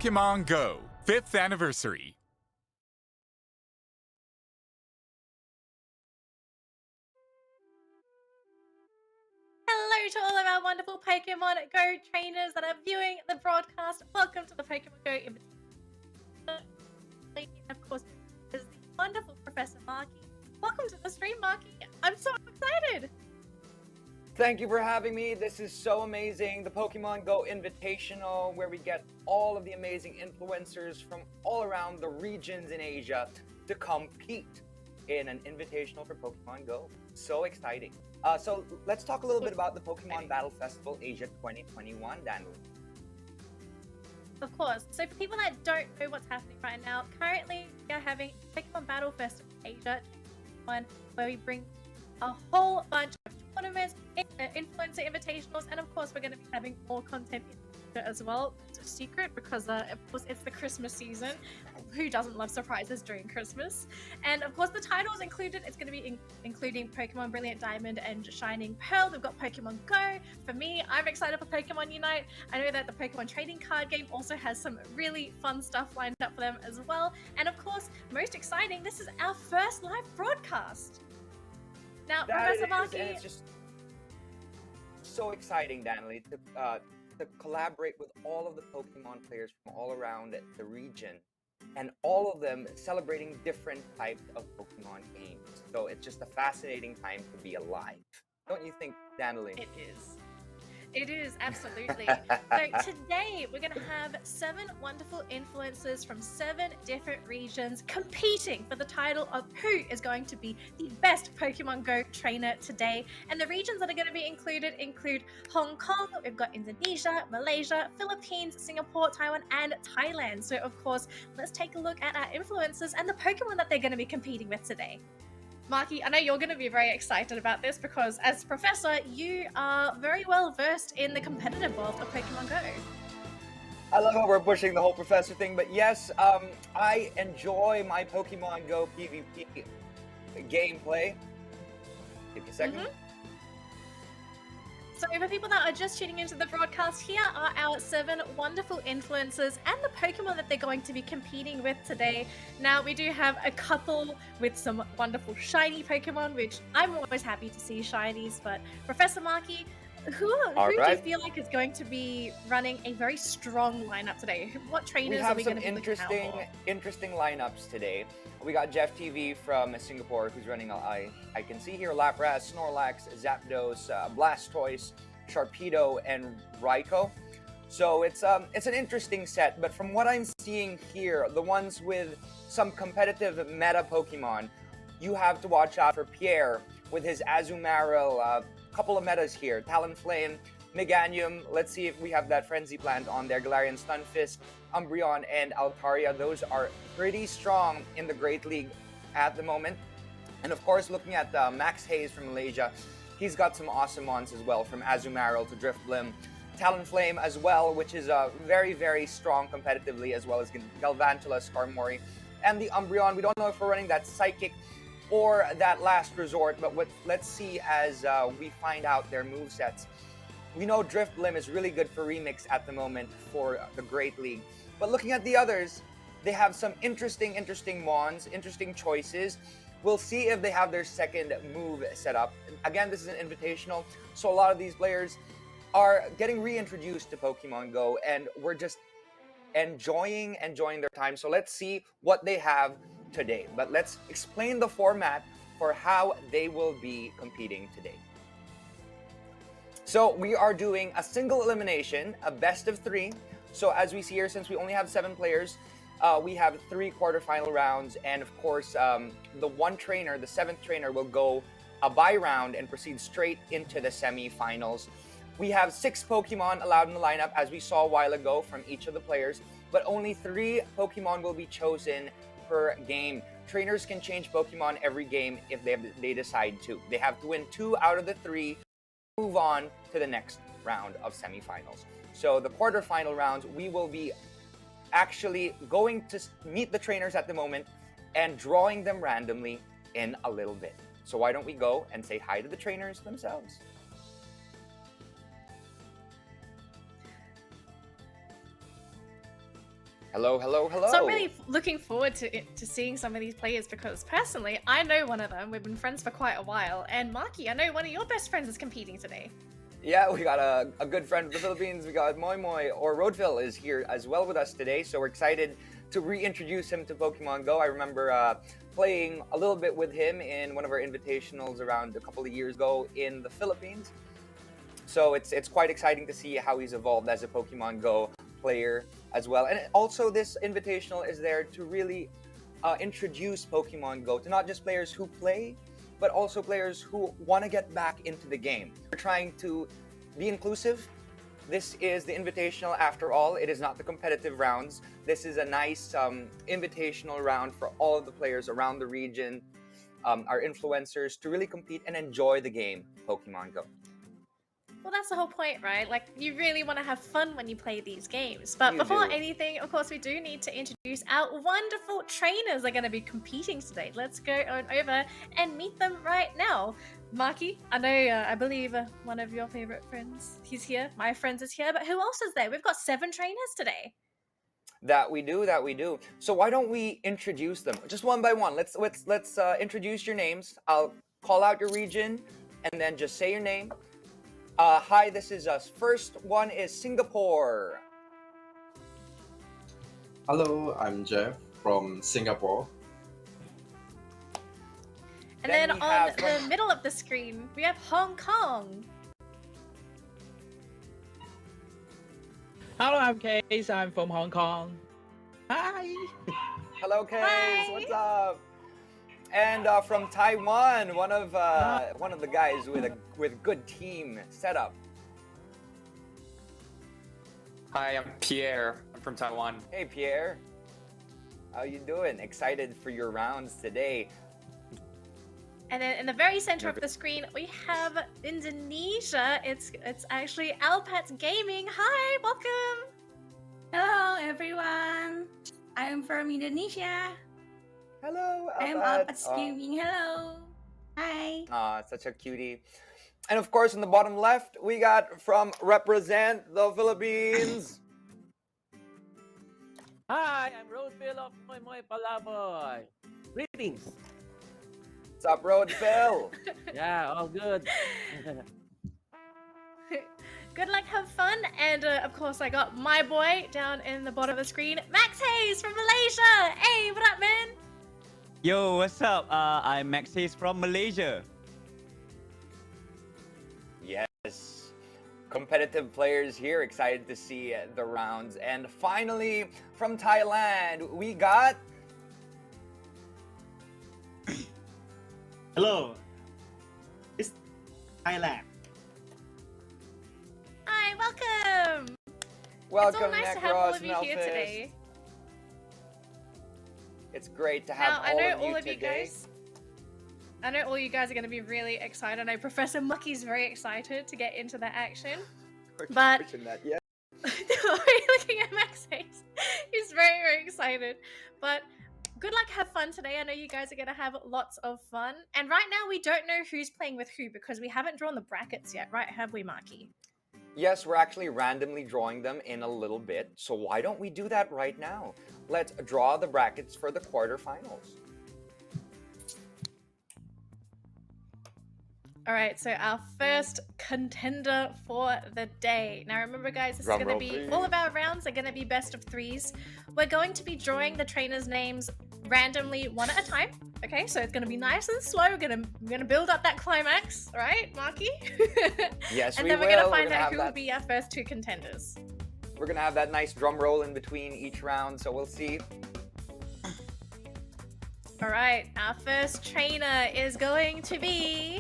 Pokémon GO 5th Anniversary. Hello to all of our wonderful Pokemon GO trainers that are viewing the broadcast. Welcome to the Pokemon GO Invitational. Of course, is the wonderful Professor Marky. Welcome to the stream, Marky. I'm so excited. Thank you for having me. This is so amazing. The Pokemon GO Invitational, where we get all of the amazing influencers from all around the regions in Asia to compete in an invitational for Pokemon GO. So exciting. So let's talk a little bit about the Pokemon Battle Festival Asia 2021, Daniel. Of course. So for people that don't know what's happening right now, currently we are having Pokemon Battle Festival Asia 2021, where we bring a whole bunch of tournaments, influencer invitationals, and of course we're going to be having more content in there as well. It's a secret because of course it's the Christmas season. Who doesn't love surprises during Christmas? And of course the titles included, it's going to be including Pokemon Brilliant Diamond and Shining Pearl. We've got Pokemon Go. For me, I'm excited for Pokemon Unite. I know that the Pokemon trading card game also has some really fun stuff lined up for them as well. And of course, most exciting, this is our first live broadcast. Now, Professor Marky, and it's just so exciting, Danley, to collaborate with all of the Pokemon players from all around the region, and all of them celebrating different types of Pokemon games. So it's just a fascinating time to be alive. Don't you think, Danley? it is. It is, absolutely. So today we're going to have 7 wonderful influencers from 7 different regions competing for the title of who is going to be the best Pokemon GO trainer today. And the regions that are going to be included include Hong Kong, we've got Indonesia, Malaysia, Philippines, Singapore, Taiwan, and Thailand. So of course, let's take a look at our influencers and the Pokemon that they're going to be competing with today. Marky, I know you're going to be very excited about this because as Professor, you are very well versed in the competitive world of Pokemon GO. I love how we're pushing the whole Professor thing, but yes, I enjoy my Pokemon GO PvP gameplay. Give me a second. So for people that are just tuning into the broadcast, here are our 7 wonderful influencers and the Pokemon that they're going to be competing with today. Now, we do have a couple with some wonderful shiny Pokemon, which I'm always happy to see shinies, but Professor Marky, who do you feel like is going to be running a very strong lineup today? What trainers are we going to be looking out for? Interesting lineups today. We got Jeff TV from Singapore, who's running, I can see here, Lapras, Snorlax, Zapdos, Blastoise, Sharpedo, and Raikou. So it's an interesting set, but from what I'm seeing here, the ones with some competitive meta Pokemon, you have to watch out for Pierre with his Azumarill, couple of metas here, Talonflame, Meganium, let's see if we have that Frenzy Plant on there, Galarian Stunfisk, Umbreon, and Altaria. Those are pretty strong in the Great League at the moment. And of course, looking at Maxhaze from Malaysia, he's got some awesome ones as well, from Azumarill to Drifblim, Talonflame as well, which is very, very strong competitively, as well as Galvantula, Skarmory, and the Umbreon. We don't know if we're running that Psychic or that Last Resort, but let's see as we find out their movesets. We know Drifblim is really good for Remix at the moment for the Great League. But looking at the others, they have some interesting wands, interesting choices. We'll see if they have their second move set up. Again, this is an invitational, so a lot of these players are getting reintroduced to Pokemon GO, and we're just enjoying their time. So let's see what they have today. But let's explain the format for how they will be competing today. So we are doing a single elimination, a best of 3. So as we see here, since we only have 7 players, we have 3 quarterfinal rounds, and of course, the 1 trainer, the 7th trainer, will go a bye round and proceed straight into the semifinals. We have 6 Pokemon allowed in the lineup, as we saw a while ago from each of the players, but only 3 Pokemon will be chosen per game. Trainers can change Pokemon every game if they decide to. They have to win 2 out of the 3. Move on to the next round of semifinals. So the quarterfinal rounds, we will be actually going to meet the trainers at the moment and drawing them randomly in a little bit. So why don't we go and say hi to the trainers themselves? Hello, hello, hello. So I'm really looking forward to seeing some of these players because personally, I know one of them. We've been friends for quite a while. And Marky, I know one of your best friends is competing today. Yeah, we got a good friend from the Philippines. We got Moymoy, or Roadville, is here as well with us today. So we're excited to reintroduce him to Pokemon Go. I remember playing a little bit with him in one of our invitationals around a couple of years ago in the Philippines. So it's quite exciting to see how he's evolved as a Pokemon Go player as well. And also this invitational is there to really introduce Pokemon Go to not just players who play, but also players who want to get back into the game. We're trying to be inclusive. This is the invitational after all. It is not the competitive rounds. This is a nice invitational round for all of the players around the region, our influencers, to really compete and enjoy the game, Pokemon Go. Well, that's the whole point, right? Like, you really want to have fun when you play these games. But before anything, of course, we do need to introduce our wonderful trainers that are going to be competing today. Let's go on over and meet them right now. Marky, I know, I believe one of your favorite friends, he's here. My friends is here, but who else is there? We've got 7 trainers today. That we do. So why don't we introduce them just one by one? Let's introduce your names. I'll call out your region, and then just say your name. Hi, this is us. First one is Singapore. Hello, I'm Jeff from Singapore. And then on the middle of the screen, we have Hong Kong. Hello, I'm KZee. I'm from Hong Kong. Hi. Hello, KZee. Hi. What's up? And from Taiwan, one of the guys with good team setup. Hi, I'm Pierre. I'm from Taiwan. Hey, Pierre. How you doing? Excited for your rounds today. And then in the very center of the screen, we have Indonesia. It's actually Alpats Gaming. Hi, welcome. Hello everyone, I am from Indonesia. Hello, I am Alpats. Alpats Gaming. Hello. Hi. Such a cutie. And of course, in the bottom left, we got from represent the Philippines. Hi, I'm Roadville of Moymoy, Palaboy. Greetings. What's up, Roadville? Yeah, all good. Good luck, have fun. And of course, I got my boy down in the bottom of the screen, Maxhaze from Malaysia. Hey, what up, man? Yo, what's up? I'm Maxhaze from Malaysia. Yes. Competitive players here, excited to see the rounds. And finally, from Thailand, we got... Hello, it's Thailand. Hi, welcome. Welcome, it's all nice to have all Necross, of you here Melphist. today. It's great to have Now, I all know of you all of today. you guys. I know all you guys are going to be really excited. I know Professor Mucky's very excited to get into the action. But Yeah. Are you looking at Maxhaze? He's very, very excited. But good luck, have fun today. I know you guys are going to have lots of fun. And right now, we don't know who's playing with who because we haven't drawn the brackets yet, right? Have we, Marky? Yes, we're actually randomly drawing them in a little bit. So why don't we do that right now? Let's draw the brackets for the quarterfinals. All right, so our first contender for the day. Now remember guys, this is going to be, all of our rounds are going to be best of 3s. We're going to be drawing the trainers' names randomly one at a time. Okay, so it's going to be nice and slow. We're gonna build up that climax, right, Marky? Yes, and we then we're will. going to find out who will be our first 2 contenders. We're going to have that nice drum roll in between each round, so we'll see. All right, our first trainer is going to be...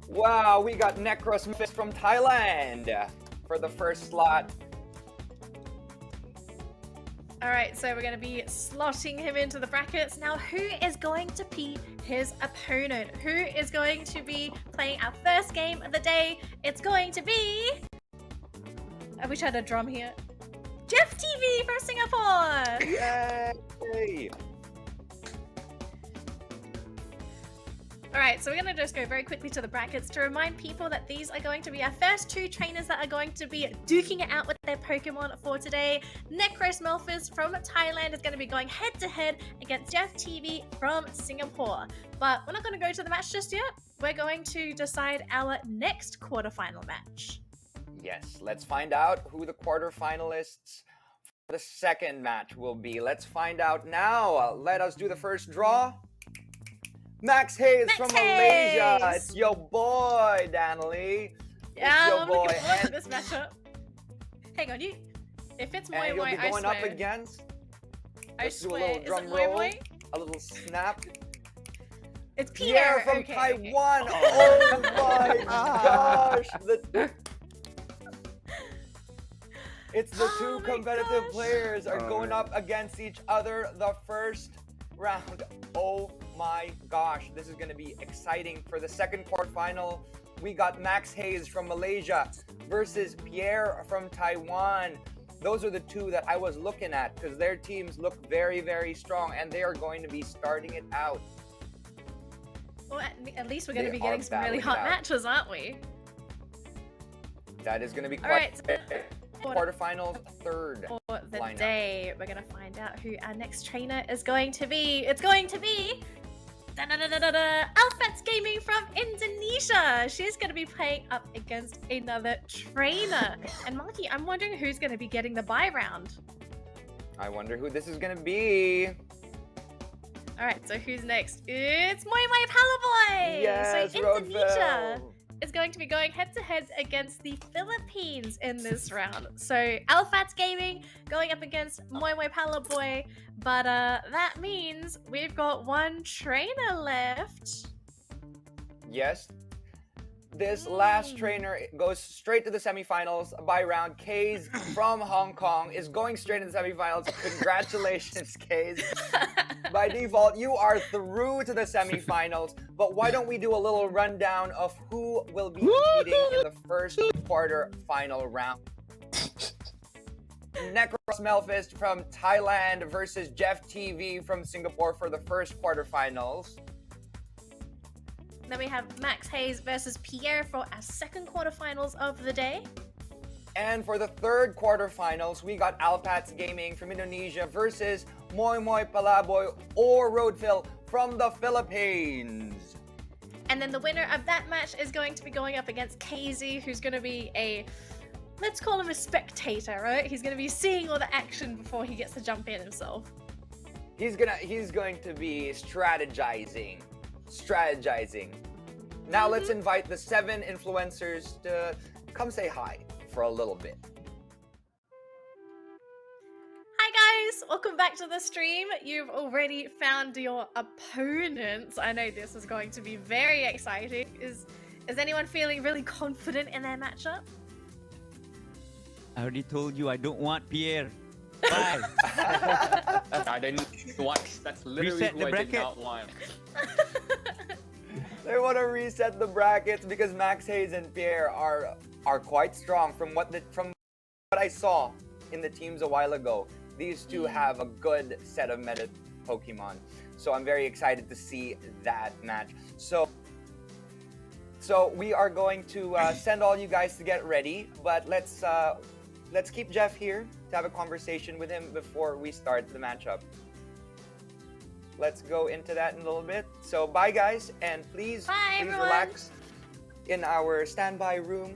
Wow, we got Necross from Thailand for the first slot. All right, so we're going to be slotting him into the brackets. Now, who is going to be his opponent? Who is going to be playing our first game of the day? It's going to be... I wish I had a drum here. Jeff TV from Singapore! Yay! Alright, so we're going to just go very quickly to the brackets to remind people that these are going to be our first two trainers that are going to be duking it out with their Pokemon for today. Necross Melphist from Thailand is going to be going head-to-head against Jeff TV from Singapore. But we're not going to go to the match just yet. We're going to decide our next quarterfinal match. Yes, let's find out who the quarterfinalists for the second match will be. Let's find out now. Let us do the first draw. Maxhaze from Malaysia. It's your boy, Danley. Yeah, your I'm boy. looking forward to this matchup. Hang on, if it's And you'll Moymoy, be going I up swear. against. I Let's do a swear, little is drum it roll, Moymoy? a little snap. It's Pierre Pierre from okay, Taiwan. Okay. Oh my gosh! It's the Oh two my competitive gosh. players are going up against each other the first round. Oh my gosh, this is going to be exciting. For the second quarterfinal, we got Maxhaze from Malaysia versus Pierre from Taiwan. Those are the two that I was looking at because their teams look very, very strong and they are going to be starting it out. Well, at least we're going to They be getting are some really battling hot it out. matches, aren't we? That is going to be All right, quite quarterfinals third For the lineup. day, we're going to find out who our next trainer is going to be. It's going to be Alpats Gaming from Indonesia. She's going to be playing up against another trainer. And Marky, I'm wondering who's going to be getting the bye round. I wonder who this is going to be. All right, so who's next? It's Moymoy Palaboy. Yes, so Indonesia Rodfell. is going to be going head-to-head against the Philippines in this round. So Alpats Gaming going up against Moymoy Palaboy, but that means we've got one trainer left. Yes. This last trainer goes straight to the semifinals by round. KZee from Hong Kong is going straight into the semifinals. Congratulations, KZee. By default, you are through to the semifinals. But why don't we do a little rundown of who will be competing in the first quarter final round? Necross Melphist from Thailand versus Jeff TV from Singapore for the first quarterfinals. Then we have Maxhaze versus Pierre for our second quarterfinals of the day. And for the third quarterfinals, we got Alpats Gaming from Indonesia versus Moymoy Palaboy or Rodfell from the Philippines. And then the winner of that match is going to be going up against KZee, who's going to be let's call him a spectator, right? He's going to be seeing all the action before he gets to jump in himself. He's going to be strategizing. Now let's invite the 7 influencers to come say hi for a little bit. Hi guys, welcome back to the stream. You've already found your opponents. I know this is going to be very exciting. Is anyone feeling really confident in their matchup? I already told you I don't want Pierre. Bye. I didn't want. That's literally Reset who the I did bracket. not want. They want to reset the brackets because Maxhaze and Pierre are quite strong from what I saw in the teams a while ago. These two have a good set of meta Pokemon. So I'm very excited to see that match. So we are going to send all you guys to get ready, but let's keep Jeff here to have a conversation with him before we start the matchup. Let's go into that in a little bit. So bye guys, and please everyone. relax in our standby room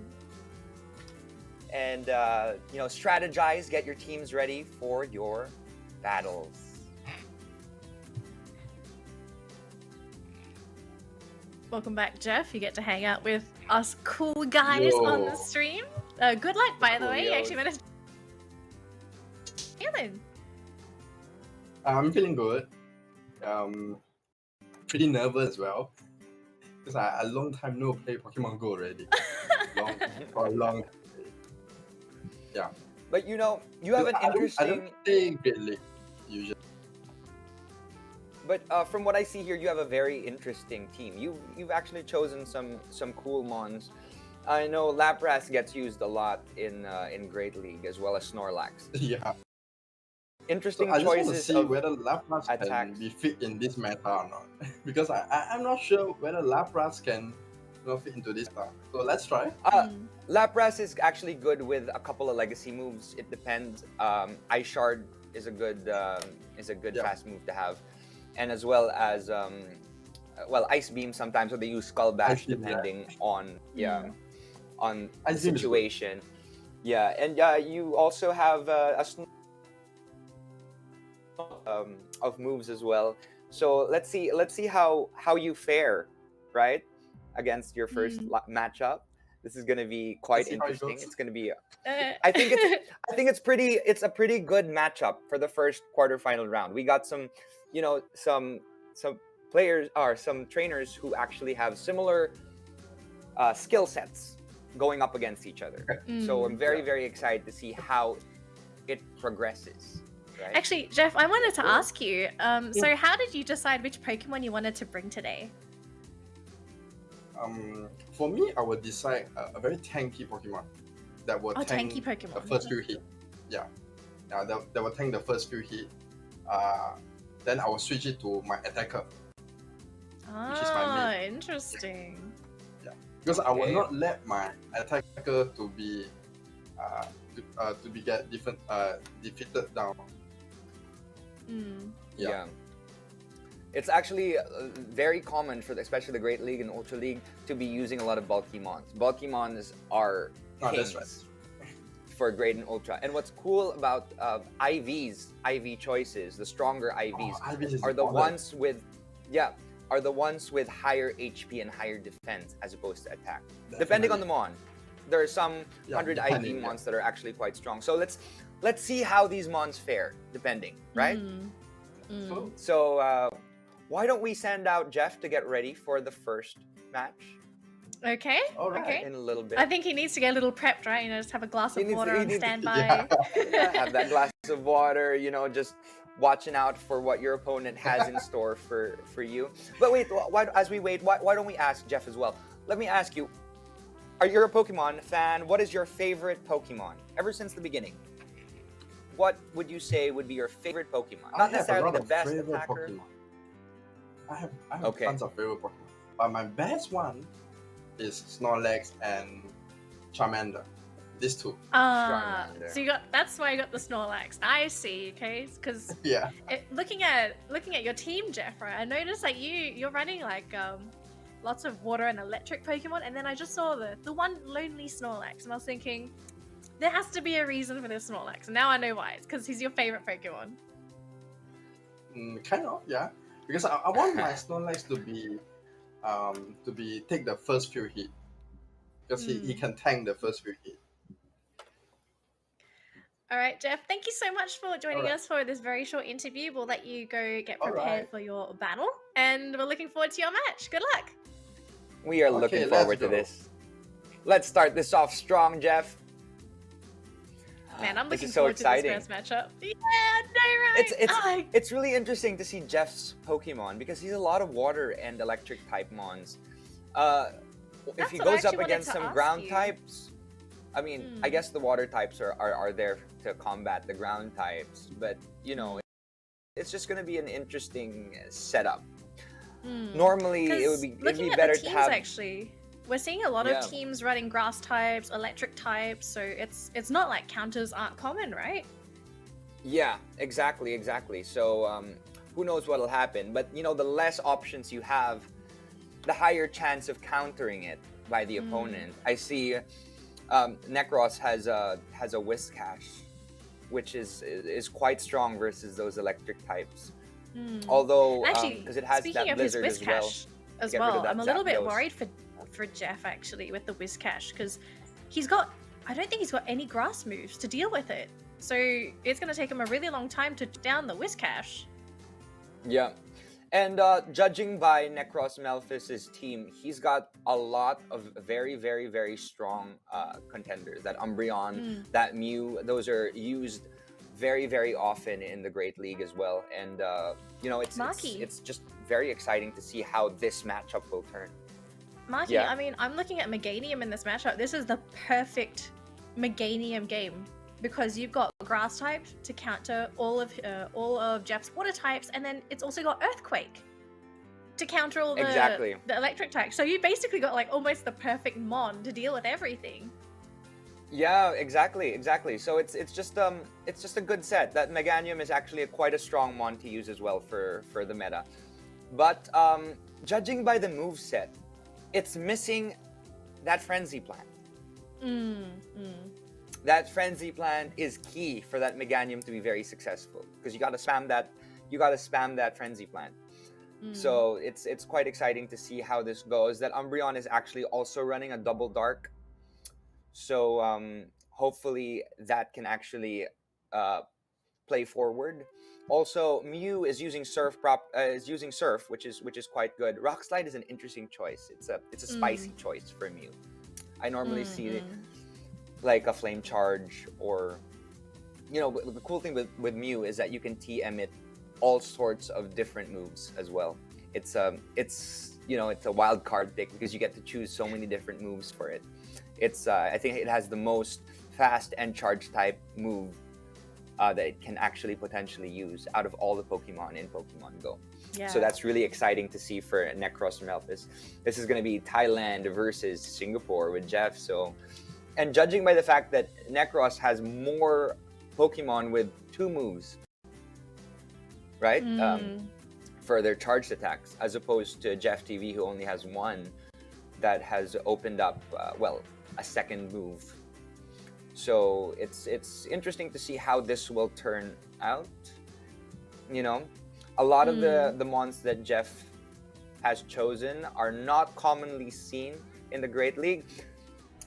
and strategize, get your teams ready for your battles. Welcome back, Jeff. You get to hang out with us cool guys on the stream. Good luck, by the way. You actually managed. Feeling? I'm feeling good. Pretty nervous as well. Because I a long time no play Pokemon Go already. For a long time. Yeah. But you have an interesting. I don't play Great League usually. But from what I see here, you have a very interesting team. You've actually chosen some cool mons. I know Lapras gets used a lot in Great League as well as Snorlax. Yeah. interesting I just want to choices see of whether Lapras can attacks. be fit in this meta or not. Because I'm not sure whether Lapras can fit into this meta. So let's try. Lapras is actually good with a couple of legacy moves. It depends. Ice Shard is a good Yeah. fast move to have, and as well as Ice Beam sometimes, or they use Skull Bash Ice Beam, depending on on the Ice Beam is good. situation. Yeah, and you also have of moves as well. So let's see how you fare, right, against your first matchup. This is gonna be quite Let's see how it interesting. goes. It's gonna be. I think it's a pretty good matchup for the first quarterfinal round. We got some players or some trainers who actually have similar skill sets going up against each other. So I'm very excited to see how it progresses. Right? Actually, Jeff, I wanted to ask you. So how did you decide which Pokemon you wanted to bring today? For me, I would decide a very tanky Pokemon that will tank tanky Pokemon. the first few hit. Yeah, that will tank the first few hit. Then I will switch it to my attacker. Which is my main. Interesting. Yeah, because I will not let my attacker to be get defeated down. Yeah. It's actually very common for especially the Great League and Ultra League to be using a lot of bulky mons. Bulky mons are That's kings right. for Great and Ultra. And what's cool about IV choices, the stronger IVs, IVs is are the important. ones with higher HP and higher defense as opposed to attack. Definitely. Depending on the mon. There are some 100 IV depending, mons that are actually quite strong. So let's see how these mons fare, depending, right? So why don't we send out Jeff to get ready for the first match Okay. All right. Okay. in a little bit? I think he needs to get a little prepped, right? Just have a glass of water on standby. Have that glass of water, just watching out for what your opponent has in store for you. But wait, why don't we ask Jeff as well? Let me ask you, are you a Pokemon fan? What is your favorite Pokemon ever since the beginning? What would you say would be your favorite Pokemon? Not necessarily the best attacker. Pokemon. I have tons of favorite Pokemon, but my best one is Snorlax and Charmander. These two. Charmander. So that's why you got the Snorlax. I see. Okay, because Yeah. looking at your team, Jeff, right? I noticed that you're running like lots of water and electric Pokemon, and then I just saw the one lonely Snorlax, and I was thinking there has to be a reason for this Snorlax. And now I know why. It's because he's your favorite Pokemon. Kind of, yeah. Because I want my Snorlax to be take the first few hit. Because he can tank the first few hit. All right, Jeff, thank you so much for joining us for this very short interview. We'll let you go get prepared for your battle, and we're looking forward to your match. Good luck. We are looking forward to this. Let's start this off strong, Jeff. Man, I'm This looking is so forward exciting. to this first matchup. Yeah, no, right? It's really interesting to see Jeff's Pokemon because he's a lot of water and electric type mons. If he what I goes up actually wanted against to some ask ground you. types, I mean, I guess the water types are there to combat the ground types, but it's just gonna be an interesting setup. Normally, it'd be better to have. Actually, we're seeing a lot of teams running grass types, electric types, so it's not like counters aren't common, right? Yeah, exactly. So who knows what'll happen? But the less options you have, the higher chance of countering it by the opponent. I see Necross has a Whiscash, which is quite strong versus those electric types. Although, actually, because it has speaking that of his Blizzard Whiscash as get rid of well, that I'm a little bit Zapdos. worried for Jeff actually with the Whiscash because I don't think he's got any grass moves to deal with it. So it's going to take him a really long time to down the Whiscash. Yeah. And judging by Necross Melphist's team, he's got a lot of very, very, very strong contenders. That Umbreon, that Mew, those are used very, very often in the Great League as well. And, it's just very exciting to see how this matchup will turn. Marky, I mean, I'm looking at Meganium in this matchup. This is the perfect Meganium game because you've got grass type to counter all of Jeff's water types, and then it's also got Earthquake to counter all the electric types. So you basically got like almost the perfect mon to deal with everything. Yeah, exactly. So it's just a good set. That Meganium is actually quite a strong mon to use as well for the meta. But judging by the move set, it's missing that Frenzy Plant. That Frenzy Plant is key for that Meganium to be very successful, because you gotta spam that Frenzy Plant. So it's quite exciting to see how this goes. That Umbreon is actually also running a double dark. So hopefully that can actually play forward. Also, Mew is using Surf, which is quite good. Rock Slide is an interesting choice. It's a spicy choice for Mew. I normally see it like a Flame Charge, or the cool thing with Mew is that you can TM it all sorts of different moves as well. It's a wild card pick because you get to choose so many different moves for it. It's I think it has the most fast and charge type move that it can actually potentially use out of all the Pokemon in Pokemon Go. Yeah. So that's really exciting to see for Necross and Melphist. This is going to be Thailand versus Singapore with Jeff. So, and judging by the fact that Necross has more Pokemon with 2 moves, right? For their charged attacks, as opposed to Jeff TV, who only has 1 that has opened up, a second move. So it's interesting to see how this will turn out. A lot of the mons that Jeff has chosen are not commonly seen in the Great League.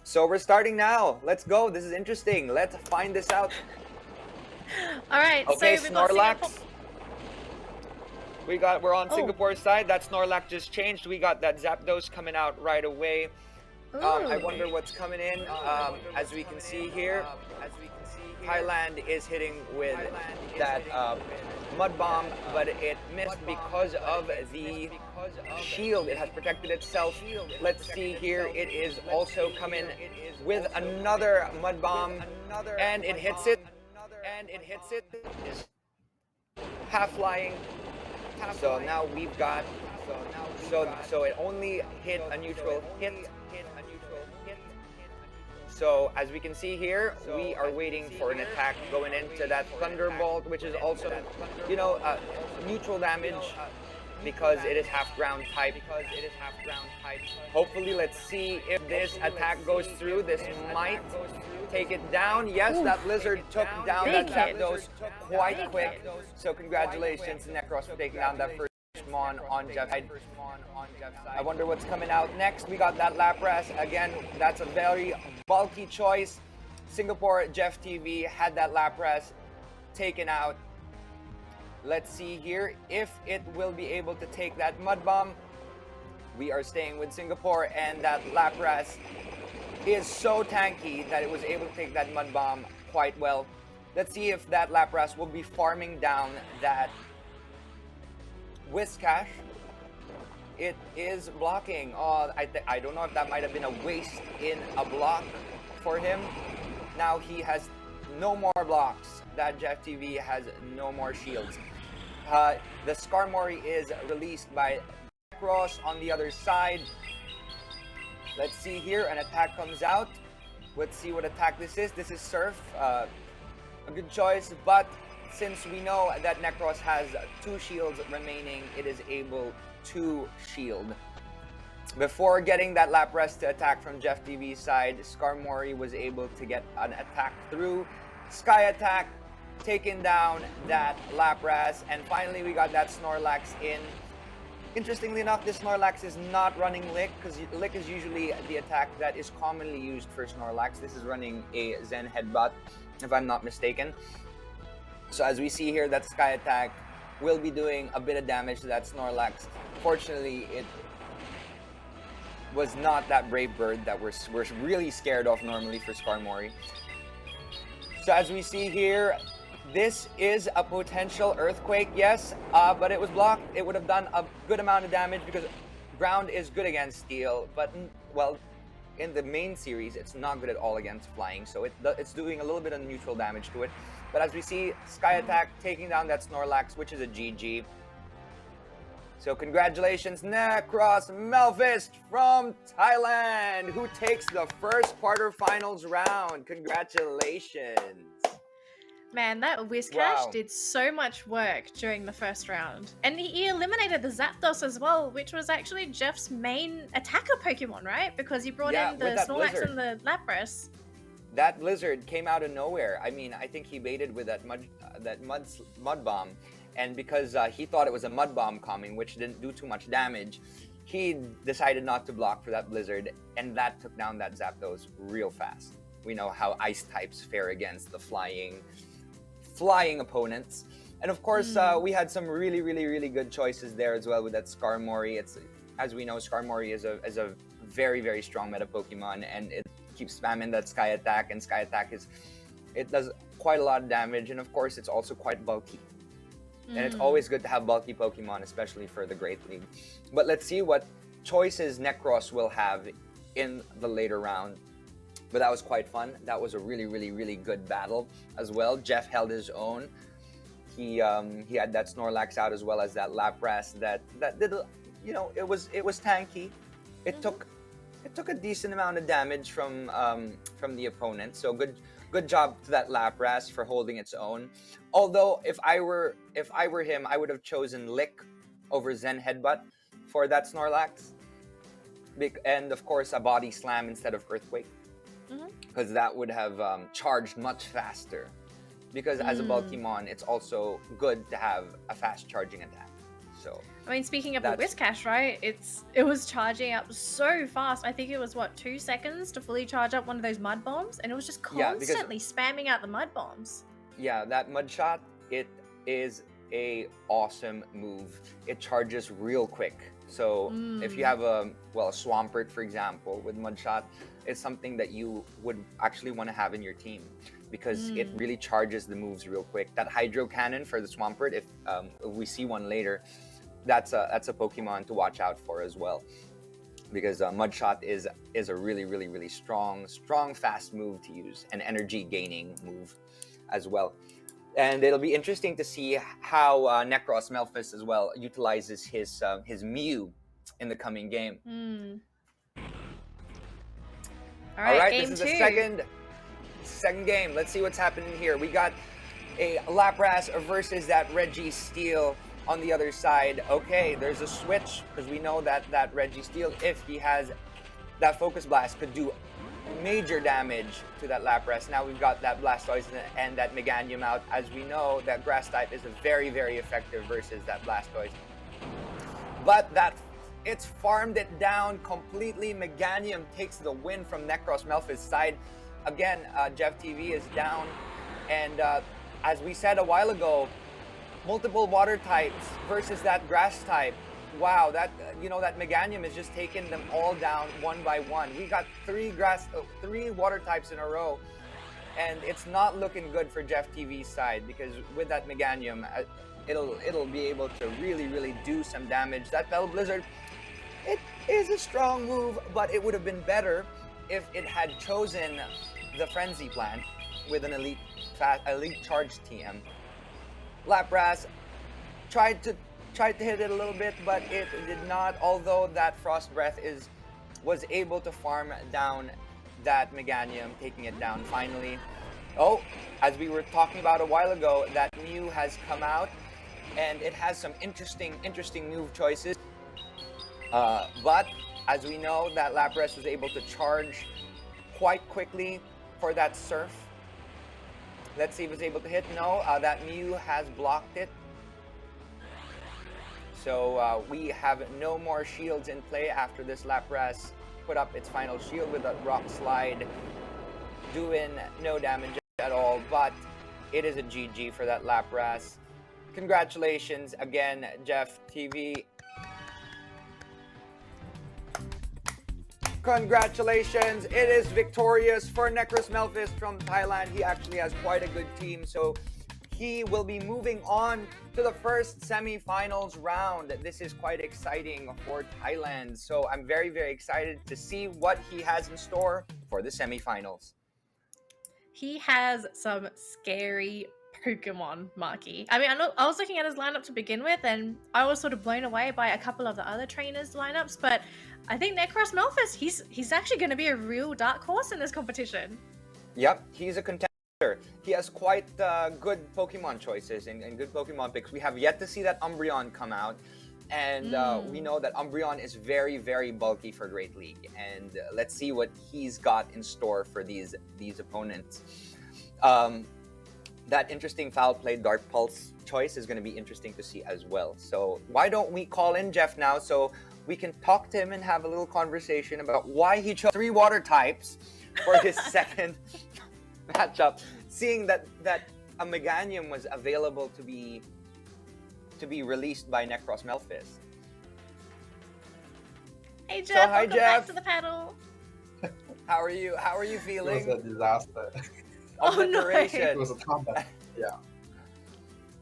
So we're starting now. Let's go. This is interesting. Let's find this out. All right. Okay, so we've got Snorlax. We're on Singapore's side. That Snorlax just changed. We got that Zapdos coming out right away. I wonder what's coming in. As we can see here, Thailand is hitting with that Mud Bomb, but it missed because of the shield. It has protected itself. Let's see here. It is also coming with another Mud Bomb, and it hits it. It's half flying. So now we've got. So it only hit a neutral hit. So as we can see here, we are waiting for an attack going into that Thunderbolt, which is also, neutral damage because it is half ground type. Hopefully, let's see if this attack goes through. This might take it down. Yes, that Lizard took down that Zapdos quite quick. So congratulations, Necross, for taking down that first Mon on Jeff's side. I wonder what's coming out next. We got that Lapras. Again, that's a very bulky choice. Singapore, Jeff TV had that Lapras taken out. Let's see here if it will be able to take that Mud Bomb. We are staying with Singapore, and that Lapras is so tanky that it was able to take that Mud Bomb quite well. Let's see if that Lapras will be farming down that Whiscash. It is blocking. I don't know if that might have been a waste in a block for him. Now he has no more blocks. That Jeff TV has no more shields. The Skarmory is released by Necross on the other side. Let's see here. An attack comes out. Let's see what attack this is. This is Surf. A good choice, but since we know that Necross has 2 shields remaining, it is able to shield. Before getting that Lapras to attack from Jeff TV's side, Skarmory was able to get an attack through. Sky Attack, taking down that Lapras, and finally we got that Snorlax in. Interestingly enough, this Snorlax is not running Lick, because Lick is usually the attack that is commonly used for Snorlax. This is running a Zen Headbutt, if I'm not mistaken. So as we see here, that Sky Attack will be doing a bit of damage to that Snorlax. Fortunately, it was not that Brave Bird that we're really scared of normally for Skarmory. So as we see here, this is a potential Earthquake, yes, but it was blocked. It would have done a good amount of damage because ground is good against Steel, but, well, in the main series, it's not good at all against flying, so it's doing a little bit of neutral damage to it. But as we see, Sky Attack taking down that Snorlax, which is a GG. So congratulations, Necross Melphist from Thailand, who takes the first quarterfinals round. Congratulations. Man, that Whiscash Wow. did so much work during the first round. And he eliminated the Zapdos as well, which was actually Jeff's main attacker Pokemon, right? Because he brought in the with that Snorlax Blizzard. and the Lapras. That Blizzard came out of nowhere. I mean, I think he baited with that mud bomb, and because he thought it was a mud bomb coming, which didn't do too much damage, he decided not to block for that Blizzard, and that took down that Zapdos real fast. We know how ice types fare against the flying opponents, and of course we had some really good choices there as well with that Skarmory. It's, as we know, Skarmory is a very strong meta Pokemon, and it keeps spamming that Sky Attack, and Sky Attack it does quite a lot of damage, and of course it's also quite bulky. And it's always good to have bulky Pokemon, especially for the Great League. But let's see what choices Necross will have in the later round. But that was quite fun. That was a really good battle as well. Jeff held his own. He had that Snorlax out as well as that Lapras that did, you know, it was tanky. It took a decent amount of damage from the opponent. So good job to that Lapras for holding its own. Although if I were him, I would have chosen Lick over Zen Headbutt for that Snorlax. And of course a Body Slam instead of Earthquake. Because that would have charged much faster. Because as a Bulkymon, it's also good to have a fast charging attack. So I mean, speaking of the Whiscash, right? It was charging up so fast. I think it was, what, 2 seconds to fully charge up one of those mud bombs? And it was just constantly spamming out the mud bombs. Yeah, that Mud Shot, it is a awesome move. It charges real quick. So if you have a Swampert, for example, with Mud Shot, it's something that you would actually want to have in your team because it really charges the moves real quick. That Hydro Cannon for the Swampert, if we see one later, that's a Pokemon to watch out for as well, because Mud Shot is a really strong, fast move to use, an energy gaining move as well. And it'll be interesting to see how Necross Melphist as well utilizes his Mew in the coming game. All right, game this is two. the second game. Let's see what's happening here. We got a Lapras versus that Registeel on the other side. Okay, there's a switch because we know that Registeel, if he has that Focus Blast, could do major damage to that Lapras. Now we've got that Blastoise and that Meganium out. As we know, that Grass type is very effective versus that Blastoise. But it's farmed it down completely. Meganium takes the win from Necross Melphist's side. Again, Jeff TV is down. And as we said a while ago, multiple water types versus that grass type. Wow, that Meganium is just taking them all down one by one. We got three water types in a row, and it's not looking good for Jeff TV's side because with that Meganium, it'll be able to really do some damage. That Bell Blizzard, it is a strong move, but it would have been better if it had chosen the Frenzy plan with an elite charge TM. Lapras tried to hit it a little bit, but it did not, although that Frost Breath was able to farm down that Meganium, taking it down finally. Oh, as we were talking about a while ago, that Mew has come out, and it has some interesting move choices. But as we know, that Lapras was able to charge quite quickly for that Surf. Let's see if it's able to hit. No, that Mew has blocked it. So we have no more shields in play after this Lapras put up its final shield with a Rock Slide, doing no damage at all, but it is a GG for that Lapras. Congratulations again, Jeff TV. Congratulations, it is victorious for Necross Melphist from Thailand. He actually has quite a good team, so he will be moving on to the first semifinals round. This is quite exciting for Thailand. So I'm very, very excited to see what he has in store for the semifinals. He has some scary Pokemon, Marky. I mean, I was looking at his lineup to begin with, and I was sort of blown away by a couple of the other trainers' lineups. But I think Necross Melphist, he's actually going to be a real dark horse in this competition. Yep, he's a contender. He has quite good Pokemon choices and good Pokemon picks. We have yet to see that Umbreon come out. And we know that Umbreon is very, very bulky for Great League. And let's see what he's got in store for these opponents. That interesting Foul Play Dark Pulse choice is going to be interesting to see as well. So why don't we call in Jeff now so we can talk to him and have a little conversation about why he chose 3 water types for his second matchup, seeing that a Meganium was available to be released by Necross Melphist. Hey Jeff, hi, welcome Jeff. back to the paddle. How are you? How are you feeling? It was a disaster. Obliteration. It was a combat. Yeah.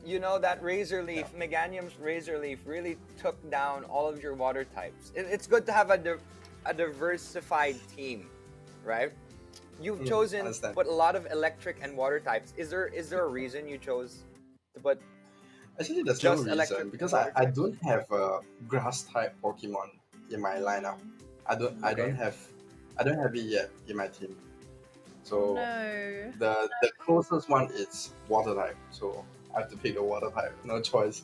You know that Razor Leaf, Meganium's Razor Leaf, really took down all of your water types. It's good to have a diversified team, right? You've chosen to put a lot of electric and water types. Is there a reason you chose to put? Actually, there's no reason because I don't have a grass type Pokemon in my lineup. I don't have it yet in my team. So the closest one is water type. So I have to pick the water type. No choice.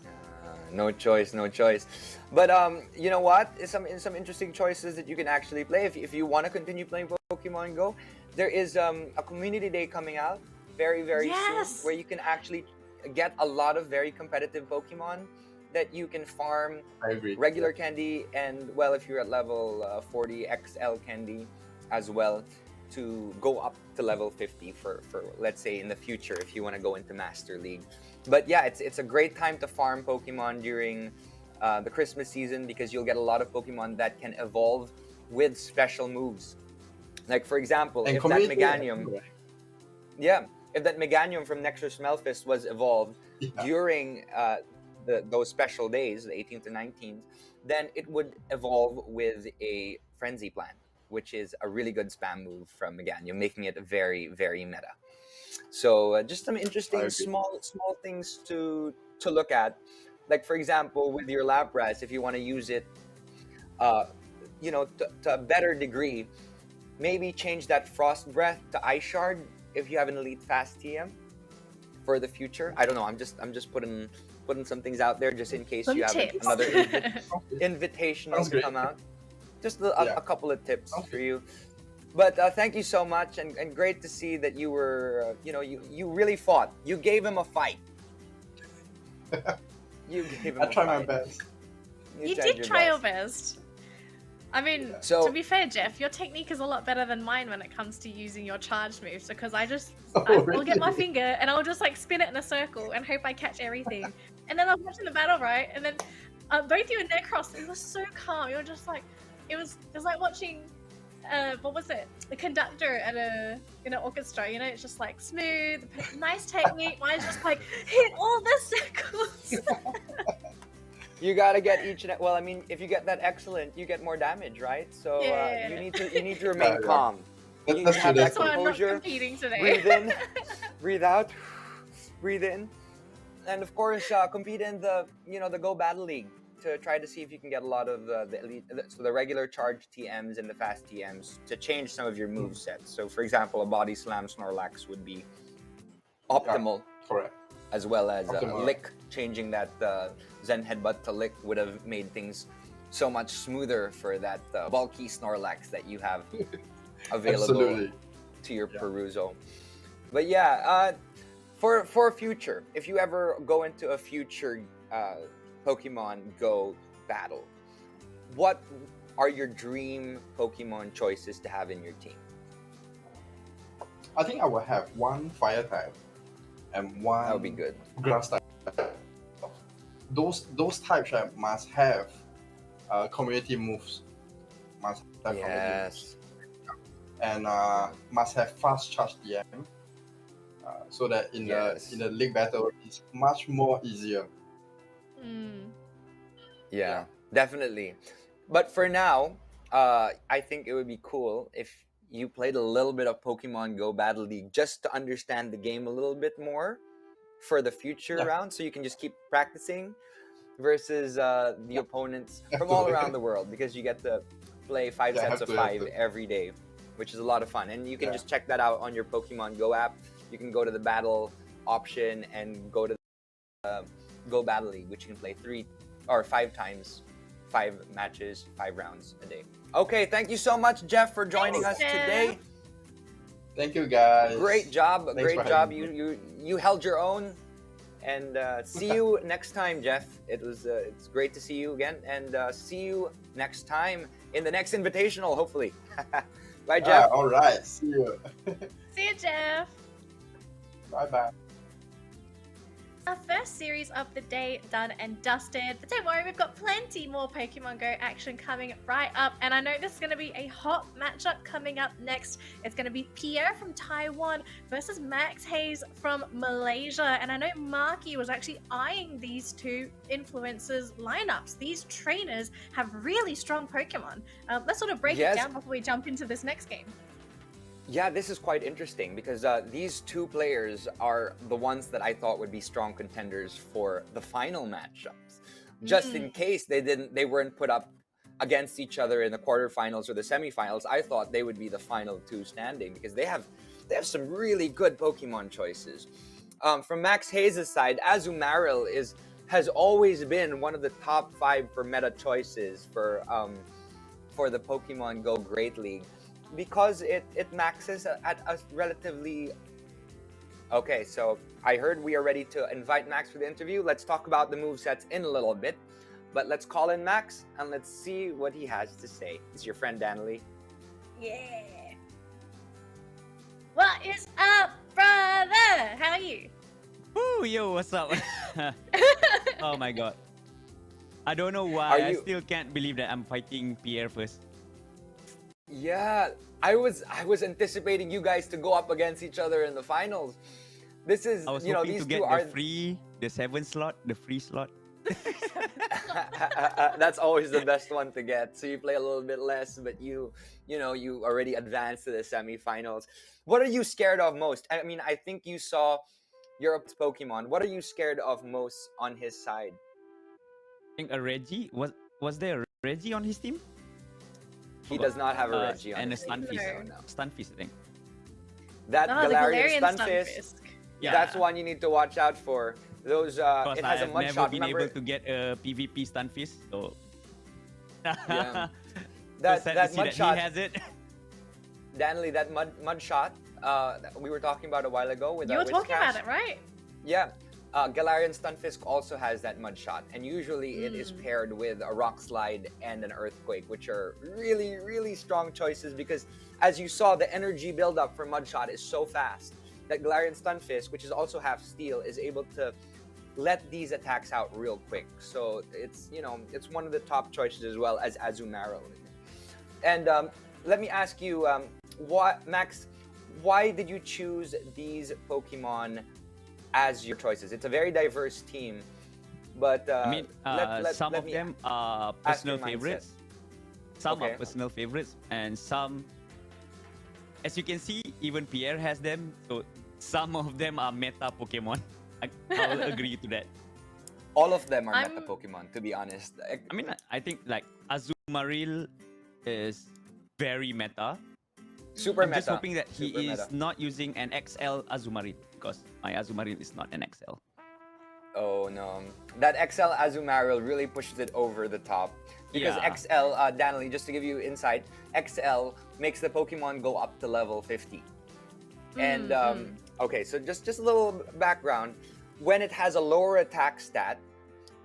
No choice. But you know what? Some interesting choices that you can actually play if you want to continue playing Pokemon Go. There is a community day coming out very, very soon where you can actually get a lot of very competitive Pokemon that you can farm regular candy and, well, if you're at level 40 XL candy as well, to go up to level 50 for let's say in the future if you want to go into Master League. But yeah, it's a great time to farm Pokemon during the Christmas season because you'll get a lot of Pokemon that can evolve with special moves. Like for example, if that Meganium, if that Meganium from Necross Melphist was evolved during those special days, the 18th to 19th, then it would evolve with a Frenzy Plant, which is a really good spam move from Meganium, making it very, very meta. So just some interesting small things to look at. Like for example, with your Lapras, if you want to use it, to a better degree, maybe change that Frost Breath to Ice Shard if you have an Elite Fast TM for the future. I don't know. I'm just putting some things out there just in case you have another invitational to come out. Just a couple of tips for you. But thank you so much, and great to see that you were, you really fought. You gave him a fight. You gave him I tried my best. You did try your best. I mean, to be fair, Jeff, your technique is a lot better than mine when it comes to using your charge moves, because I'll get my finger and I'll just like spin it in a circle and hope I catch everything. And then I was watching the battle, right? And then both you and Necross, it was so calm. You were just like, it was like watching, what was it? The conductor at in an orchestra. It's just like smooth, nice technique. Mine's just like hit all the circles. You gotta get each and well. I mean, if you get that excellent, you get more damage, right? So you need to remain calm. You have that That's why I'm not composure. competing today. Breathe in, breathe out, breathe in, and of course compete in the the Go Battle League to try to see if you can get a lot of the elite, so the regular charge TMs and the fast TMs to change some of your move sets. So for example, a Body Slam Snorlax would be optimal. Correct. As well as Lick, changing that Zen Headbutt to Lick would have made things so much smoother for that bulky Snorlax that you have available to your perusal. But yeah, for future, if you ever go into a future Pokemon Go battle, what are your dream Pokemon choices to have in your team? I think I will have one Fire type and one that would be good. Grass type. Those types must have community moves. Must have community moves. And must have fast charge DM. so that in Yes. the league battle it's much more easier. Yeah, definitely. But for now, I think it would be cool if you played a little bit of Pokemon Go Battle League just to understand the game a little bit more for the future Yeah. round, so you can just keep practicing versus the opponents from to. all around the world, because you get to play 5 Yeah, sets have of to, have 5 to. every day, which is a lot of fun. And you can Yeah. just check that out on your Pokemon Go app. You can go to the battle option and go to Go Battle League, which you can play 3 or 5 times, 5 matches, 5 rounds a day. Okay, thank you so much, Jeff, for joining Thanks, us today. Thank you guys. Great job, Thanks great for job. having You held your own. And see you next time, Jeff. It's great to see you again, and see you next time in the next invitational, hopefully. Bye, Jeff. All right. See you. See you, Jeff. Bye bye. Our first series of the day done and dusted, but don't worry, we've got plenty more Pokemon Go action coming right up, and I know this is going to be a hot matchup coming up next. It's going to be Pierre from Taiwan versus Maxhaze from Malaysia, and I know Marky was actually eyeing these two influencers lineups. These trainers have really strong Pokemon. Let's sort of break it down before we jump into this next game. Yeah, this is quite interesting because these two players are the ones that I thought would be strong contenders for the final matchups. Just in case they weren't put up against each other in the quarterfinals or the semifinals, I thought they would be the final two standing because they have some really good Pokemon choices. From Maxhaze's side, Azumarill has always been one of the top 5 for meta choices for the Pokemon Go Great League, because it maxes at a relatively... Okay, so I heard we are ready to invite Max for the interview. Let's talk about the movesets in a little bit. But let's call in Max and let's see what he has to say. It's your friend Danley. Yeah. What is up, brother? How are you? Woo, yo, what's up? Oh my god. I don't know why. I still can't believe that I'm fighting Pierre first. Yeah, I was anticipating you guys to go up against each other in the finals. This is, I was you know, hoping these to get two are the 7 slot, the free slot. That's always the best one to get. So you play a little bit less, but you already advanced to the semifinals. What are you scared of most? I mean, I think you saw Europe's Pokemon. What are you scared of most on his side? I think a Reggie was there a Reggie on his team? He does not have a Reggie on and his a team. Stunfisk. No. Stunfisk, I think. That Galarian Stunfisk. Stunfisk. Yeah. That's one you need to watch out for. Those it has a mud never shot. been able to get a PvP Stunfisk, so Yeah. that that mud shot. He has it. Danley, that mud shot. We were talking about a while ago with You were with talking Cash. about it, right? Yeah. Galarian Stunfisk also has that mud shot, and usually it is paired with a rock slide and an earthquake, which are really, really strong choices because, as you saw, the energy buildup for mud shot is so fast that Galarian Stunfisk, which is also half steel, is able to let these attacks out real quick. So it's it's one of the top choices as well as Azumarill. And let me ask you, Max, why did you choose these Pokemon as your choices? It's a very diverse team, but I mean, some of them are personal favorites. Some are personal favorites, and some, as you can see, even Pierre has them. So some of them are meta Pokemon. I'll agree to that. All of them are meta Pokemon, to be honest. I mean, I think like Azumarill is very meta. Super I'm meta. just hoping that he Super is meta. not using an XL Azumarill, because my Azumarill is not an XL. Oh no, that XL Azumarill really pushes it over the top. Because Yeah. XL, Danley, just to give you insight, XL makes the Pokemon go up to level 50. And okay, so just a little background. When it has a lower attack stat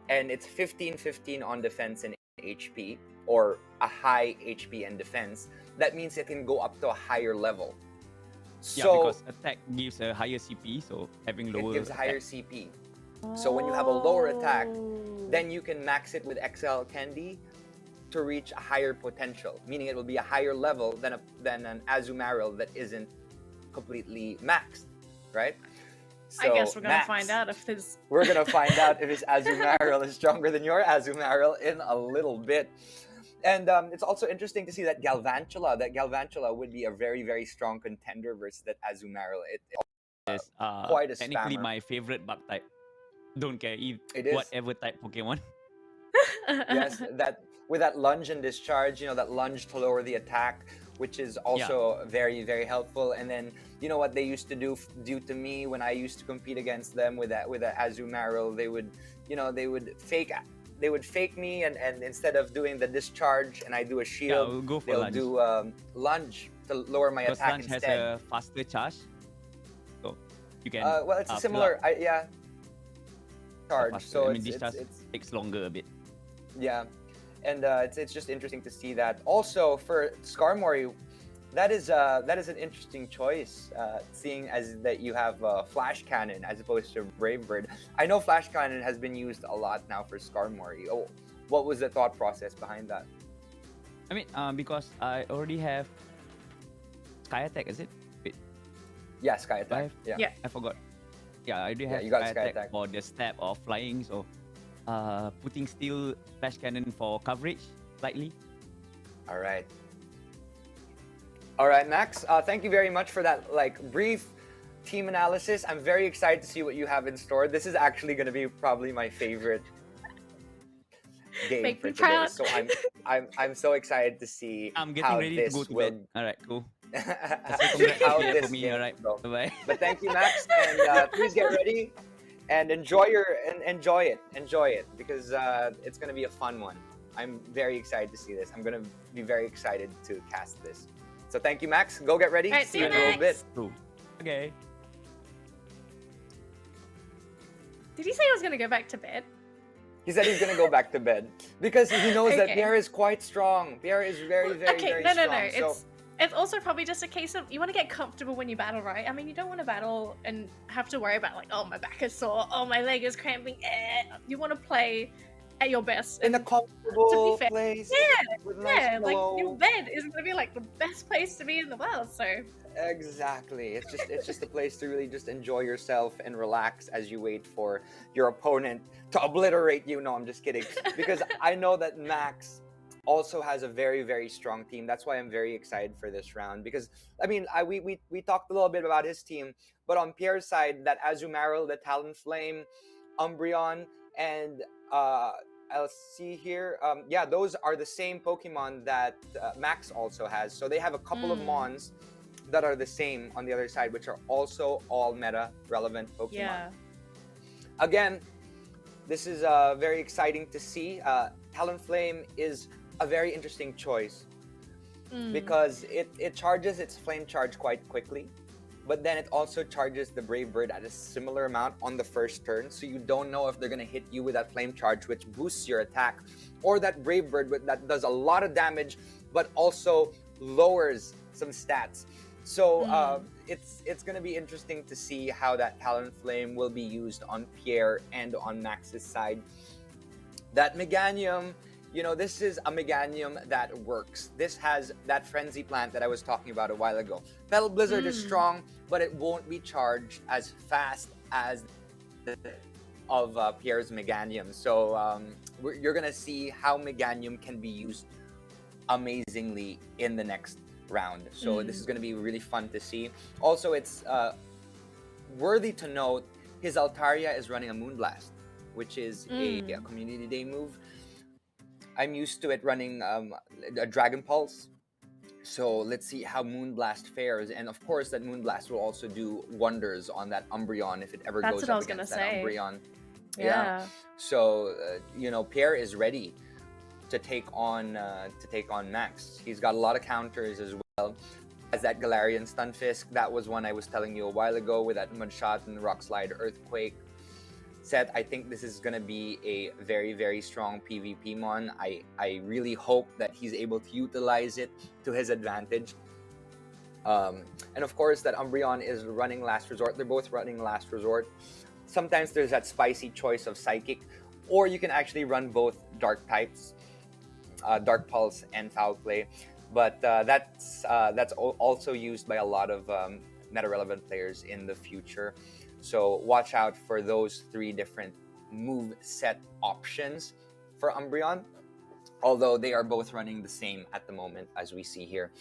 and it's 15-15 on defense and HP, or a high HP and defense, that means it can go up to a higher level. Yeah, So because attack gives a higher CP, so having lower it gives attack. higher CP. So when you have a lower attack, then you can max it with XL Candy to reach a higher potential, meaning it will be a higher level than an Azumarill that isn't completely maxed, right? I guess we're gonna Max, find out if there's. We're gonna find out if his Azumarill is stronger than your Azumarill in a little bit. And it's also interesting to see that Galvantula would be a very, very strong contender versus that Azumarill. It's quite a technically spammer. my favorite bug type. Don't care if It is. whatever type Pokemon. Yes, that with that lunge and discharge, that lunge to lower the attack, which is also very, very helpful. And then what they used to do to me when I used to compete against them with that Azumarill, they would fake me, and instead of doing the discharge and I do a shield, we'll go for they'll lunge. do lunge to lower my Because attack lunge instead. has a faster charge, so you can. Well, it's a similar, charge. faster. So I mean, it's discharge takes longer a bit. yeah, and it's just interesting to see that. Also for Skarmory, that is an interesting choice, seeing as that you have Flash Cannon as opposed to Brave Bird. I know Flash Cannon has been used a lot now for Skarmory. Oh, what was the thought process behind that? I mean, because I already have Sky Attack, is it? Wait, Yeah, Sky Attack. Yeah. I forgot. Yeah, I do have you got Sky Sky Attack Attack. for the stab or flying, so putting still Flash Cannon for coverage slightly. All right, Max. Thank you very much for that brief team analysis. I'm very excited to see what you have in store. This is actually going to be probably my favorite game Make for me today. proud. So I'm so excited to see I'm getting how ready this to go to will bed. All right, cool. how Pierre this for me. game All right, will go. bye bye. But thank you, Max, and please get ready and enjoy it because it's going to be a fun one. I'm very excited to see this. I'm going to be very excited to cast this. So thank you, Max. Go get ready. All right, see you in a little bit. Cool. Okay. Did he say he was gonna go back to bed? He said he's going to go back to bed because he knows that Okay. Pierre is quite strong. Pierre is very, very, Okay, very no. strong. So It's also probably just a case of you want to get comfortable when you battle, right? I mean, you don't want to battle and have to worry about oh, my back is sore, oh, my leg is cramping. You want to play at your best. in a And comfortable fair, place. yeah, with a nice pillow. your bed is gonna be the best place to be in the world. So Exactly. It's just a place to really just enjoy yourself and relax as you wait for your opponent to obliterate you. No, I'm just kidding. Because I know that Max also has a very, very strong team. That's why I'm very excited for this round. Because I mean, we talked a little bit about his team, but on Pierre's side, that Azumarill, the Talonflame, Umbreon, and I'll see here. Those are the same Pokemon that Max also has. So they have a couple of Mons that are the same on the other side, which are also all meta relevant Pokemon. yeah, Again, this is very exciting to see. Talonflame is a very interesting choice because it charges its flame charge quite quickly, but then it also charges the Brave Bird at a similar amount on the first turn, so you don't know if they're going to hit you with that flame charge, which boosts your attack, or that Brave Bird that does a lot of damage but also lowers some stats. So it's going to be interesting to see how that Talonflame will be used on Pierre and on Max's side. That Meganium, this is a Meganium that works. This has that Frenzy Plant that I was talking about a while ago. Petal Blizzard is strong, but it won't be charged as fast as of Pierre's Meganium. So you're going to see how Meganium can be used amazingly in the next round. So this is going to be really fun to see. Also, it's worthy to note his Altaria is running a Moonblast, which is a Community Day move. I'm used to it running a Dragon Pulse. So let's see how Moonblast fares. And of course, that Moonblast will also do wonders on that Umbreon if it ever That's goes what I up was gonna against that say. Umbreon. yeah. So Pierre is ready to take on Max. He's got a lot of counters as well. As that Galarian Stunfisk, that was one I was telling you a while ago with that Mudshot and Rock Slide Earthquake set. I think this is going to be a very, very strong PvP mon. I really hope that he's able to utilize it to his advantage. And of course, that Umbreon is running Last Resort. They're both running Last Resort. Sometimes there's that spicy choice of Psychic, or you can actually run both Dark types, Dark Pulse and Foul Play. But that's also used by a lot of meta-relevant players in the future. So watch out for those 3 different move set options for Umbreon, although they are both running the same at the moment as we see here.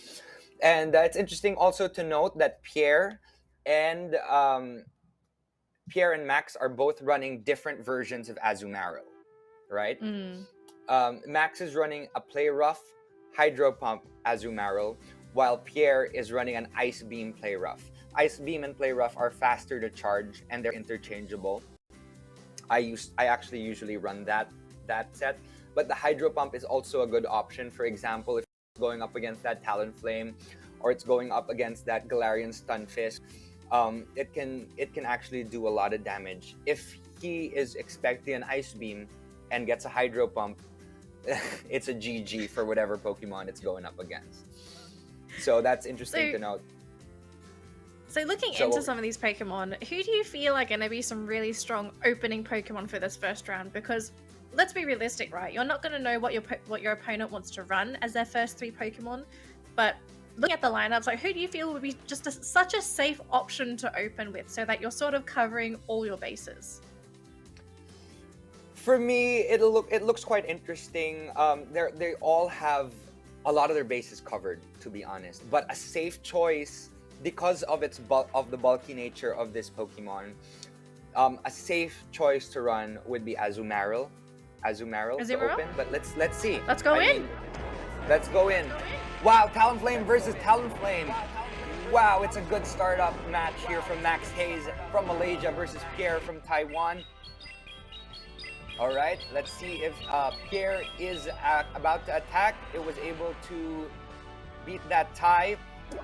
And it's interesting also to note that Pierre and Max are both running different versions of Azumarill, right? Max is running a Play Rough Hydro Pump Azumarill, while Pierre is running an Ice Beam Play Rough. Ice Beam and Play Rough are faster to charge and they're interchangeable. I actually usually run that set, but the Hydro Pump is also a good option. For example, if it's going up against that Talonflame or it's going up against that Galarian Stunfisk, it can actually do a lot of damage. If he is expecting an Ice Beam and gets a Hydro Pump, it's a GG for whatever Pokemon it's going up against. So that's interesting to note. So looking into some of these Pokemon, who do you feel are going to be some really strong opening Pokemon for this first round? Because let's be realistic, right? You're not going to know what your opponent wants to run as their first 3 Pokemon, but looking at the lineups, like who do you feel would be just such a safe option to open with, so that you're sort of covering all your bases? For me, it looks quite interesting. They all have a lot of their bases covered, to be honest. But a safe choice, because of the bulky nature of this Pokemon, a safe choice to run would be Azumarill to open. But let's see. Let's go in. Let's go in. Wow, Talonflame versus Talonflame. Wow, it's a good startup match here from Maxhaze from Malaysia versus Pierre from Taiwan. All right, let's see if Pierre is about to attack. It was able to beat that tie.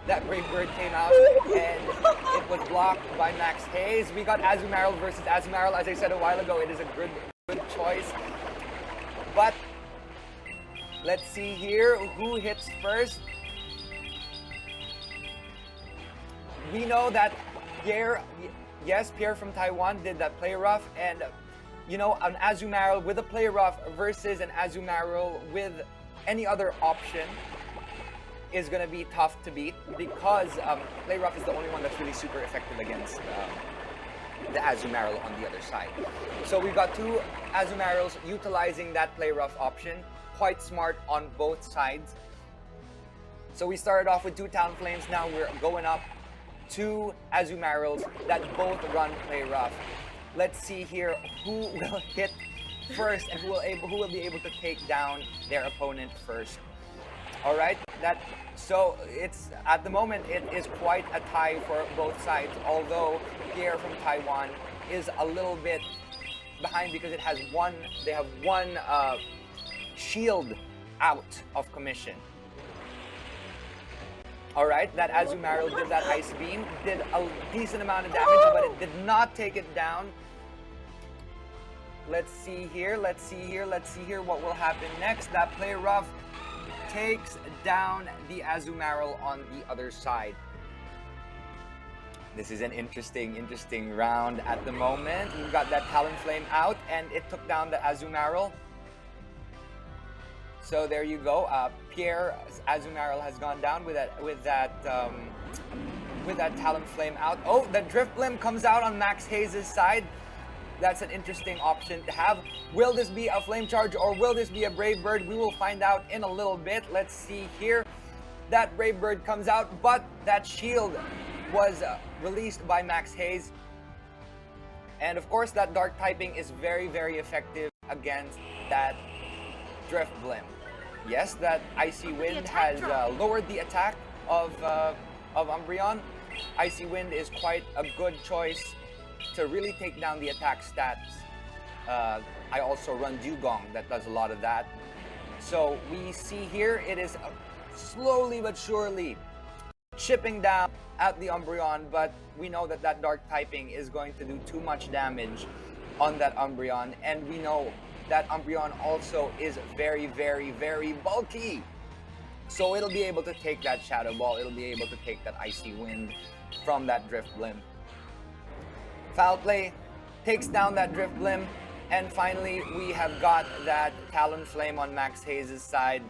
That Brave Bird came out and it was blocked by Maxhaze. We got Azumarill versus Azumarill. As I said a while ago, it is a good choice. But let's see here who hits first. We know that Pierre from Taiwan did that Play Rough, and you know, an Azumarill with a Play Rough versus an Azumarill with any other option is going to be tough to beat, because Play Rough is the only one that's really super effective against the Azumarill on the other side. So we've got 2 Azumarills utilizing that Play Rough option. Quite smart on both sides. So we started off with 2 Talonflames. Now we're going up 2 Azumarills that both run Play Rough. Let's see here who will hit first and who will be able to take down their opponent first. All right, so it's at the moment it is quite a tie for both sides. Although Pierre from Taiwan is a little bit behind because they have one shield out of commission. All right, that Azumarill did that Ice Beam, did a decent amount of damage, but it did not take it down. Let's see here what will happen next. That Play Rough takes down the Azumarill on the other side. This is an interesting round at the moment. We've got that Talonflame out, and it took down the Azumarill. So there you go. Pierre's Azumarill has gone down with that Talonflame out. Oh, the Drifblim comes out on Maxhaze's side. That's an interesting option to have. Will this be a Flame Charge or will this be a Brave Bird? We will find out in a little bit. Let's see here. That Brave Bird comes out, but that shield was released by Maxhaze. And of course, that Dark typing is very, very effective against that Drifblim. Yes, that Icy Wind has lowered the attack of Umbreon. Icy Wind is quite a good choice to really take down the attack stats. I also run Dugong that does a lot of that. So we see here it is slowly but surely chipping down at the Umbreon, but we know that that Dark typing is going to do too much damage on that Umbreon, and we know that Umbreon also is very, very, very bulky. So it'll be able to take that Shadow Ball, it'll be able to take that Icy Wind from that Drifblim. Foul Play takes down that Drifblim, and finally we have got that Talonflame on Maxhaze's side.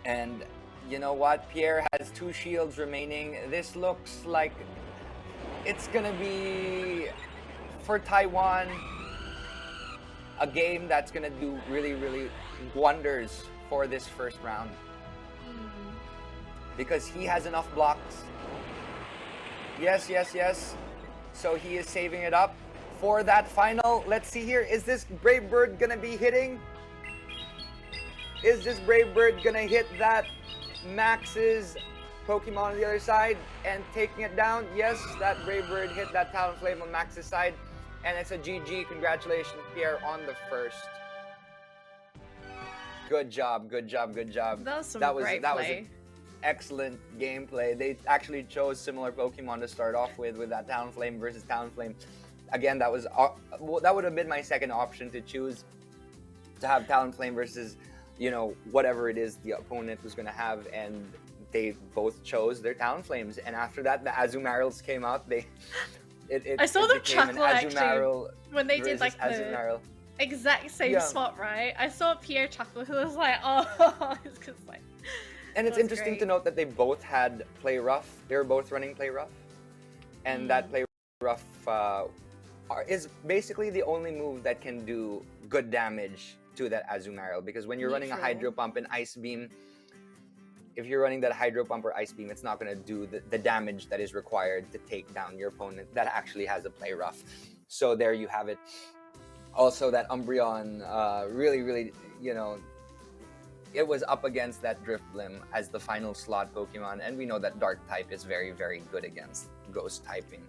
And you know what? Pierre has 2 shields remaining. This looks like it's gonna be, for Taiwan, a game that's gonna do really, really wonders for this first round. Because he has enough blocks. Yes, yes, yes. So he is saving it up for that final. Let's see here. Is this Brave Bird gonna be hitting? Is this Brave Bird gonna hit that Max's Pokemon on the other side and taking it down? Yes, that Brave Bird hit that Talonflame on Max's side. And it's a GG. Congratulations, Pierre, on the first. Good job, good job, good job. That was some that great play. was excellent gameplay. They actually chose similar Pokemon to start off with that Talonflame versus Talonflame. Again, that would have been my second option to choose, to have Talonflame versus, you know, whatever it is the opponent was going to have, and they both chose their Talonflames. And after that, the Azumarils came out. I saw them chuckle actually when they did like the Azumaril. exact same spot, right? I saw Pierre chuckle. Who was like, "Oh," it's because like. And it's interesting to note that they both had Play Rough. They were both running Play Rough, and that Play Rough is basically the only move that can do good damage to that Azumaril. Because when you're running a Hydro Pump and Ice Beam, if you're running that Hydro Pump or Ice Beam, it's not going to do the damage that is required to take down your opponent that actually has a Play Rough. So there you have it. Also, that Umbreon really, really, you know, it was up against that Drifblim as the final slot Pokemon, and we know that Dark type is very, very good against Ghost typing.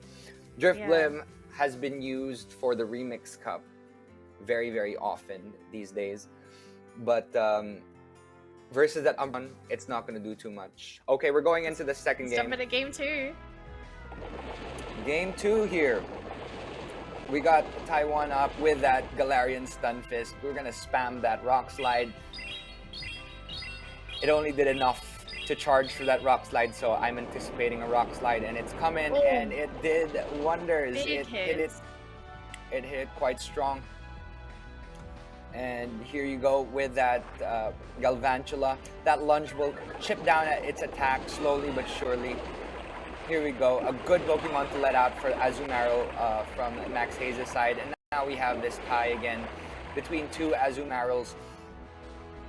Drifblim has been used for the Remix Cup very, very often these days, but versus that Umbreon, it's not going to do too much. Okay, we're going into the second game. Jump into game 2. Game 2 here. We got Taiwan up with that Galarian Stunfisk. We're going to spam that Rock Slide. It only did enough to charge for that Rock Slide, so I'm anticipating a Rock Slide, and it's coming, and it did wonders. It hit quite strong. And here you go with that Galvantula. That lunge will chip down at its attack slowly but surely. Here we go, a good Pokemon to let out for Azumaril from Maxhaze's side. And now we have this tie again between two Azumarils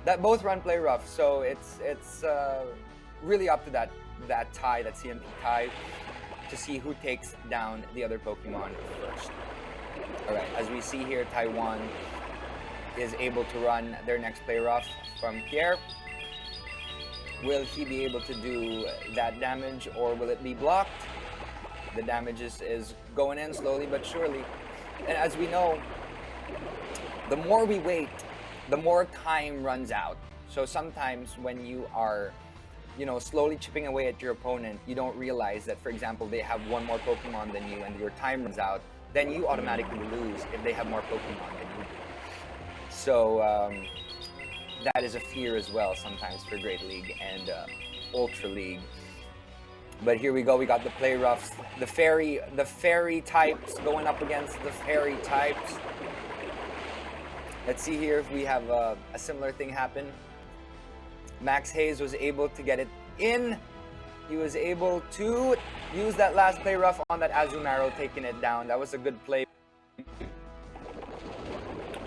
that both run Play Rough. So it's really up to that tie, that CMP tie, to see who takes down the other Pokemon first. All right, as we see here, Taiwan is able to run their next Play Rough from Pierre. Will he be able to do that damage, or will it be blocked? The damage is going in slowly but surely. And as we know, the more we wait, the more time runs out. So sometimes when you are, you know, slowly chipping away at your opponent, you don't realize that, for example, they have one more Pokemon than you and your time runs out, then you automatically lose if they have more Pokemon than you do. So that is a fear as well sometimes for Great League and Ultra League. But here we go, we got the Play Roughs, the fairy types going up against the fairy types. Let's see here if we have a similar thing happen. Maxhaze was able to get it in. He was able to use that last Play Rough on that Azumaril, taking it down. That was a good play.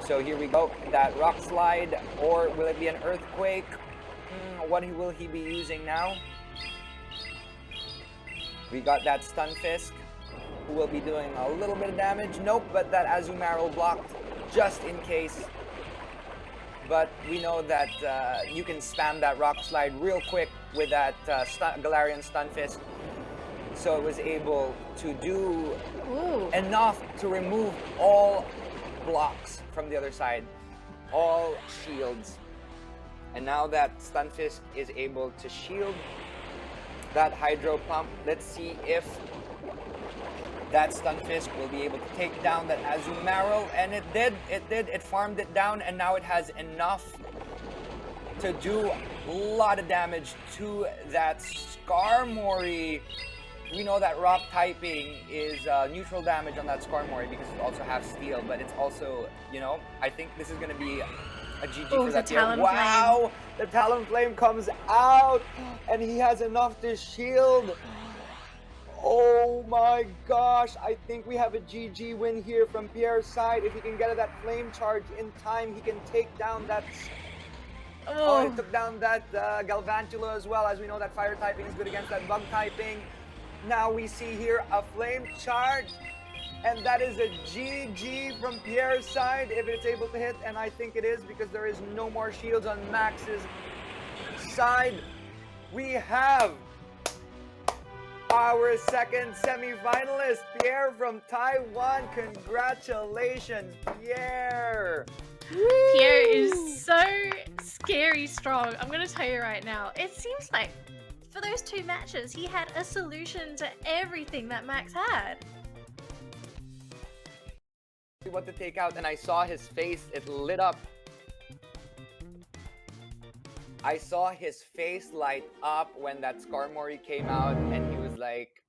So here we go, that Rock Slide, or will it be an Earthquake? What will he be using now? We got that Stunfisk, who will be doing a little bit of damage. Nope, but that Azumaril blocked just in case. But we know that you can spam that Rock Slide real quick with that Galarian Stunfisk. So it was able to do enough to remove all blocks from the other side, all shields. And now that Stunfisk is able to shield that Hydro Pump, let's see if that Stunfisk will be able to take down that Azumaril, and it did, it farmed it down, and now it has enough to do a lot of damage to that Skarmory. We know that rock typing is neutral damage on that Skarmory because it also has steel, but it's also, you know, I think this is going to be a GG for that Talonflame. Wow, the Talonflame comes out, and he has enough to shield. Oh Oh my gosh, I think we have a GG win here from Pierre's side. If he can get that flame charge in time, he can take down that... Oh, he took down that Galvantula as well. As we know, that fire typing is good against that bug typing. Now we see here a flame charge. And that is a GG from Pierre's side if it's able to hit. And I think it is because there is no more shields on Max's side. We have our second semi-finalist, Pierre from Taiwan. Congratulations, Pierre! Pierre is so scary strong. I'm gonna tell you right now. It seems like for those 2 matches, he had a solution to everything that Max had. What to take out, and I saw his face, it lit up. I saw his face light up when that Skarmory came out, and he was like,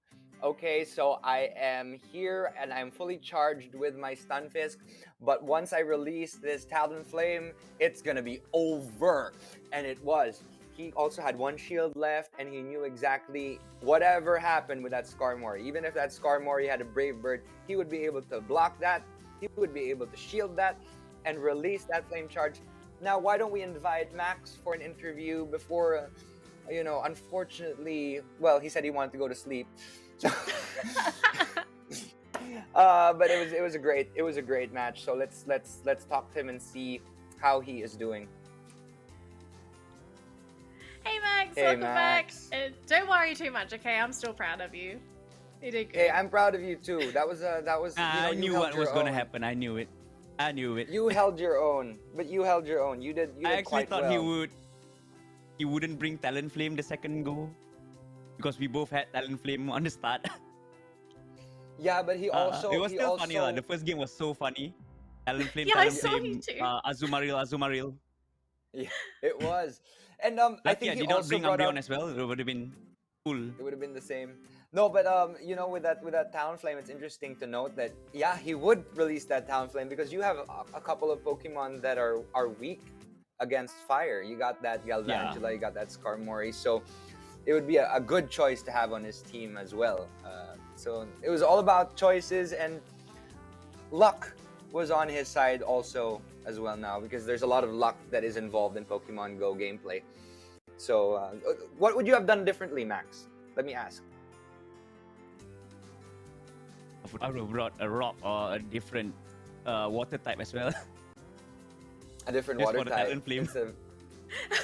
okay, so I am here and I'm fully charged with my Stunfisk, but once I release this Talonflame, it's gonna be over. And it was. He also had 1 shield left, and he knew exactly whatever happened with that Skarmory. Even if that Skarmory had a Brave Bird, he would be able to block that, he would be able to shield that, and release that Flame Charge. Now, why don't we invite Max for an interview before, you know, unfortunately, well, he said he wanted to go to sleep. So but it was a great match. So let's talk to him and see how he is doing. Hey Max, Hey, welcome Max. back. Don't worry too much, okay? I'm still proud of you. You did good. Hey, I'm proud of you too. That was I knew what was gonna happen. I knew it. You held your own, but you held your own. You did. I actually quite thought well. he wouldn't bring Talonflame the second go because we both had Talonflame on the start. Yeah, but he also it was still funny. The first game was so funny. Talonflame, Yeah, I saw you Talonflame, too. Azumarill. Yeah, it was. And I think I he did not also bring brought Umbreon up, as well. It would have been cool. it would have been the same. No, but you know, with that Talonflame, it's interesting to note that yeah, he would release that Talonflame because you have a couple of Pokemon that are weak against fire. You got that Galvantula, you got that Skarmory, so it would be a good choice to have on his team as well. So it was all about choices, and luck was on his side also as well now, because there's a lot of luck that is involved in Pokemon Go gameplay. So what would you have done differently, Max? Let me ask. I would have brought a rock or a different water type as well. A different Just water for the type. Talonflame.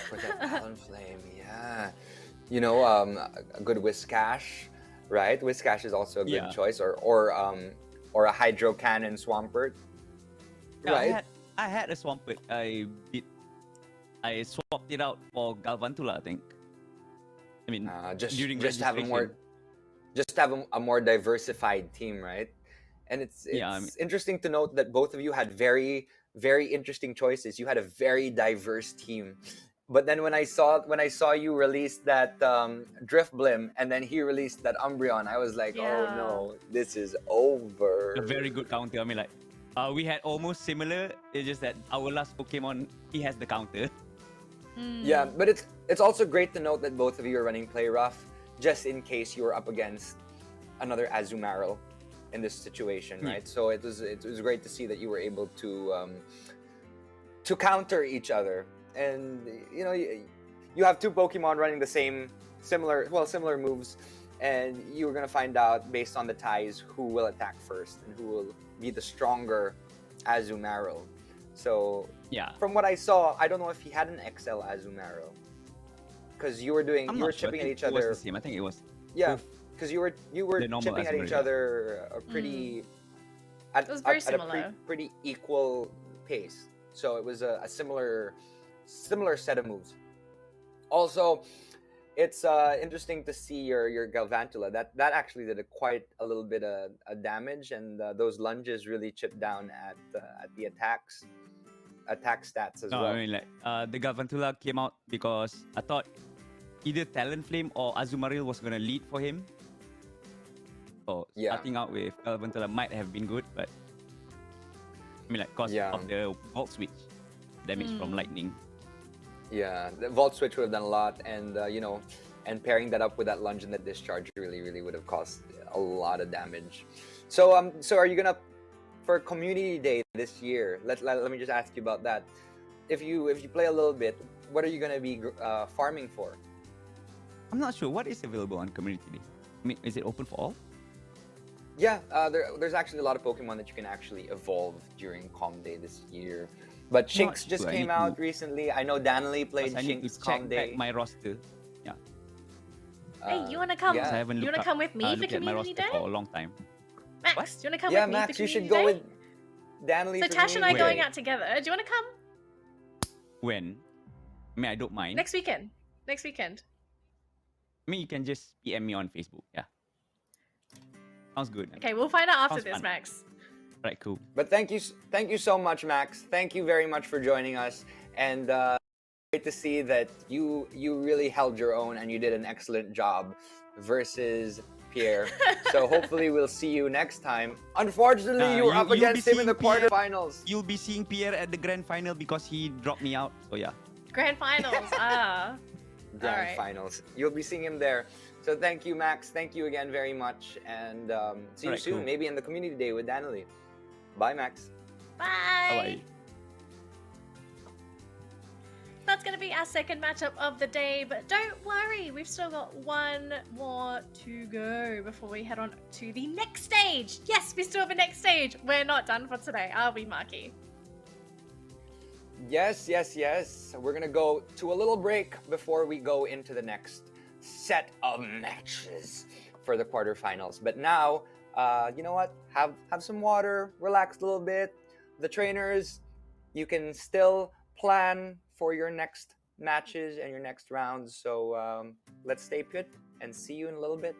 For that Talonflame, yeah. You know, a good Whiscash, right? Whiscash is also a good choice, or a Hydro Cannon Swampert, right? I had a Swampert. I swapped it out for Galvantula, I think. I mean, just during to have a more diversified team, right? And it's interesting to note that both of you had very, very interesting choices. You had a very diverse team. But then when I saw you release that Drifblim, and then he released that Umbreon, I was like, oh no, this is over. A very good counter. I mean, like, we had almost similar. It's just that our last Pokemon, he has the counter. Yeah, but it's also great to note that both of you are running Play Rough, just in case you were up against another Azumarill in this situation, right? So it was great to see that you were able to counter each other. And you know, you have 2 Pokemon running the similar moves, and you're gonna find out based on the ties who will attack first and who will be the stronger Azumarill. So from what I saw, I don't know if he had an XL Azumarill, because you were chipping at each other. It was the same. I think it was. Yeah, because you were chipping at each other at a pretty equal pace. So it was a similar set of moves. Also, it's interesting to see your Galvantula. That actually did quite a little bit of damage, and those lunges really chipped down at the attack stats as well. I mean, like, the Galvantula came out because I thought either Talonflame or Azumarill was gonna lead for him. So starting out with Galvantula might have been good, but I mean, like, cause of the Volt Switch damage from lightning. Yeah, the Volt Switch would have done a lot, and you know, and pairing that up with that lunge and the discharge really would have caused a lot of damage. So so are you gonna, for Community Day this year, let me just ask you about that. If you play a little bit, what are you gonna be farming for? I'm not sure what is available on Community Day. I mean, is it open for all? Yeah, there's actually a lot of Pokemon that you can actually evolve during Com Day this year. But Shinx just came out recently. I know Danley played Shinx Com Day. My roster. Yeah. Hey, you wanna come? yeah. You wanna come with me for Community Day? For a long time. Max, do you wanna come Yeah, with me Max, for you Community should go Day? with Danley. So for Tash and I Community going Day. out together. Do you wanna come? When? I mean, I don't mind. Next weekend. Next weekend. I mean, you can just PM me on Facebook. Yeah. Sounds good. Okay, we'll find out after Sounds this, fun. Max. Right, cool. But thank you so much, Max. Thank you very much for joining us, and great to see that you really held your own and you did an excellent job versus Pierre. So hopefully we'll see you next time. Unfortunately, you were up against him in the quarterfinals. You'll be seeing Pierre at the grand final because he dropped me out. So yeah. Grand finals. Grand finals. You'll be seeing him there. So thank you, Max. Thank you again very much, and see you soon. Cool. Maybe in the Community Day with Danley. Bye, Max. Bye. Bye. That's going to be our second matchup of the day, but don't worry, we've still got one more to go before we head on to the next stage. Yes, we still have a next stage. We're not done for today, are we, Marky? Yes. We're gonna go to a little break before we go into the next set of matches for the quarterfinals. But now, you know what? Have some water, relax a little bit. The trainers, you can still plan for your next matches and your next rounds. So let's stay put and see you in a little bit.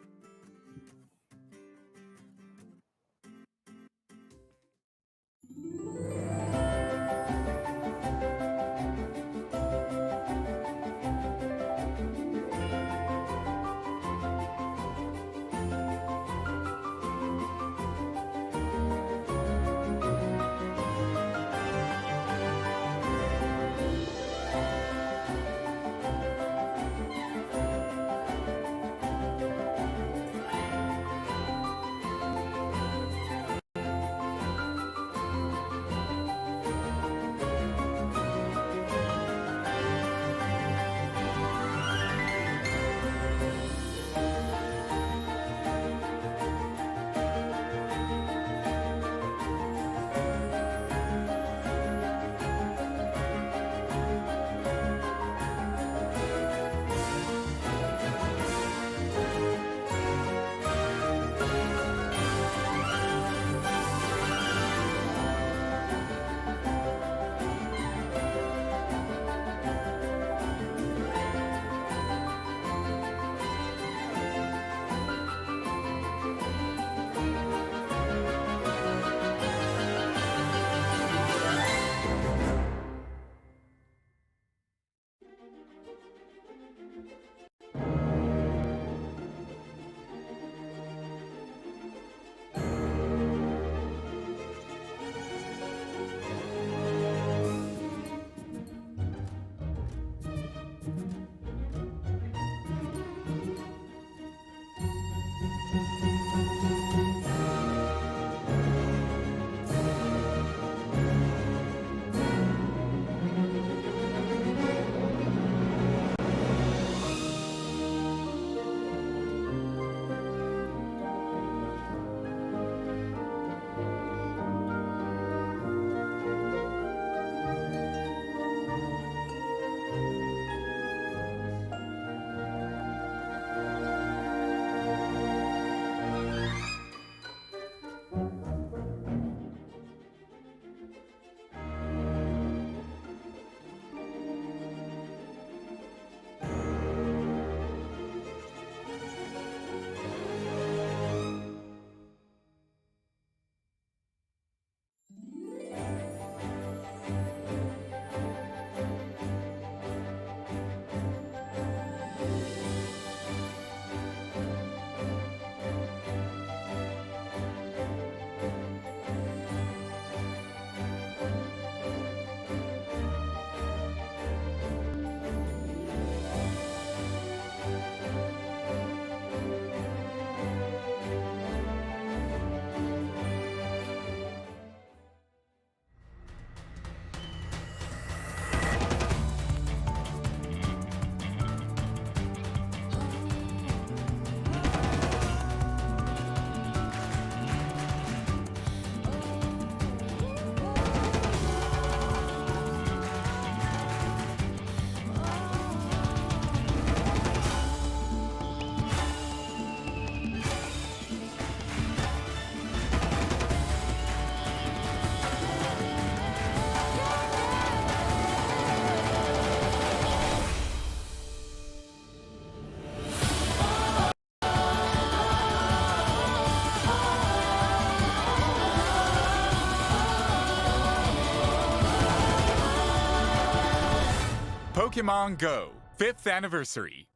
Pokémon GO 5th Anniversary.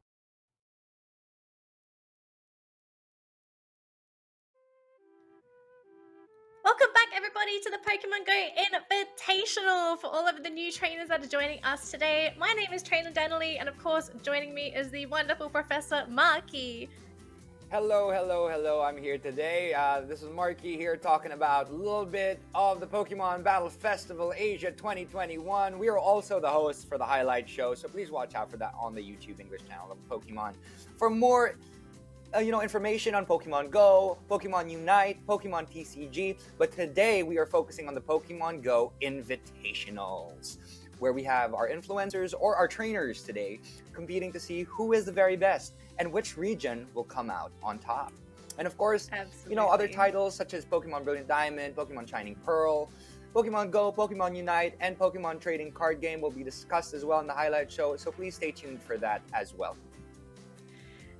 Welcome back, everybody, to the Pokemon GO Invitational for all of the new trainers that are joining us today. My name is Trainer Danily, and of course, joining me is the wonderful Professor Marky. Hello, hello, hello. I'm here today. This is Marky here talking about a little bit of the Pokemon Battle Festival Asia 2021. We are also the hosts for the highlight show, so please watch out for that on the YouTube English channel of Pokemon. For more information on Pokemon Go, Pokemon Unite, Pokemon TCG, but today we are focusing on the Pokemon Go Invitationals, where we have our influencers or our trainers today competing to see who is the very best and which region will come out on top. And of course, other titles such as Pokemon Brilliant Diamond, Pokemon Shining Pearl, Pokemon Go, Pokemon Unite, and Pokemon Trading Card Game will be discussed as well in the highlight show, so please stay tuned for that as well.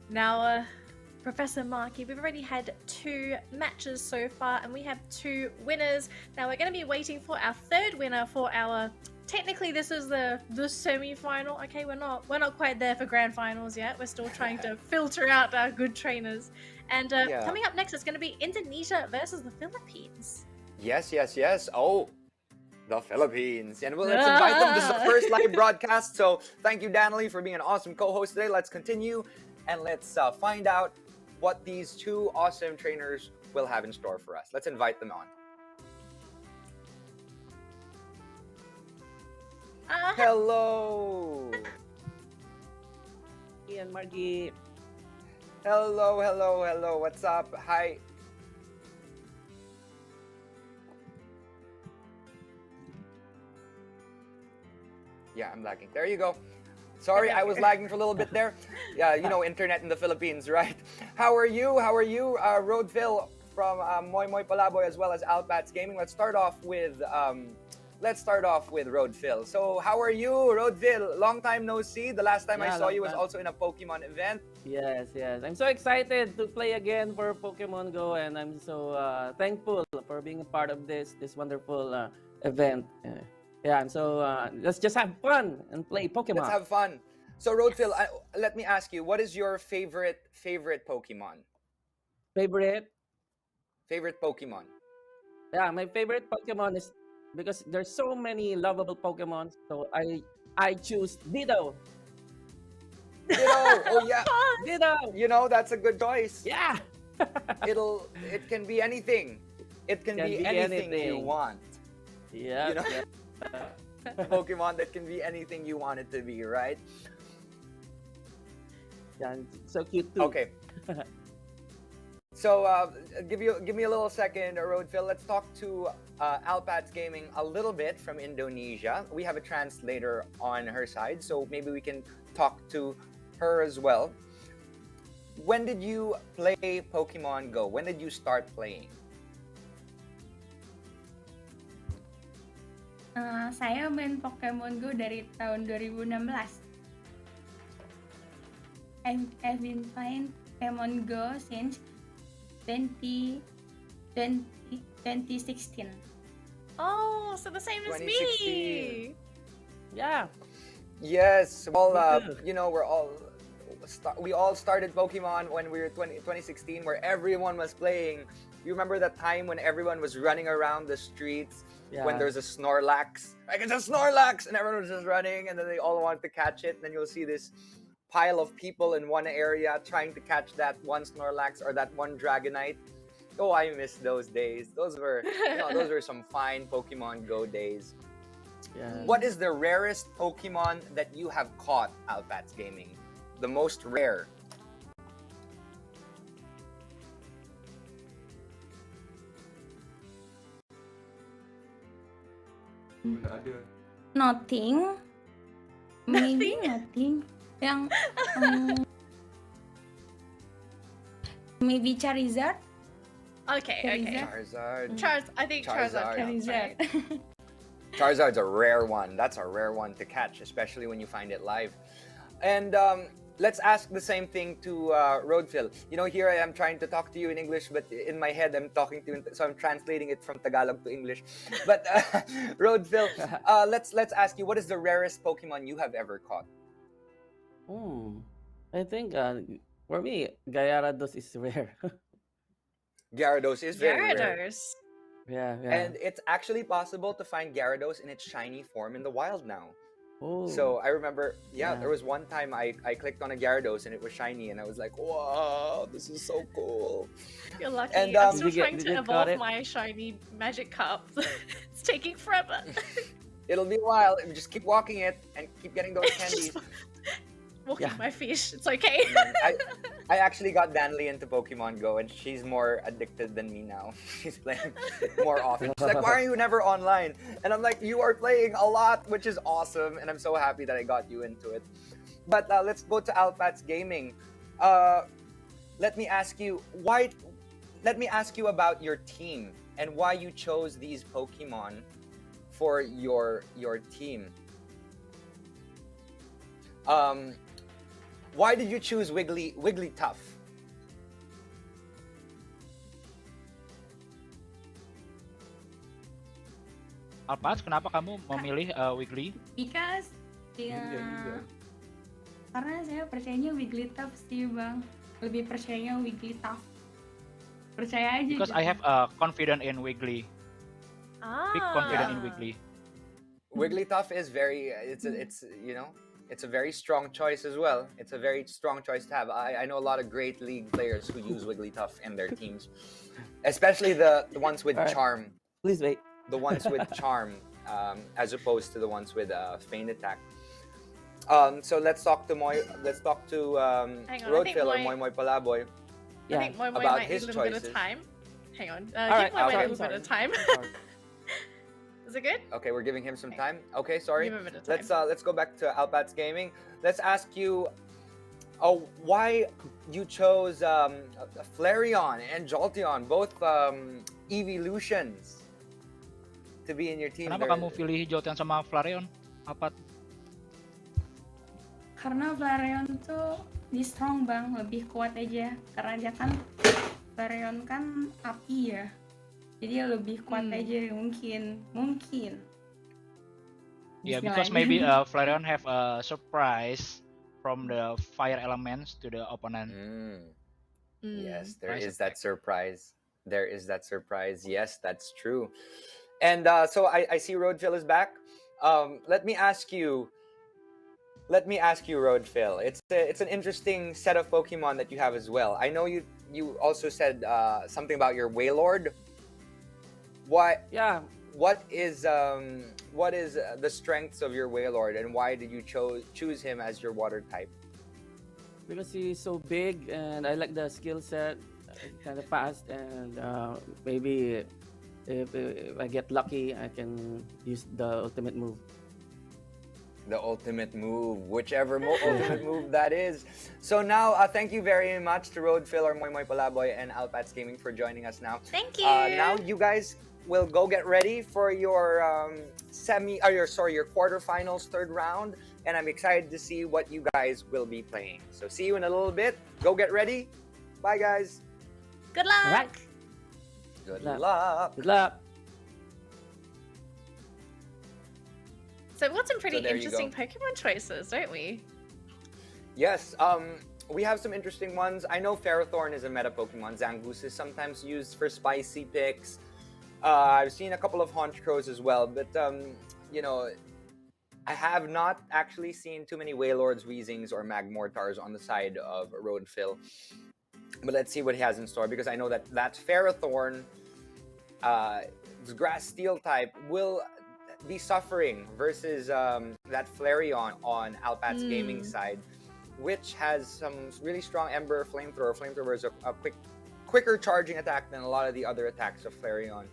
Now, Professor Marky, we've already had 2 matches so far, and we have 2 winners. Now we're going to be waiting for our 3rd winner for our. Technically, this is the semi-final. Okay, we're not quite there for grand finals yet. We're still trying to filter out our good trainers. And coming up next, it's going to be Indonesia versus the Philippines. Yes. Oh, the Philippines. And let's invite them. This is the first live broadcast. So thank you, Danily, for being an awesome co-host today. Let's continue and let's find out what these 2 awesome trainers will have in store for us. Let's invite them on. Hello. Ian, Marky. Hello. What's up? Hi. Yeah, I'm lagging. There you go. Sorry, I was lagging for a little bit there. Yeah, internet in the Philippines, right? How are you? Roadville from Moymoy, Palaboy, as well as Alpats Gaming. Let's start off with Roadville. So, how are you, Roadville? Long time no see. The last time I saw you was also in a Pokemon event. Yes. I'm so excited to play again for Pokemon Go, and I'm so thankful for being a part of this wonderful event. And so let's just have fun and play Pokemon. Let's have fun. So, Roadville, let me ask you, what is your favorite Pokemon? Favorite Pokemon? Yeah, my favorite Pokemon is, because there's so many lovable Pokemon, so I choose Ditto. Oh yeah, Ditto. That's a good choice. Yeah. It can be anything. It can be anything you want. Yeah. Pokemon that can be anything you want it to be, right? Yeah, so cute too. Okay. So give me a little second, Roadville. Let's talk to Alpats Gaming a little bit from Indonesia. We have a translator on her side, so maybe we can talk to her as well. When did you play Pokemon Go? When did you start playing? Saya main Pokemon Go dari tahun 2016. I've been playing Pokemon Go since 2016. Oh, so the same as me. Yeah. Yes. Well, we all started Pokemon when we were 2016, where everyone was playing. You remember that time when everyone was running around the streets when there's a Snorlax? Like, it's a Snorlax! And everyone was just running, and then they all want to catch it. And then you'll see this pile of people in one area trying to catch that one Snorlax or that one Dragonite. Oh, I miss those days. Those were some fine Pokemon Go days. Yeah. What is the rarest Pokemon that you have caught, Alpats Gaming? The most rare? Nothing. Maybe nothing. Yang maybe Charizard. Okay. Charizard. Charizard. Charizard's a rare one. That's a rare one to catch, especially when you find it live. And let's ask the same thing to Roadphil. You know, here I am trying to talk to you in English, but in my head I'm talking to you, so I'm translating it from Tagalog to English. But Roadphil, let's ask you, what is the rarest Pokemon you have ever caught? I think for me, Gyarados is rare. Gyarados is very rare. Gyarados. Yeah. And it's actually possible to find Gyarados in its shiny form in the wild now. Oh. So I remember, there was one time I clicked on a Gyarados and it was shiny, and I was like, wow, this is so cool. You're lucky. And, I'm still Did you trying get to it? evolve my shiny magic cup. It's taking forever. It'll be a while. Just keep walking it and keep getting those candies. Walking my fish. It's okay. I actually got Danley into Pokemon Go, and she's more addicted than me now. She's playing more often. She's like, why are you never online? And I'm like, you are playing a lot, which is awesome, and I'm so happy that I got you into it. But let's go to Alpats Gaming. Let me ask you about your team and why you chose these Pokemon for your team. Why did you choose Wigglytuff? Alpats, kenapa kamu memilih Wiggly? Because karena saya percayanya Wigglytuff sih bang, lebih percayanya Wigglytuff. Percaya aja. Because gitu. I have confidence in Wiggly. Big confidence in Wiggly. Wigglytuff is it's a very strong choice as well. It's a very strong choice to have. I know a lot of great League players who use Wigglytuff in their teams, especially the ones with Charm. Please wait. The ones with Charm, as opposed to the ones with Feint Attack. So let's talk to Roadphil or Moymoy Palaboy. I think Moymoy about might need his a little bit choices. of time. Hang on. Alright, Give Moymoy a sorry, little bit of time. Is it good? Okay, we're giving him some time. Okay, sorry. Give him a bit of time. Let's go back to Alpats Gaming. Let's ask you, why you chose Flareon and Jolteon, both evolutions, to be in your team. Kenapa kamu pilih Jolteon sama Flareon? Alpat? Karena Flareon tuh di strong bang, lebih kuat aja. Karena dia kan Flareon kan api ya. Jadi lebih kuat aja mungkin. Yeah, because maybe Flareon have a surprise from the fire elements to the opponent. Yes, there is that surprise. Yes, that's true. And so I see Roadphil is back. Let me ask you, Roadphil. It's an interesting set of Pokemon that you have as well. I know you also said something about your Wailord. What is the strengths of your Wailord, and why did you choose him as your water type? Because he's so big, and I like the skill set, kind of fast, and maybe if I get lucky, I can use the ultimate move. The ultimate move, whichever ultimate move that is. So now, thank you very much to Roadphil or Moymoy Palaboy and Alpats Gaming for joining us now. Thank you. Now you guys will go get ready for your your quarterfinals, third round, and I'm excited to see what you guys will be playing. So see you in a little bit. Go get ready. Bye, guys. Good luck. Alright. Good luck. Good luck. So we've got some pretty there you interesting go. Pokemon choices, don't we? Yes, we have some interesting ones. I know Ferrothorn is a meta Pokemon. Zangoose is sometimes used for spicy picks. I've seen a couple of Honchkrows as well, but I have not actually seen too many Wailords, Weezings, or Magmortars on the side of Roadphil. But let's see what he has in store, because I know that Ferrothorn, Grass Steel type, will be suffering versus that Flareon on Alpats Gaming side, which has some really strong Ember, Flamethrower. Flamethrower is a quicker charging attack than a lot of the other attacks of Flareon.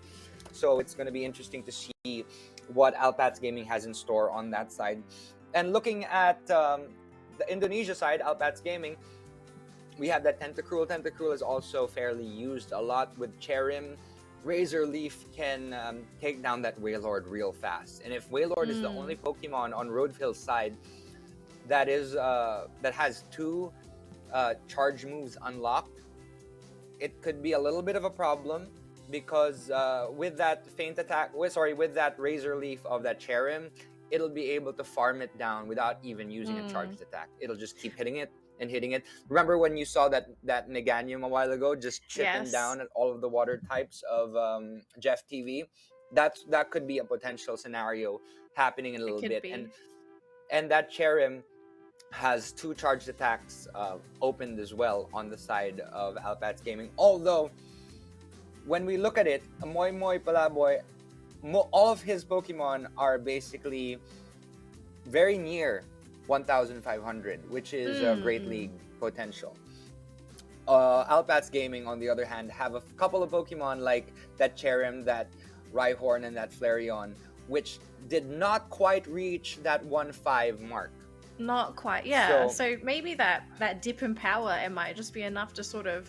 So it's going to be interesting to see what Alpats Gaming has in store on that side. And looking at the Indonesia side, Alpats Gaming, we have that Tentacruel. Tentacruel is also fairly used a lot with Cherim. Razor Leaf can take down that Wailord real fast. And if Wailord is the only Pokemon on Roadphil's side, that has 2 charge moves unlocked, it could be a little bit of a problem because with that with that Razor Leaf of that Cherrim, it'll be able to farm it down without even using a charged attack. It'll just keep hitting it and hitting it. Remember when you saw that Meganium a while ago just chipping down at all of the water types of Jeff TV? That could be a potential scenario happening in a little bit. And that Cherrim has 2 charged attacks opened as well on the side of Alpats Gaming. Although, when we look at it, Moymoy, Palaboy, all of his Pokemon are basically very near 1,500, which is a Great League potential. Alpats Gaming, on the other hand, have a couple of Pokemon like that Cherrim, that Rhyhorn, and that Flareon, which did not quite reach that 1.5 mark. Not quite, yeah. So maybe that dip in power, it might just be enough to sort of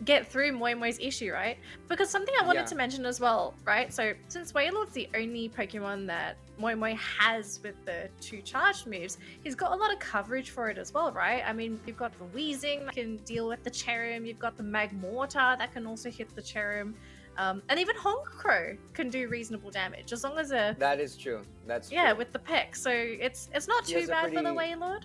get through Moymoy's issue, right? Because something I wanted to mention as well, right? So since Wailord's the only Pokemon that Moymoy has with the 2 charged moves, he's got a lot of coverage for it as well, right? I mean, you've got the Weezing that can deal with the Cherrim, you've got the Magmortar that can also hit the Cherrim, and even Honk-Crow can do reasonable damage as long as That is true. That's true. With the pick. So it's not too bad for the Wailord.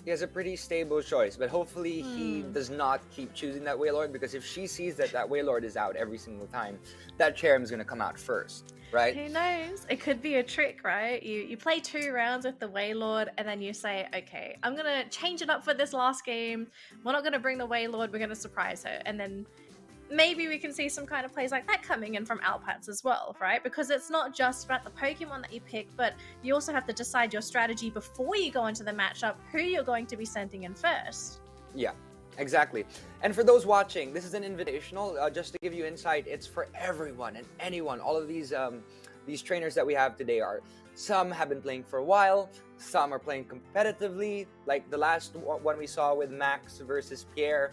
He has a pretty stable choice, but hopefully he does not keep choosing that Wailord, because if she sees that Wailord is out every single time, that Cherrim is going to come out first, right? Who knows? It could be a trick, right? You play 2 rounds with the Wailord, and then you say, okay, I'm going to change it up for this last game. We're not going to bring the Wailord, we're going to surprise her. And then maybe we can see some kind of plays like that coming in from Alpats as well, right? Because it's not just about the Pokemon that you pick, but you also have to decide your strategy before you go into the matchup, who you're going to be sending in first. Yeah, exactly. And for those watching, this is an invitational. Just to give you insight, it's for everyone and anyone. All of these trainers that we have today some have been playing for a while, some are playing competitively, like the last one we saw with Max versus Pierre,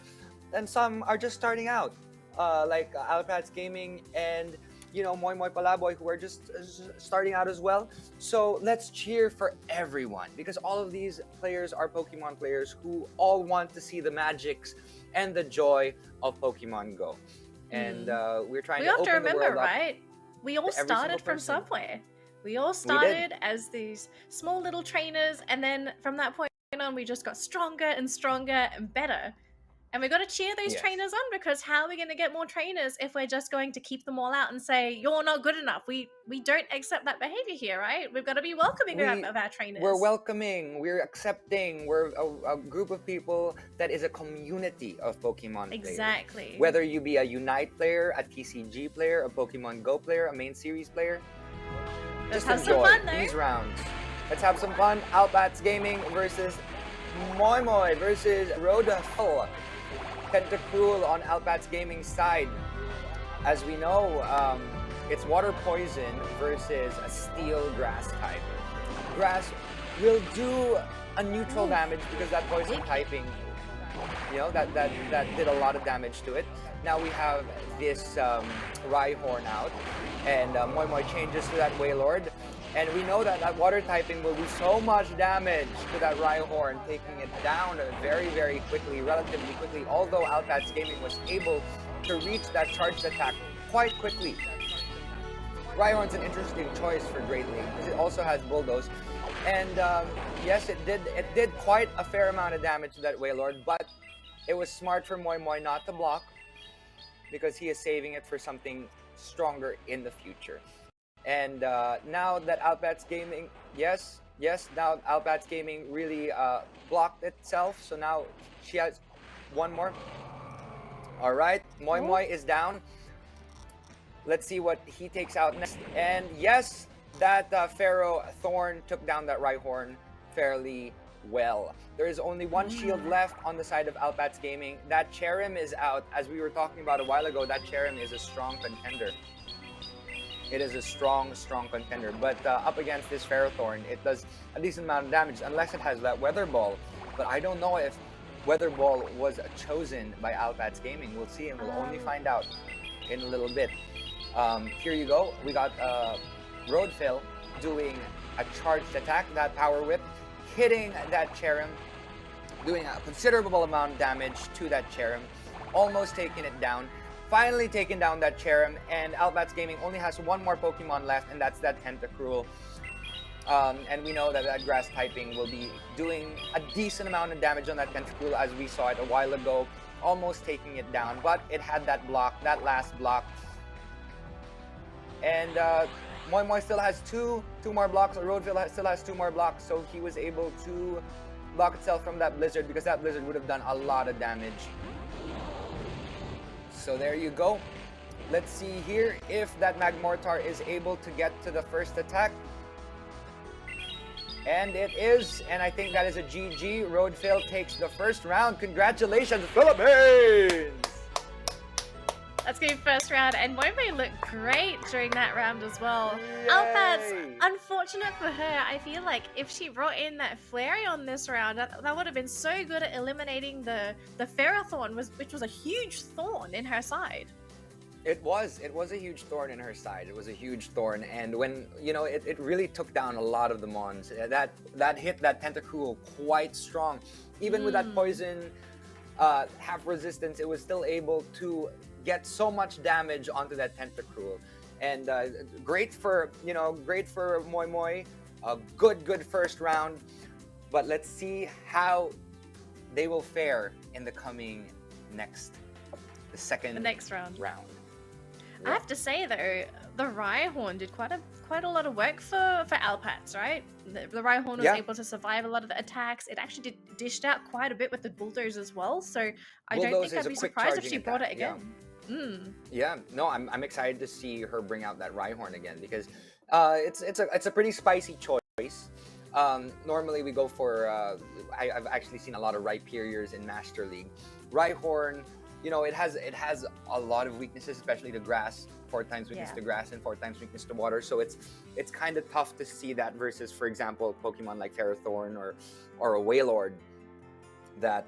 and some are just starting out. Like Alpats Gaming and Moymoy, Palaboy, who are just starting out as well. So let's cheer for everyone, because all of these players are Pokemon players who all want to see the magics and the joy of Pokemon Go. And we're trying to open the world up. We have to remember, right? We all started from somewhere. We all started as these small little trainers, and then from that point on, we just got stronger and stronger and better. And we've got to cheer those trainers on, because how are we going to get more trainers if we're just going to keep them all out and say, you're not good enough? We don't accept that behavior here, right? We've got to be welcoming of our trainers. We're welcoming, we're accepting, we're a group of people that is a community of Pokemon players. Exactly. Whether you be a Unite player, a TCG player, a Pokemon Go player, a main series player, Let's just have enjoy some fun, these rounds. Let's have some fun. Alpats Gaming versus Moymoy versus Rodafel. Tentacruel on Alpats Gaming's side. As we know, it's Water Poison versus a Steel Grass type. Grass will do a neutral damage because that Poison typing, that did a lot of damage to it. Now we have this Rhyhorn out, and Moymoy changes to that Wailord. And we know that Water typing will do so much damage to that Rhyhorn, taking it down very, very quickly, relatively quickly, although Alpats Gaming was able to reach that charged attack quite quickly. Rhyhorn's an interesting choice for Great League, because it also has Bulldoze. And yes, it did quite a fair amount of damage to that Wailord, but it was smart for Moymoy not to block, because he is saving it for something stronger in the future. And now that Alpats Gaming, now Alpats Gaming really blocked itself. So now she has one more. All right, Moymoy is down. Let's see what he takes out next. And yes, that Pharaoh Thorn took down that Rhyhorn fairly well. There is only one shield left on the side of Alpats Gaming. That Cherrim is out. As we were talking about a while ago, that Cherrim is a strong contender. It is a strong contender, but up against this Ferrothorn, it does a decent amount of damage, unless it has that Weather Ball. But I don't know if Weather Ball was chosen by Alpats Gaming. We'll see, and we'll only find out in a little bit. Here you go. We got Rodafel doing a charged attack, that Power Whip, hitting that Cherrim, doing a considerable amount of damage to that Cherrim, almost taking it down. Finally taking down that Cherrim, and Alpats Gaming only has one more Pokemon left, and that's that Tentacruel. And we know that that grass typing will be doing a decent amount of damage on that Tentacruel, as we saw it a while ago, almost taking it down. But it had that block, that last block. And Moymoy still has two more blocks. Roadville still has 2 more blocks, so he was able to block itself from that Blizzard, because that Blizzard would have done a lot of damage. So there you go. Let's see here if that Magmortar is able to get to the first attack. And it is, and I think that is a GG. Roadville takes the first round. Congratulations, Philippines! That's going to be first round, and Moymoy looked great during that round as well. Alpats, unfortunate for her. I feel like if she brought in that Flareon this round, that would have been so good at eliminating the Ferrothorn, which was a huge thorn in her side. It was a huge thorn in her side. It was a huge thorn, and when, you know, it really took down a lot of the Mons. That hit that Tentacruel quite strong. Even with that poison half resistance, it was still able to get so much damage onto that Tentacruel. And great for Moymoy. A good first round. But let's see how they will fare in the coming the second round. I have to say though, the Rhyhorn did quite a lot of work for Alpats, right? The Rhyhorn was able to survive a lot of the attacks. It actually dished out quite a bit with the Bulldoze as well, so I don't think I'd be surprised if she brought it again. Yeah, no, I'm excited to see her bring out that Rhyhorn again, because it's a pretty spicy choice. Normally we go for I've actually seen a lot of Rhyperiors in Master League. Rhyhorn, you know, it has a lot of weaknesses, especially to grass. 4 times weakness to grass and 4 times weakness to water. So it's kind of tough to see that versus, for example, Pokemon like Ferrothorn or a Wailord that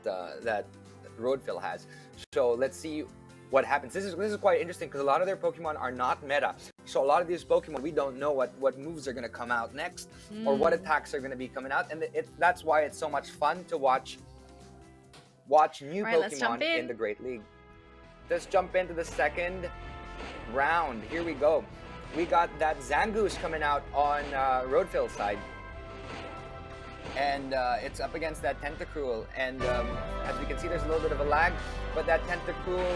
Roadville has. So let's see what happens. This is quite interesting, because a lot of their Pokemon are not meta. So a lot of these Pokemon, we don't know what moves are going to come out next, or what attacks are going to be coming out, and that's why it's so much fun to watch new Pokemon in the Great League. Let's jump into the second round. Here we go. We got that Zangoose coming out on Roadville's side. And it's up against that Tentacruel. And as we can see, there's a little bit of a lag, but that Tentacruel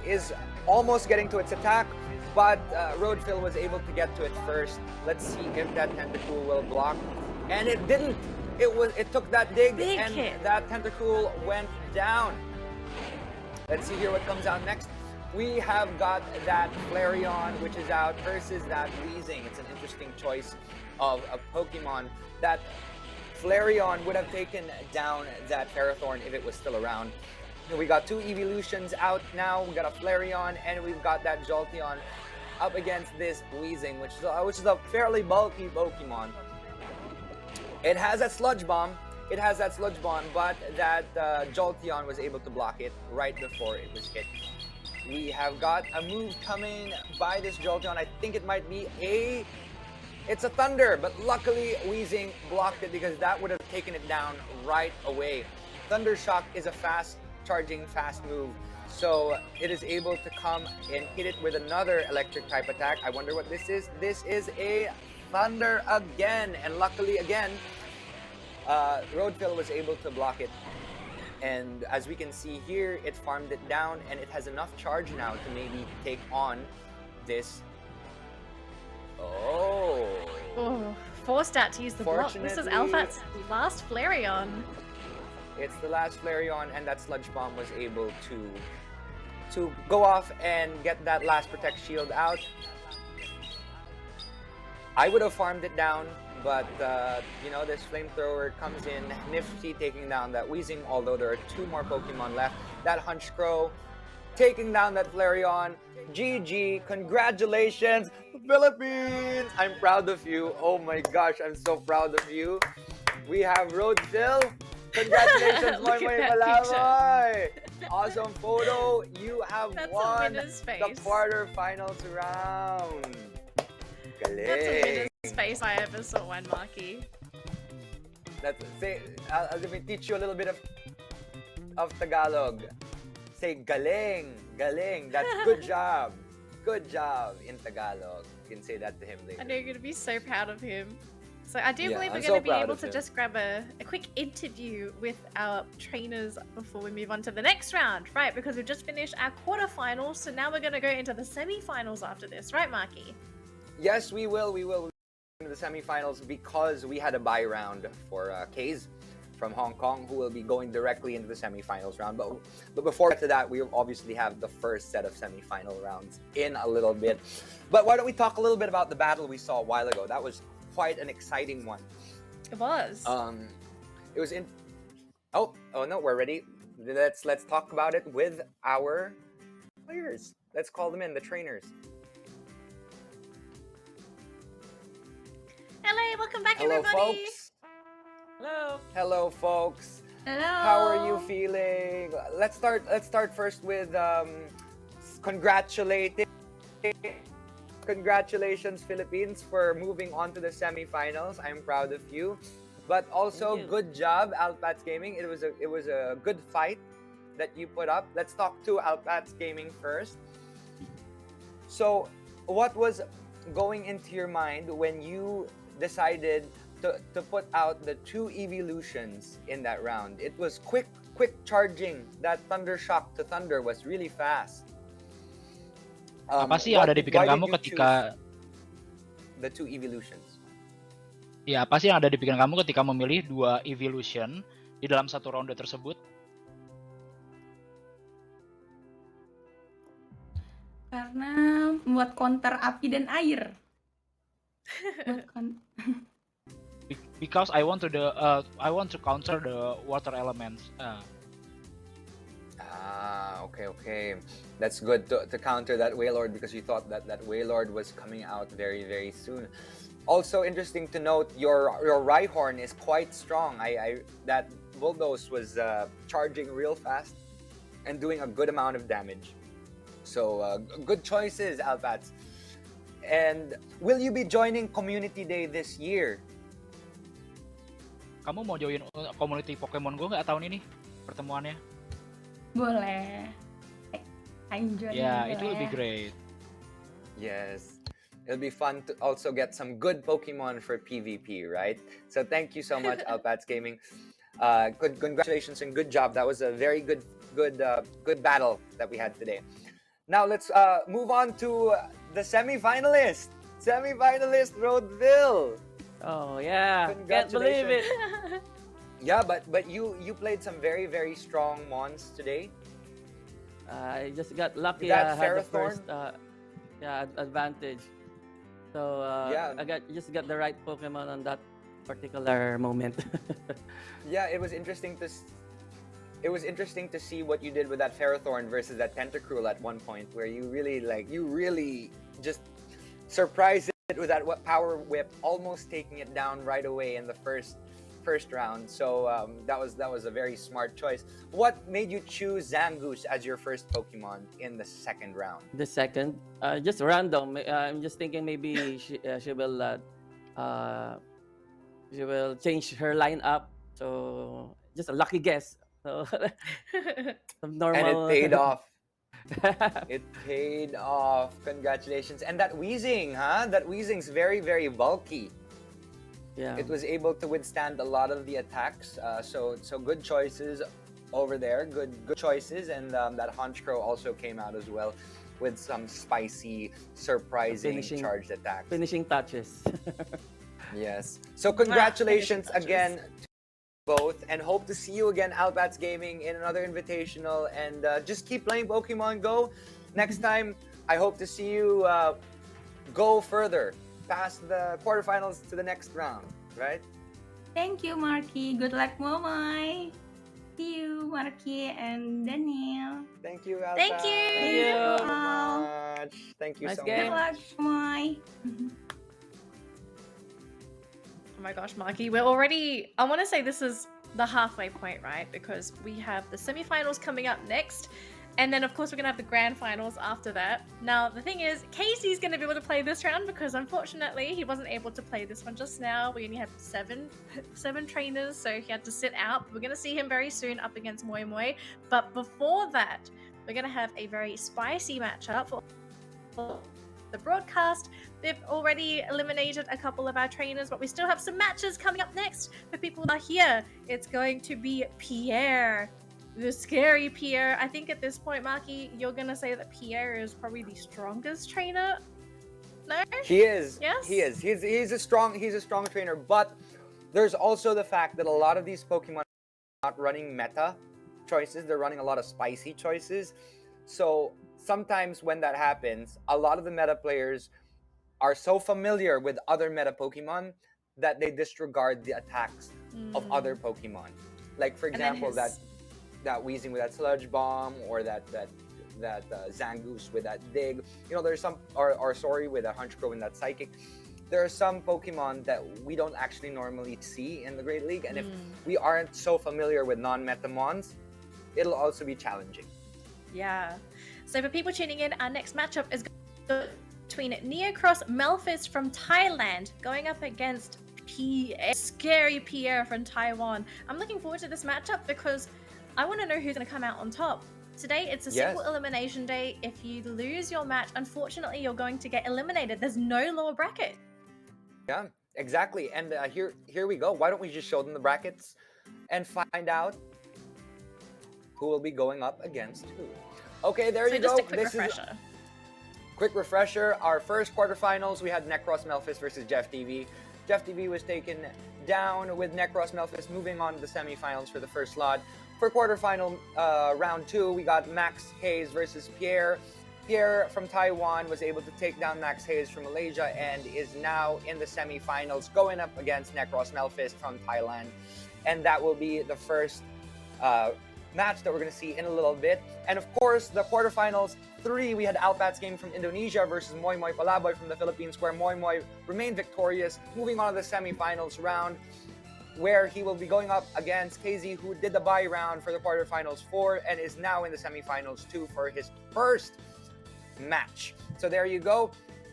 is almost getting to its attack, but Roadville was able to get to it first. Let's see if that Tentacruel will block. And it didn't. It took that dig, and that Tentacruel went down. Let's see here what comes out next. We have got that Flareon, which is out, versus that Weezing. It's an interesting choice of a Pokemon. That Flareon would have taken down that Ferrothorn if it was still around. We got 2 evolutions out now. We got a Flareon, and we've got that Jolteon up against this Weezing, which is a fairly bulky Pokemon. It has that Sludge Bomb. But that Jolteon was able to block it right before it was hit. We have got a move coming by this Jolteon. I think it might be it's a Thunder, but luckily Weezing blocked it, because that would have taken it down right away. Thunder Shock is a fast-charging, fast move, so it is able to come and hit it with another electric type attack. I wonder what this is. This is a Thunder again, and luckily again, Roadville was able to block it. And as we can see here, it farmed it down, and it has enough charge now to maybe take on this. Forced out to use the block. This is Alphat's last Flareon. It's the last Flareon, and that Sludge Bomb was able to go off and get that last Protect Shield out. I would have farmed it down, but you know, this Flamethrower comes in nifty, taking down that Weezing, although there are 2 more Pokemon left. That Honchkrow taking down that Flareon. GG, congratulations, Philippines! I'm proud of you. Oh my gosh, I'm so proud of you. We have Roadville. Congratulations, Moymoy Palaboy! Awesome photo. You have won the quarterfinals round. That's the Galing. weirdest face I ever saw one, Marky. Let me teach you a little bit of Tagalog. Say galing, galing. That's good job. Good job in Tagalog. You can say that to him later. I know you're going to be so proud of him. So I do Yeah, believe we're I'm going so to be proud able of to him. just grab a quick interview with our trainers before we move on to the next round, right? Because we've just finished our quarterfinals, so now we're going to go into the semi-finals after this, right, Marky? Yes, we will. We will into the semifinals because we had a bye round for KZee from Hong Kong, who will be going directly into the semifinals round. But before to that, we obviously have the first set of semifinal rounds in a little bit. But why don't we talk a little bit about the battle we saw a while ago? That was quite an exciting one. It was. It was in. Oh no, we're ready. Let's talk about it with our players. Let's call them in, the trainers. Hello, welcome back, Hello, everybody. folks. Hello. Hello, folks. Hello. How are you feeling? Let's start first with congratulations, Philippines, for moving on to the semifinals. I'm proud of you. But also, good job, Alpats Gaming. It was a good fight that you put up. Let's talk to Alpats Gaming first. So, what was going into your mind when you decided to put out the 2 evolutions in that round? It was quick charging. That Thunder Shock to Thunder was really fast. Apa sih yang ada di pikiran kamu ketika the 2 evolutions? Ya, apa sih yang ada di pikiran kamu ketika memilih 2 evolution di dalam satu ronde tersebut? Karena membuat counter api dan air. Because I want to counter the water elements. Okay. That's good to counter that Wailord because you thought that Wailord was coming out very, very soon. Also interesting to note, your Rhyhorn is quite strong. That Bulldoze was charging real fast and doing a good amount of damage. So good choices, Alpats. And will you be joining Community Day this year? Kamu mau join community Pokemon GO nggak tahun ini pertemuannya? Boleh. Enjoy. Yeah, it will be great. Yes. It'll be fun to also get some good Pokemon for PvP, right? So thank you so much, Alpats Gaming. Congratulations and good job. That was a very good battle that we had today. Now let's move on to the semi-finalist. Semi-finalist Roadville. Oh yeah, can't believe it. Yeah, but you played some very, very strong mons today. I just got lucky. That I had the Ferrothorn? first advantage. So I just got the right Pokemon on that particular moment. Yeah, it was interesting to see what you did with that Ferrothorn versus that Tentacruel at one point, where you really just surprised it with that Power Whip, almost taking it down right away in the first round. So that was a very smart choice. What made you choose Zangoose as your first Pokemon in the second round? The second, just random. I'm just thinking maybe she will change her lineup. So just a lucky guess. So some normal. And it paid off. It paid off. Congratulations. And that Weezing, huh? That Weezing's very, very bulky. Yeah. It was able to withstand a lot of the attacks. So good choices over there. Good choices. And that Honchkrow also came out as well with some spicy, surprising charged attacks. Finishing touches. Yes. So congratulations again to both, and hope to see you again, Alpats Gaming, in another invitational. And just keep playing Pokemon Go. Next time, I hope to see you go further past the quarterfinals to the next round, right? Thank you, Marky. Good luck, Moymoy. See you, Marky and Daniel. Thank you, Alpats. Thank you. Thank you so much. Thank you Nice so game. Good luck, much. Moy. Oh my gosh, Marky, we're already, I want to say this is the halfway point, right? Because we have the semifinals coming up next. And then, of course, we're going to have the grand finals after that. Now, the thing is, KZee's going to be able to play this round because, unfortunately, he wasn't able to play this one just now. We only have seven trainers, so he had to sit out. We're going to see him very soon up against Moymoy. But before that, we're going to have a very spicy matchup for the broadcast. They've already eliminated a couple of our trainers, but we still have some matches coming up next for people that are here. It's going to be Pierre. The scary Pierre. I think at this point, Maki, you're gonna say that Pierre is probably the strongest trainer. No? He is. Yes? He is. He's a strong trainer, but there's also the fact that a lot of these Pokemon are not running meta choices. They're running a lot of spicy choices. So sometimes when that happens, a lot of the meta players are so familiar with other meta Pokemon that they disregard the attacks of other Pokemon. Like for example, that Weezing with that Sludge Bomb, or that Zangoose with that Dig. You know, there's some, or sorry, with that Honchkrow and that Psychic. There are some Pokemon that we don't actually normally see in the Great League, and if we aren't so familiar with non-meta mons, it'll also be challenging. Yeah. So for people tuning in, our next matchup is between Necross Melphist from Thailand going up against scary Pierre from Taiwan. I'm looking forward to this matchup because I want to know who's going to come out on top. Today, it's a simple elimination day. If you lose your match, unfortunately, you're going to get eliminated. There's no lower bracket. Yeah, exactly. And here we go. Why don't we just show them the brackets and find out who will be going up against who? Okay, there you go. Just a quick refresher. Quick refresher. Our first quarterfinals, we had Necross Melphist versus Jeff TV. Jeff TV was taken down with Necross Melphist moving on to the semifinals for the first slot. For quarterfinal round 2, we got Maxhaze versus Pierre. Pierre from Taiwan was able to take down Maxhaze from Malaysia and is now in the semifinals going up against Necross Melphist from Thailand. And that will be the first match that we're going to see in a little bit. And of course, the quarterfinals 3, we had Alpats game from Indonesia versus Moymoy Palaboy from the Philippines, where Moymoy remained victorious, moving on to the semifinals round, where he will be going up against KZee, who did the bye round for the quarterfinals 4 and is now in the semifinals 2 for his first match. So there you go.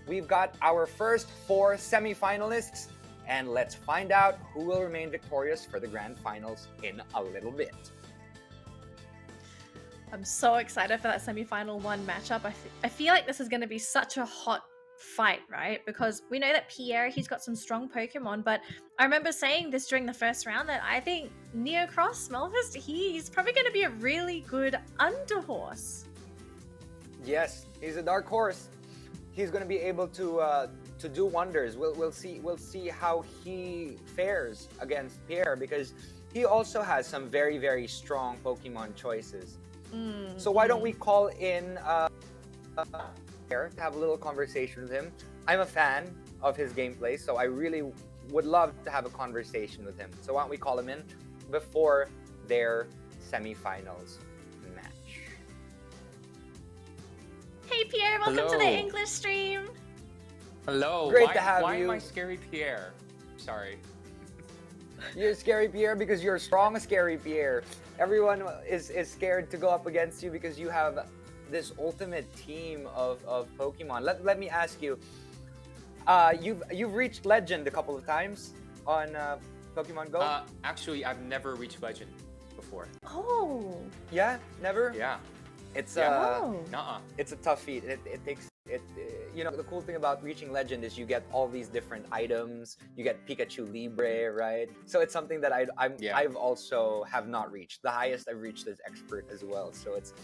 We've got our first 4 semifinalists, and let's find out who will remain victorious for the grand finals in a little bit. I'm so excited for that semifinal 1 matchup. I feel like this is going to be such a hot fight, right? Because we know that Pierre, he's got some strong Pokemon, but I remember saying this during the first round that I think Necross Melphist, he's probably going to be a really good underhorse. Yes, he's a dark horse. He's going to be able to do wonders. We'll see how he fares against Pierre, because he also has some very, very strong Pokemon choices. So why don't we call in Pierre to have a little conversation with him? I'm a fan of his gameplay, so I really would love to have a conversation with him. So why don't we call him in before their semifinals match? Hey Pierre, welcome to the English stream. Hello. Great to have you. Why am I scary Pierre? Sorry. You're scary Pierre because you're strong scary Pierre. Everyone is scared to go up against you because you have this ultimate team of Pokemon. Let me ask you, you've reached Legend a couple of times on Pokemon Go? Actually, I've never reached Legend before. Oh. Yeah, never? Yeah. It's Nuh-uh. it's a tough feat. It takes you know, the cool thing about reaching Legend is you get all these different items. You get Pikachu Libre, right? So it's something that I've also have not reached. The highest I've reached is Expert as well. So it's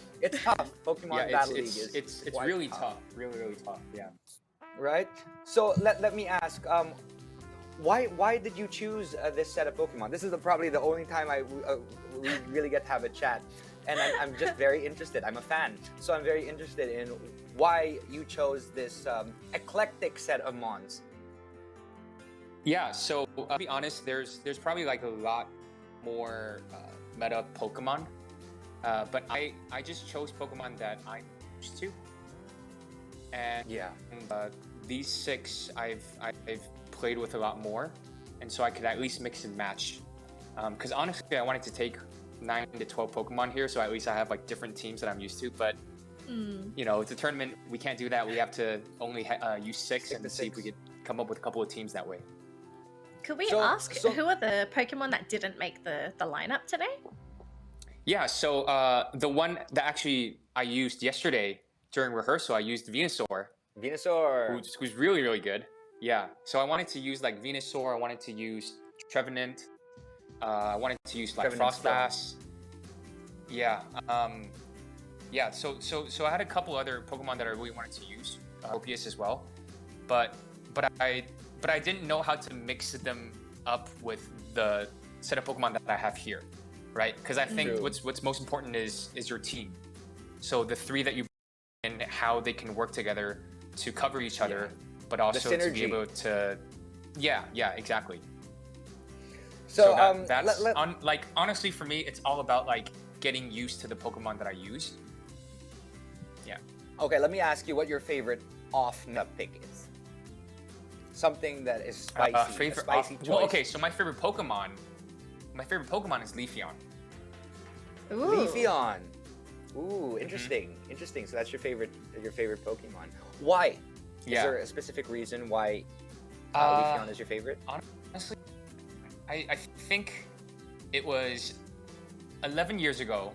tough. Pokemon Battle League is it's really tough. Really tough. Yeah. Right? So let me ask, why did you choose this set of Pokemon? This is probably the only time we really get to have a chat. And I'm just very interested. I'm a fan. So I'm very interested in why you chose this eclectic set of mons. Yeah, so I'll be honest, there's probably like a lot more meta Pokemon. But I just chose Pokemon that I'm used to. And these 6 I've played with a lot more. And so I could at least mix and match. Because honestly, I wanted to take 9 to 12 Pokemon here, so at least I have like different teams that I'm used to. But you know, it's a tournament. We can't do that. We have to only use six and see if we could come up with a couple of teams that way. Could we ask who are the Pokemon that didn't make the lineup today? Yeah, so the one that actually I used yesterday during rehearsal, I used Venusaur. Venusaur. Who's really, really good. Yeah, so I wanted to use like Venusaur, I wanted to use Trevenant, I wanted to use like Frostbass. Yeah, yeah, so I had a couple other Pokemon that I really wanted to use, Opius as well, but I didn't know how to mix them up with the set of Pokemon that I have here, right? Because I think what's most important is your team. So the three that you bring in, how they can work together to cover each other, but also to be able to, yeah, exactly. So that's like honestly for me, it's all about like getting used to the Pokemon that I use. Yeah. Okay, let me ask you what your favorite off-nut pick is. Something that is spicy. A spicy choice. Well, okay, so my favorite Pokemon is Leafeon. Ooh. Leafeon. Ooh, interesting. Interesting. So that's your favorite Pokemon. Why? Is there a specific reason why Leafeon is your favorite? Honestly, I think it was 11 years ago.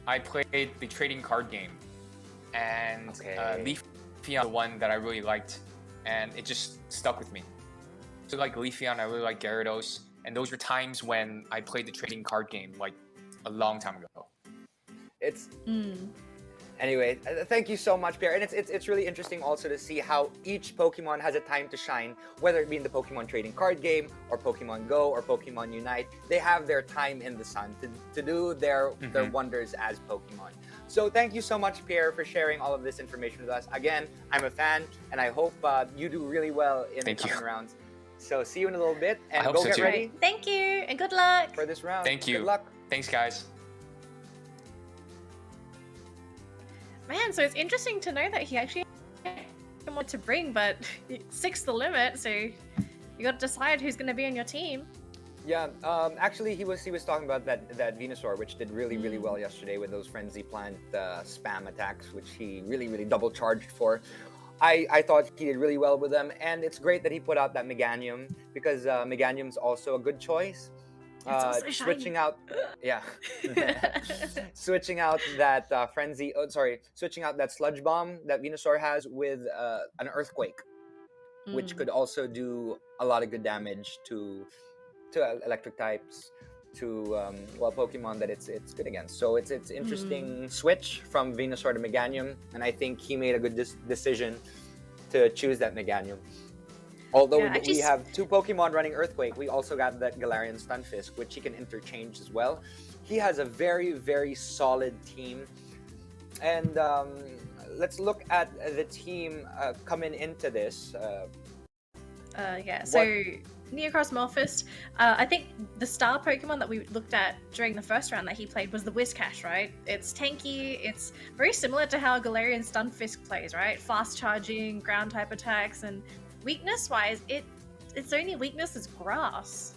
I played the trading card game, and Leafeon was the one that I really liked, and it just stuck with me. So like Leafeon, I really like Gyarados, and those were times when I played the trading card game like a long time ago. Anyway, thank you so much, Pierre. And it's really interesting also to see how each Pokemon has a time to shine, whether it be in the Pokemon trading card game or Pokemon Go or Pokemon Unite. They have their time in the sun to do their wonders as Pokemon. So thank you so much, Pierre, for sharing all of this information with us. Again, I'm a fan, and I hope you do really well in the coming rounds. So see you in a little bit, and go get ready. Thank you, and good luck for this round. Thank you. Good luck. Thanks, guys. Man, so it's interesting to know that he actually wanted to bring, but 6's the limit, so you got to decide who's going to be on your team. Yeah, actually, he was talking about that Venusaur, which did really well yesterday with those Frenzy Plant spam attacks, which he really double charged for. I thought he did really well with them, and it's great that he put out that Meganium, because Meganium's also a good choice. Switching out switching out that switching out that Sludge Bomb that Venusaur has with an Earthquake, which could also do a lot of good damage to electric types, to Pokemon that it's good against. So it's interesting switch from Venusaur to Meganium, and I think he made a good decision to choose that Meganium. Although we have two Pokemon running Earthquake, we also got that Galarian Stunfisk, which he can interchange as well. He has a very solid team. And let's look at the team coming into this. So Necross, Melphist. I think the star Pokemon that we looked at during the first round that he played was the Whiscash, right? It's tanky. It's very similar to how Galarian Stunfisk plays, right? Fast charging, ground type attacks, and weakness-wise, its only weakness is grass.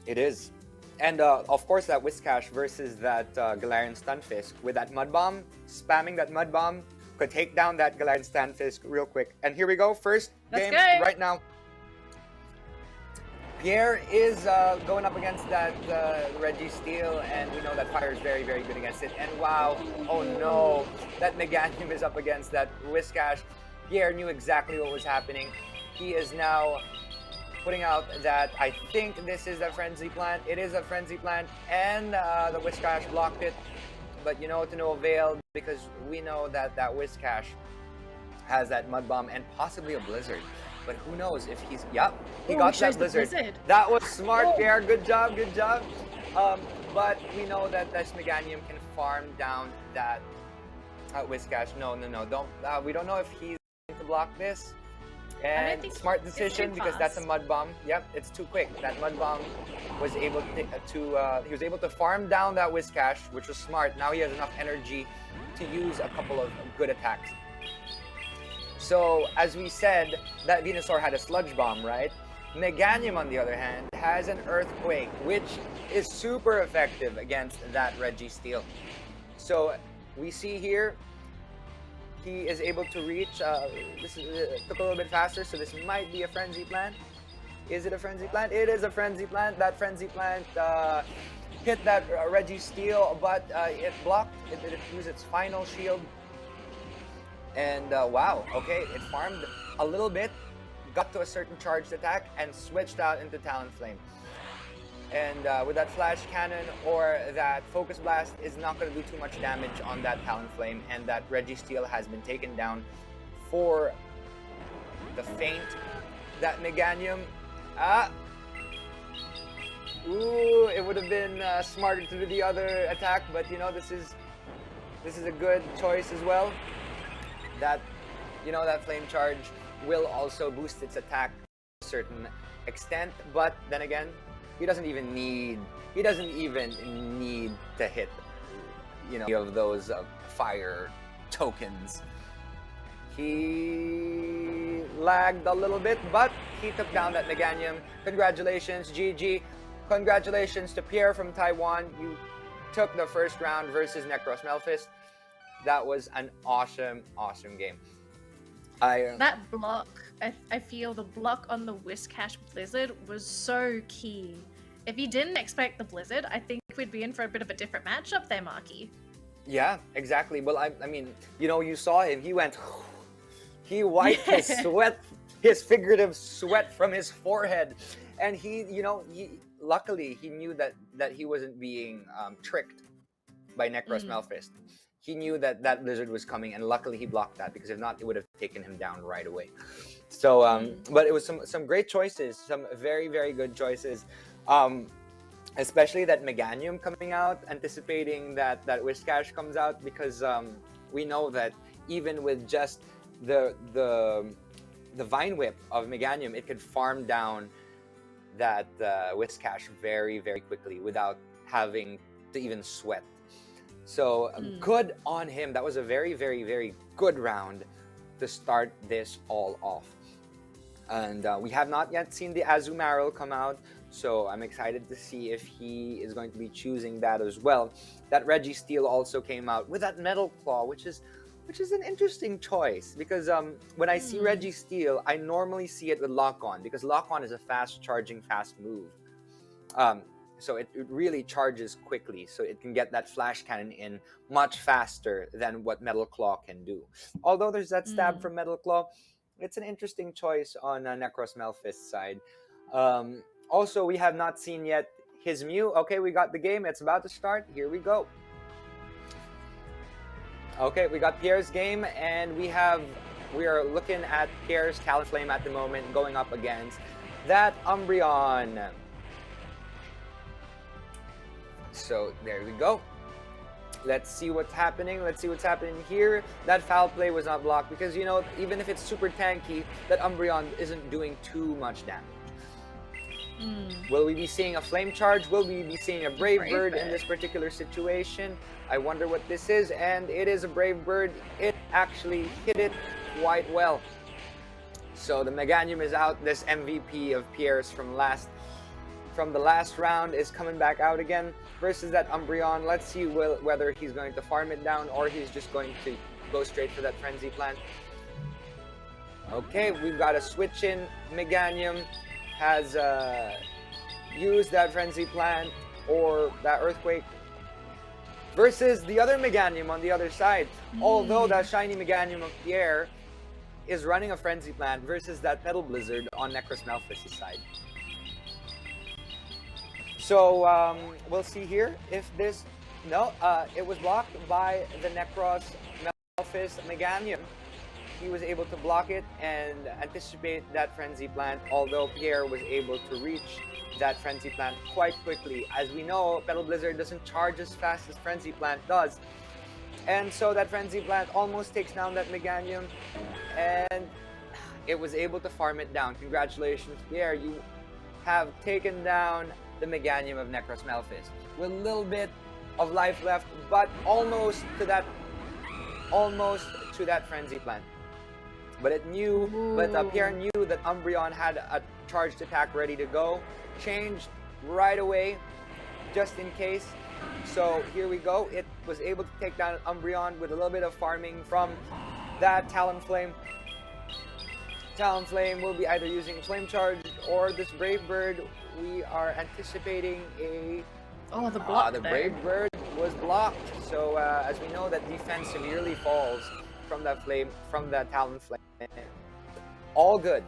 It is. And of course, that Whiscash versus that Galarian Stunfisk with that Mud Bomb, spamming that Mud Bomb could take down that Galarian Stunfisk real quick. And here we go, first game right now. Pierre is going up against that Registeel, and we know that fire is very good against it. And wow, oh no, that Meganium is up against that Whiscash. Pierre knew exactly what was happening. He is now putting out that, I think this is a Frenzy Plant. It is a Frenzy Plant, and the Whiscash blocked it. But you know, to no avail, because we know that that Whiscash has that Mud Bomb and possibly a Blizzard. But who knows if he's... Yep, he got that Blizzard. That was smart, Pierre. Good job. But we know that this Meganium can farm down that Whiscash. No, don't. We don't know if he's going to block this. And smart decision, because that's a Mud Bomb. Yep, it's too quick. That Mud Bomb was able he was able to farm down that Whiscash, which was smart. Now he has enough energy to use a couple of good attacks. So, as we said, that Venusaur had a Sludge Bomb, right? Meganium, on the other hand, has an Earthquake, which is super effective against that Registeel. So we see here, he is able to reach, this took a little bit faster, so this might be a Frenzy Plant. Is it a Frenzy Plant? It is a Frenzy Plant. That Frenzy Plant hit that Registeel, but it blocked. It used its final shield. And wow, okay, it farmed a little bit, got to a certain charged attack, and switched out into Talonflame. And with that Flash Cannon or that Focus Blast is not going to do too much damage on that Talonflame, and that Registeel has been taken down for the feint. That Meganium, ooh, it would have been smarter to do the other attack, but you know, this is a good choice as well. That, you know, that Flame Charge will also boost its attack to a certain extent, but then again, he doesn't even need to hit, you know, of those fire tokens. He lagged a little bit, but he took down that Meganium. Congratulations, GG. Congratulations to Pierre from Taiwan. You took the first round versus Necross Melphist. That was an awesome game. That block, I feel the block on the Whiscash Blizzard was so key. If you didn't expect the Blizzard, I think we'd be in for a bit of a different matchup there, Marky. Yeah, exactly. Well, I mean, you know, you saw him. He wiped his sweat, his figurative sweat from his forehead, and luckily he knew that he wasn't being tricked by Necross Melphist. He knew that Blizzard was coming, and luckily he blocked that, because if not, it would have taken him down right away. So, but it was some great choices, some very, very good choices. Especially that Meganium coming out, anticipating that Whiscash comes out, because we know that even with just the Vine Whip of Meganium, it could farm down that Whiscash very, very quickly without having to even sweat. So good on him. That was a very, very, very good round to start this all off. And we have not yet seen the Azumarill come out, so I'm excited to see if he is going to be choosing that as well. That Registeel also came out with that Metal Claw, which is an interesting choice, because when I see Registeel, I normally see it with Lock On, because Lock On is a fast charging, fast move. So it really charges quickly, so it can get that Flash Cannon in much faster than what Metal Claw can do. Although there's that stab from Metal Claw, it's an interesting choice on Necross Melphist's side. Also, we have not seen yet his Mew. Okay, we got the game. It's about to start. Here we go. Okay, we got Pierre's game, and we are looking at Pierre's Talonflame at the moment, going up against that Umbreon. So there we go. Let's see what's happening. Let's see what's happening here. That Foul Play was not blocked, because, you know, even if it's super tanky, that Umbreon isn't doing too much damage. Will we be seeing a Flame Charge? Will we be seeing a Brave Bird in this particular situation? I wonder what this is, and it is a Brave Bird. It actually hit it quite well. So the Meganium is out. This MVP of Pierre's from the last round is coming back out again versus that Umbreon. Let's see whether he's going to farm it down, or he's just going to go straight for that Frenzy Plant. Okay, we've got a switch in. Meganium has used that Frenzy Plant or that Earthquake versus the other Meganium on the other side. Although that shiny Meganium of Pierre is running a Frenzy Plant versus that Petal Blizzard on Necross Melphist's side. So we'll see here if this... No, it was blocked by the Necross Melphist Meganium. He was able to block it and anticipate that Frenzy Plant, although Pierre was able to reach that Frenzy Plant quite quickly. As we know, Petal Blizzard doesn't charge as fast as Frenzy Plant does. And so that Frenzy Plant almost takes down that Meganium, and it was able to farm it down. Congratulations, Pierre. You have taken down the Meganium of Necross Melphist with a little bit of life left, but almost to that Frenzy Plant. But Pierre knew that Umbreon had a charged attack ready to go. Changed right away, just in case. So here we go. It was able to take down Umbreon with a little bit of farming from that Talonflame. Talonflame will be either using Flame Charge or this Brave Bird. We are anticipating a... Oh, the block the there. Brave Bird was blocked. So as we know, that defense severely falls from that Talonflame. All good,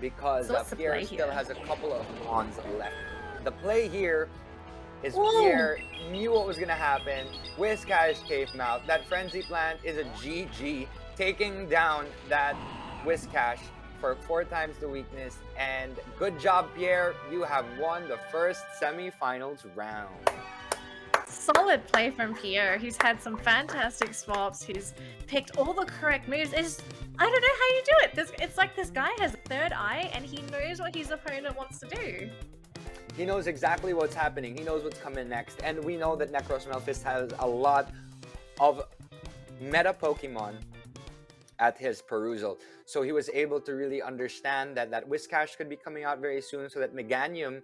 because So what's the Pierre play still here? has a couple of Mons left. The play here is Whoa. Pierre knew what was going to happen. Whiscash came out. That Frenzy Plant is a GG, taking down that Whiscash for 4 times the weakness. And good job, Pierre. You have won the first semifinals round. Solid play from Pierre. He's had some fantastic swaps. He's picked all the correct moves. I don't know how you do it. It's like this guy has a third eye and he knows what his opponent wants to do. He knows exactly what's happening. He knows what's coming next. And we know that Necross Melphist has a lot of meta Pokemon at his perusal. So he was able to really understand that Whiscash could be coming out very soon, so that Meganium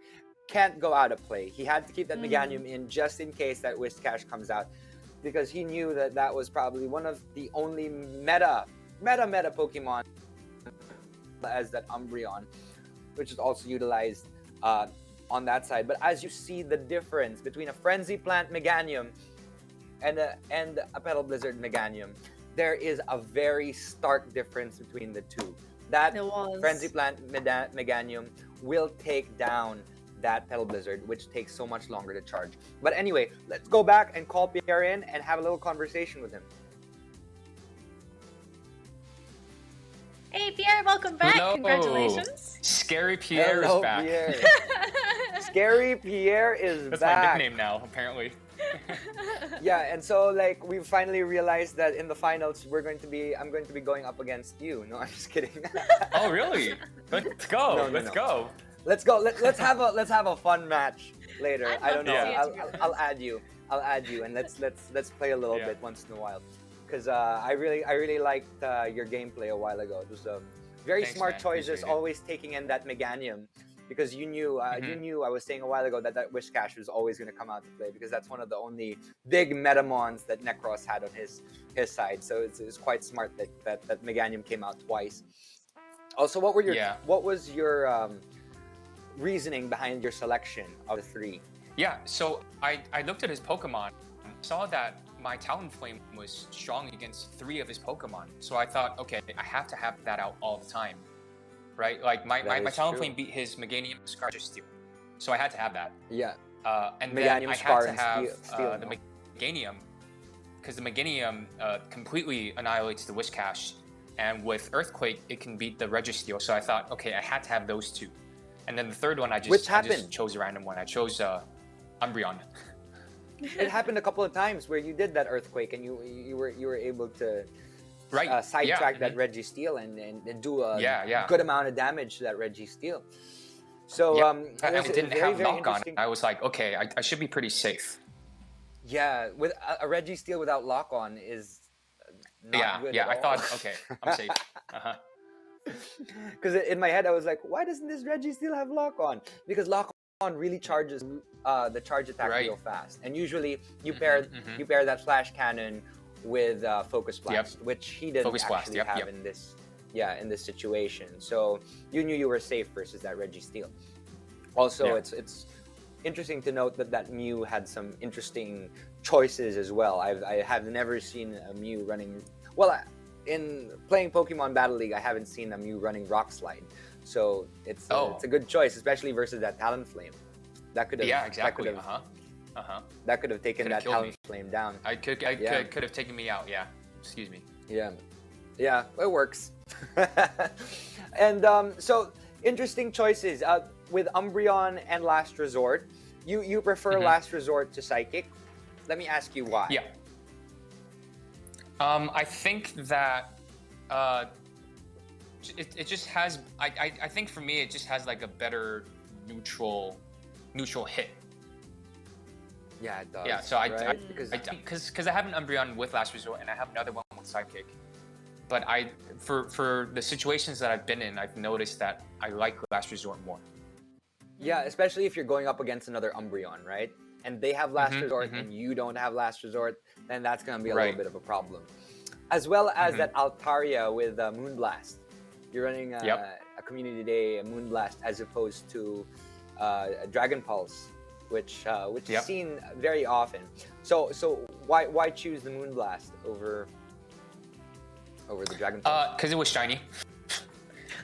can't go out of play. He had to keep that Meganium in just in case that Whiscash comes out, because he knew that was probably one of the only meta Pokemon as that Umbreon, which is also utilized on that side. But as you see the difference between a Frenzy Plant Meganium and a Petal Blizzard Meganium, there is a very stark difference between the two. That Frenzy Plant Meganium will take down that Petal Blizzard, which takes so much longer to charge. But anyway, let's go back and call Pierre in and have a little conversation with him. Hey Pierre, welcome back. Hello. Congratulations. Scary Pierre Hello, is back. Pierre. Scary Pierre is That's back. my nickname now, apparently. Yeah, and so like we finally realized that in the finals I'm going to be going up against you. No, I'm just kidding. Oh really? Let's go. No, Let's go. Let's go. Let's have a fun match later. I'd I don't know. love to see it, I'll add you. And let's play a little bit once in a while, because I really liked your gameplay a while ago. It was very Thanks, smart man. choices, Appreciate it. always taking in that Meganium, because you knew I was saying a while ago that Whiscash was always going to come out to play, because that's one of the only big metamons that Necross had on his side. So it's quite smart that Meganium came out twice. Also, what was your reasoning behind your selection of the 3? Yeah, so I looked at his Pokemon, saw that my Talonflame was strong against 3 of his Pokemon. So I thought, okay, I have to have that out all the time, right? Like my Talonflame beat his Meganium Scarlet Steel, so I had to have that. Yeah. And Meganium then I Scar had to have and Steel, the Meganium, because the Meganium completely annihilates the Whiscash, and with Earthquake it can beat the Registeel. So I thought, okay, I had to have those 2. And then the third one, I just chose a random one. I chose Umbreon. It happened a couple of times where you did that Earthquake and you were able to sidetrack that Registeel and do a good amount of damage to that Registeel. So and it didn't have knock on. I was like, okay, I should be pretty safe. Yeah, with a Registeel without lock on is not good at I all. thought, okay, I'm safe. Because in my head I was like, why doesn't this Registeel have lock on? Because lock on really charges the charge attack real fast, and usually you pair that Flash Cannon with Focus Blast, which he didn't actually have in this situation. So you knew you were safe versus that Registeel. Also, it's interesting to note that Mew had some interesting choices as well. I have never seen a Mew running in playing Pokemon Battle League. I haven't seen a Mew running Rock Slide, so it's a good choice, especially versus that Talonflame. That could have that could have taken that Talonflame down. I could have taken me out. Yeah, excuse me. Yeah, it works. And so interesting choices with Umbreon and Last Resort. You prefer Last Resort to Psychic. Let me ask you why. Yeah. I think that it just has. I think for me it just has like a better neutral hit. Yeah, it does. Yeah, so right? because I have an Umbreon with Last Resort and I have another one with Sidekick. but for the situations that I've been in, I've noticed that I like Last Resort more. Yeah, especially if you're going up against another Umbreon, right? And they have Last Resort and you don't have Last Resort, then that's going to be a little bit of a problem. As well as that Altaria with Moonblast. You're running a Community Day Moonblast as opposed to a Dragon Pulse, which is seen very often. So why choose the Moonblast over the Dragon Pulse? Because it was shiny.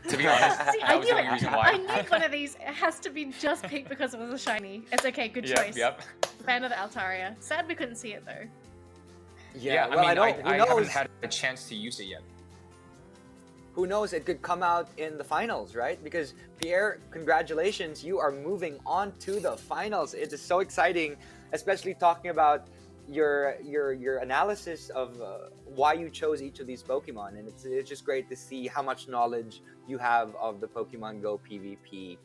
To be honest, See, I knew one of these has to be just picked because it was a shiny. It's okay, good choice. Fan of the Altaria. Sad we couldn't see it though. Yeah, well, I haven't had a chance to use it yet. Who knows? It could come out in the finals, right? Because Pierre, congratulations, you are moving on to the finals. It is so exciting, especially talking about your analysis of why you chose each of these Pokemon, and it's just great to see how much knowledge you have of the Pokemon Go PvP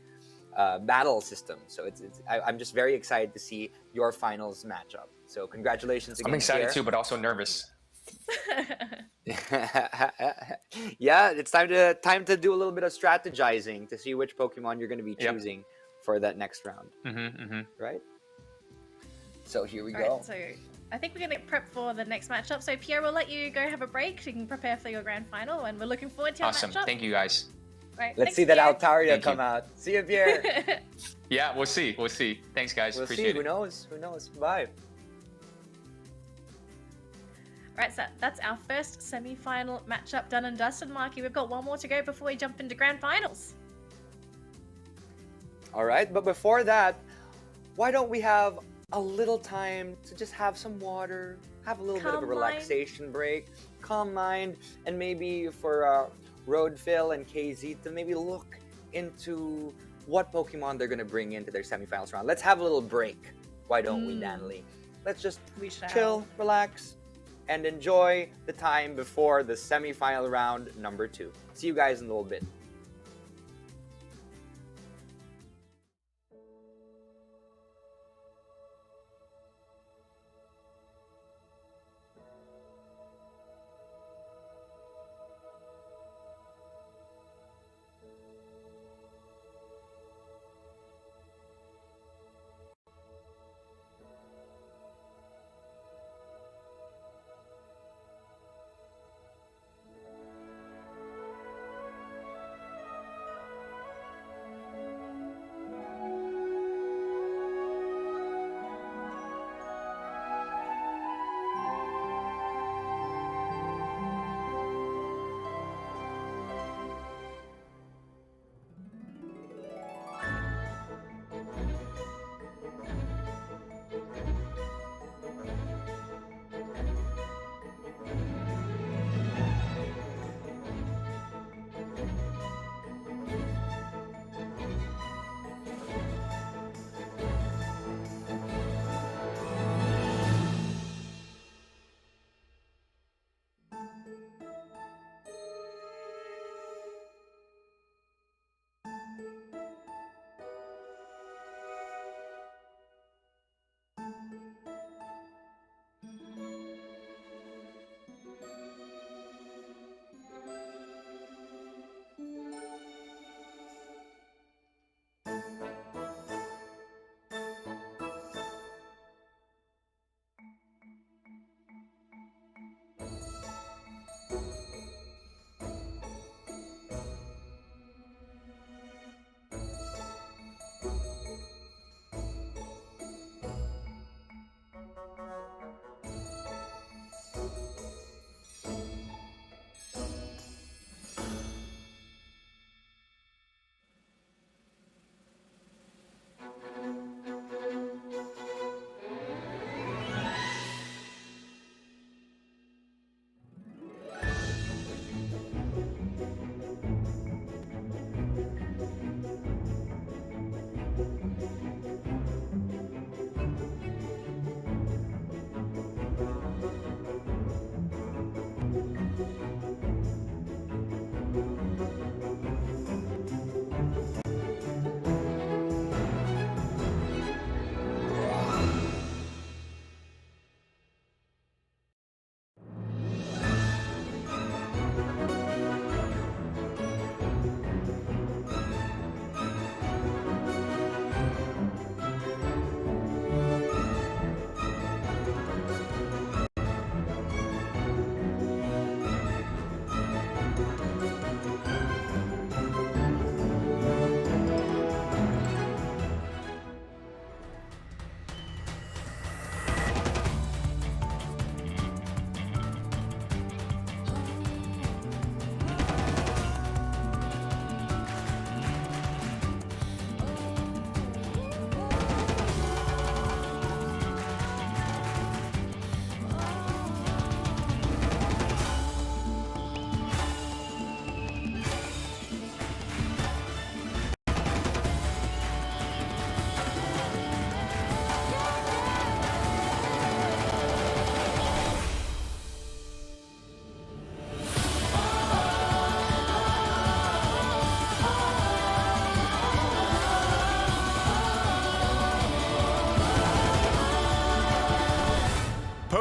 battle system. So I'm just very excited to see your finals matchup. So congratulations again. I'm excited Pierre. too, but also nervous. Yeah, it's time to do a little bit of strategizing to see which Pokemon you're going to be choosing for that next round. Right? So here we go. Right, so I think we're going to prep for the next matchup. So Pierre, we'll let you go have a break so you can prepare for your grand final, and we're looking forward to your Awesome. matchup. Thank you, guys. Right, Let's see that Altaria come out. See you, Pierre. Yeah, we'll see. We'll see. Thanks, guys. We'll Appreciate see. it. Who knows? Who knows? Bye. Right, so that's our first semi-final matchup done and dusted, Marky. We've got one more to go before we jump into grand finals. All right, but before that, why don't we have a little time to just have some water, have a little bit of a relaxation break, calm mind, and maybe for Roadfill and KZee to maybe look into what Pokemon they're going to bring into their semifinals round. Let's have a little break. Why don't we, Danley? Let's just chill, relax, and enjoy the time before the semifinal round number 2. See you guys in a little bit.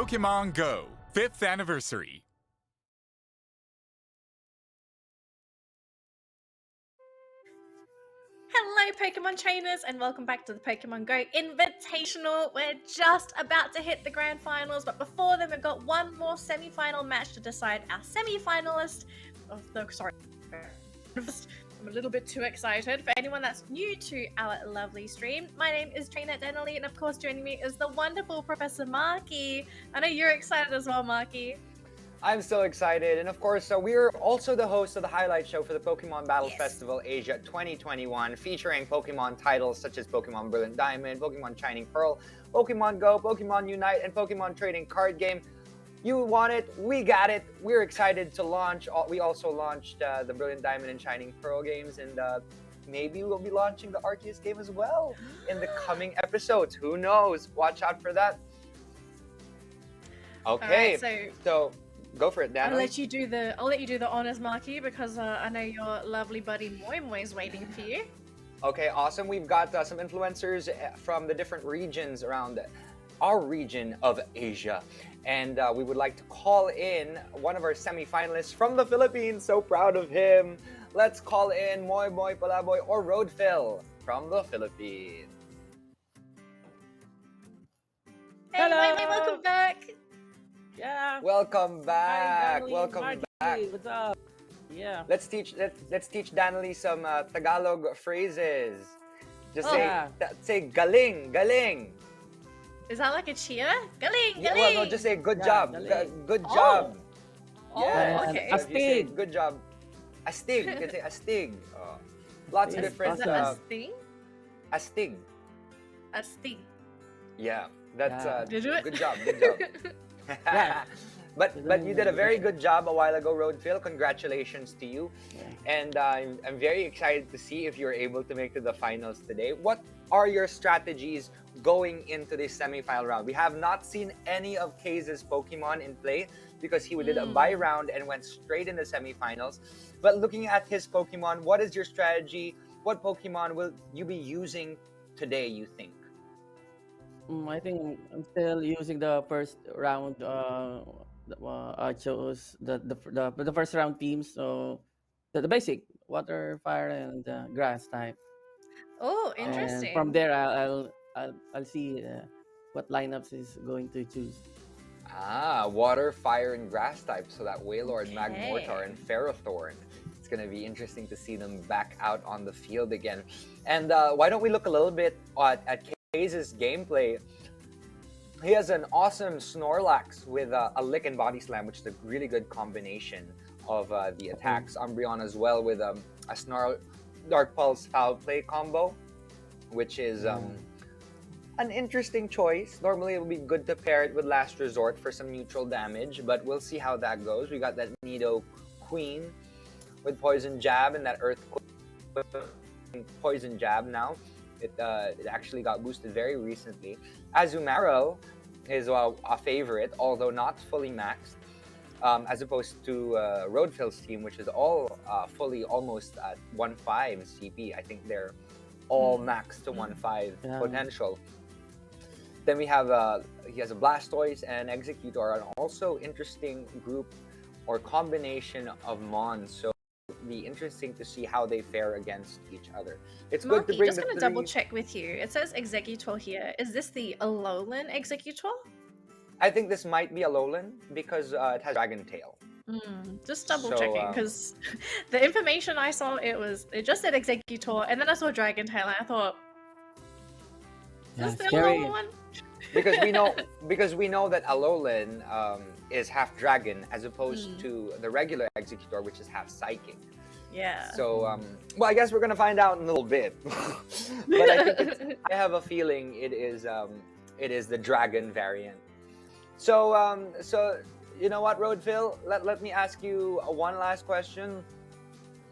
Pokémon GO 5th Anniversary. Hello, Pokemon trainers, and welcome back to the Pokemon GO Invitational. We're just about to hit the grand finals, but before then, we've got one more semi-final match to decide our semi-finalist. I'm a little bit too excited. For anyone that's new to our lovely stream, my name is Trainer Denali, and of course, joining me is the wonderful Professor Marky. I know you're excited as well, Marky. I'm so excited, and of course, we're also the host of the highlight show for the Pokemon Battle Festival Asia 2021, featuring Pokemon titles such as Pokemon Brilliant Diamond, Pokemon Shining Pearl, Pokemon Go, Pokemon Unite, and Pokemon Trading Card Game. You want it, we got it. We're excited to launch. We also launched the Brilliant Diamond and Shining Pearl games, and maybe we'll be launching the Arceus game as well in the coming episodes. Who knows? Watch out for that. Okay, Alright, so go for it, Dan. I'll let you do the honors, Marky, because I know your lovely buddy Moymoy is waiting for you. Okay, awesome. We've got some influencers from the different regions around our region of Asia. And we would like to call in one of our semi-finalists from the Philippines. So proud of him. Let's call in Moymoy, Palaboy, or Roadfill from the Philippines. Hey, Moymoy, welcome back. Yeah. Welcome back. Hi, Welcome Marty. back. What's up? Yeah. Let's teach Danley some Tagalog phrases. Just say galing, galing. Is that like a cheer? Galing, galing. Yeah, well, no, just say good job. Good Oh. job. Oh, Yeah. okay. If you say good job. Astig. You can say astig. Lots of different. Is that a sting? Astig. A sting. Yeah. That's Did you do it? good job. Good job. Yeah. But you did a very good job a while ago, Roadfill. Congratulations to you. And I'm very excited to see if you're able to make to the finals today. What are your strategies going into this semi-final round? We have not seen any of KZee's Pokemon in play because he did a bye round and went straight into semi-finals. But looking at his Pokemon, what is your strategy? What Pokemon will you be using today, you think? I think I'm still using the first round. I chose the first round teams. So the basic water, fire, and grass type. Oh, And interesting. from there, I'll see what lineups is going to choose. Water, fire, and grass types. So that Wailord, Okay. Magmortar, and Ferrothorn. It's going to be interesting to see them back out on the field again. And why don't we look a little bit at KZee's gameplay? He has an awesome Snorlax with a Lick and Body Slam, which is a really good combination of the attacks. Umbreon as well with a Snarl Dark Pulse Foul Play combo, which is an interesting choice. Normally it would be good to pair it with Last Resort for some neutral damage, but we'll see how that goes. We got that Nido Queen with Poison Jab and that Earthquake Poison Jab now. It actually got boosted very recently. Azumarill is a favorite, although not fully maxed, as opposed to Roadfill's team, which is all fully almost at 1.5 CP. I think they're all maxed to 1.5 potential. Then we have he has a Blastoise and Executor, an also interesting group or combination of Mons. So be interesting to see how they fare against each other. It's Marky, good to bring just the gonna double check with you. It says Executor here. Is this the Alolan Executor? I think this might be Alolan because it has Dragon Tail. Just double So, checking because the information I saw it just said Executor, and then I saw Dragon Tail, and I thought, is this the Alolan one? because we know that Alolan is half dragon as opposed to the regular Executor, which is half psychic. Yeah. So well, I guess we're gonna find out in a little bit. But I have a feeling it is the dragon variant. So so you know what, Roadfill? Let me ask you one last question.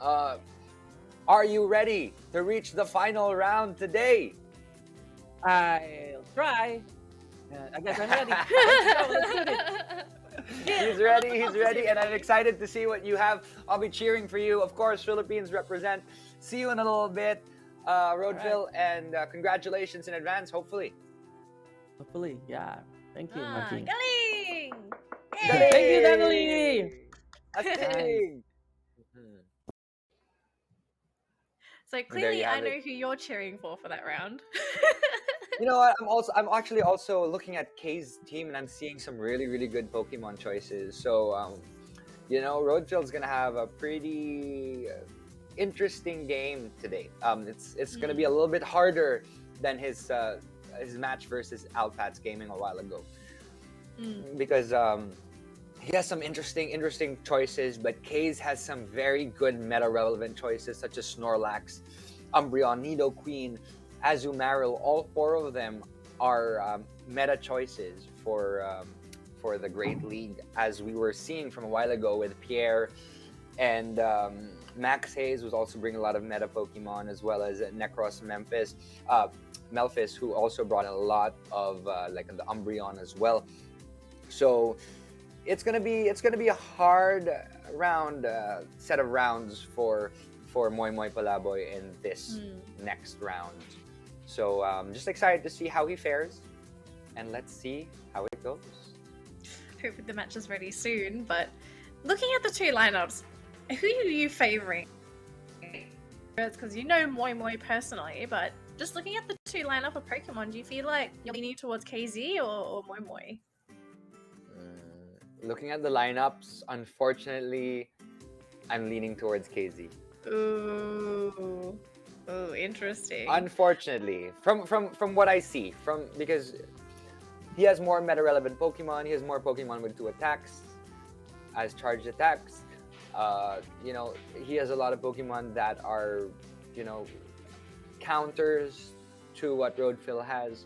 Are you ready to reach the final round today? I'll try. I guess I'm ready. Let's do it. He's ready, and I'm excited to see what you have. I'll be cheering for you. Of course, Philippines represent. See you in a little bit, Roadfill, and congratulations in advance, hopefully. Hopefully, yeah. Thank you, Martin. Galing! Galing! Galing! Thank you, Natalie! Astig! So There clearly, you I have know it. who you're cheering for that round. You know what? I'm actually also looking at K's team, and I'm seeing some really good Pokemon choices. So, you know, Roadfield's gonna have a pretty interesting game today. It's gonna be a little bit harder than his match versus Alpats gaming a while ago, because he has some interesting choices, but K's has some very good meta-relevant choices such as Snorlax, Umbreon, Nidoqueen, Azumarill. All four of them are meta choices for the Great League, as we were seeing from a while ago with Pierre, and Maxhaze was also bringing a lot of meta Pokemon, as well as Necross, Melphist, who also brought a lot of like the Umbreon as well. So it's gonna be a hard round set of rounds for Moymoy Palaboy in this next round. So just excited to see how he fares, and let's see how it goes. Hope the match is ready soon. But looking at the two lineups, who are you favoring? Because you know Moymoy personally, but just looking at the two lineup of Pokemon, do you feel like you're leaning towards KZee or Moymoy? Looking at the lineups, unfortunately, I'm leaning towards KZee. Ooh, interesting. Unfortunately, from what I see, because he has more meta-relevant Pokemon, he has more Pokemon with 2 attacks, as charged attacks. You know, he has a lot of Pokemon that are, you know, counters to what Roadfield has.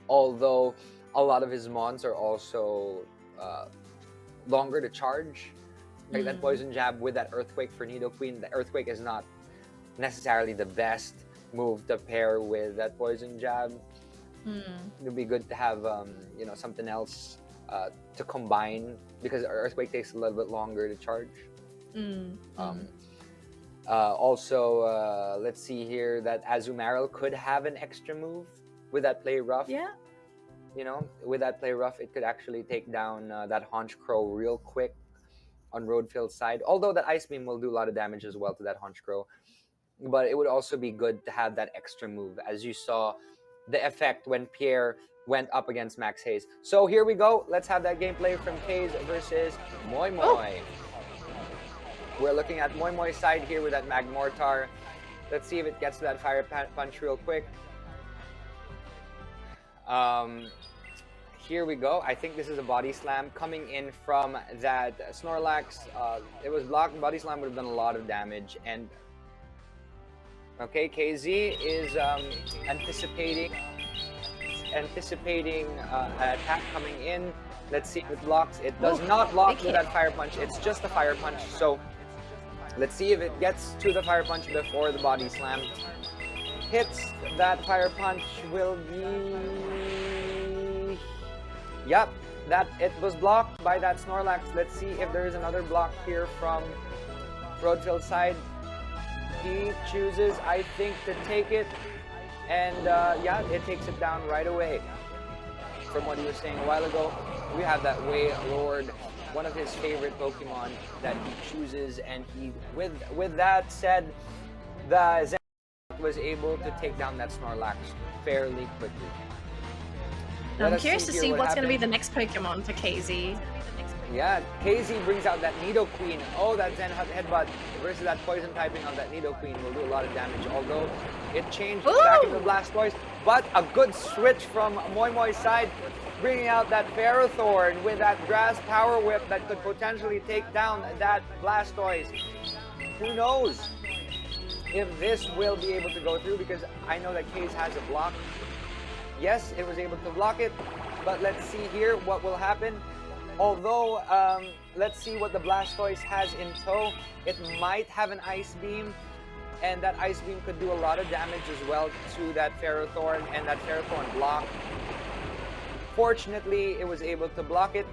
Although a lot of his mons are also longer to charge. Like that Poison Jab with that Earthquake for Nidoqueen. The Earthquake is not necessarily the best move to pair with that Poison Jab. It would be good to have you know, something else to combine, because Earthquake takes a little bit longer to charge. Also, let's see here, that Azumarill could have an extra move with that Play Rough. Yeah. You know, with that Play Rough, it could actually take down that Haunch Crow real quick on Roadfield's side. Although that Ice Beam will do a lot of damage as well to that Haunch Crow. But it would also be good to have that extra move, as you saw the effect when Pierre went up against Maxhaze. So here we go. Let's have that gameplay from KZee versus Moymoy. We're looking at Moymoy's side here with that Magmortar. Let's see if it gets to that Fire Punch real quick. Here we go. I think this is a Body Slam coming in from that Snorlax. It was blocked. Body Slam would have done a lot of damage. And okay, KZee is anticipating an attack coming in. Let's see if it blocks. It does not block with that Fire Punch. It's just a Fire Punch. So let's see if it gets to the Fire Punch before the Body Slam hits. That Fire Punch will be... Yep, that it was blocked by that Snorlax. Let's see if there is another block here from Roadfield's side. He chooses, I think, to take it. And yeah, it takes it down right away. From what he was saying a while ago, we have that Wailord, one of his favorite Pokemon that he chooses, and he, with that said, the Zen was able to take down that Snorlax fairly quickly. I'm curious to see what's going to be the next Pokemon for KZee. Yeah, KZee brings out that Nidoqueen. Oh, that Zen Headbutt versus that Poison typing on that Nidoqueen will do a lot of damage, although it changed back into Blastoise. But a good switch from Moymoy's side, bringing out that Ferrothorn with that Grass Power Whip that could potentially take down that Blastoise. Who knows if this will be able to go through, because I know that KZee has a block. Yes, it was able to block it, but let's see here what will happen. Although, let's see what the Blastoise has in tow. It might have an Ice Beam, and that Ice Beam could do a lot of damage as well to that Ferrothorn, and that Ferrothorn blocked. Fortunately, it was able to block it.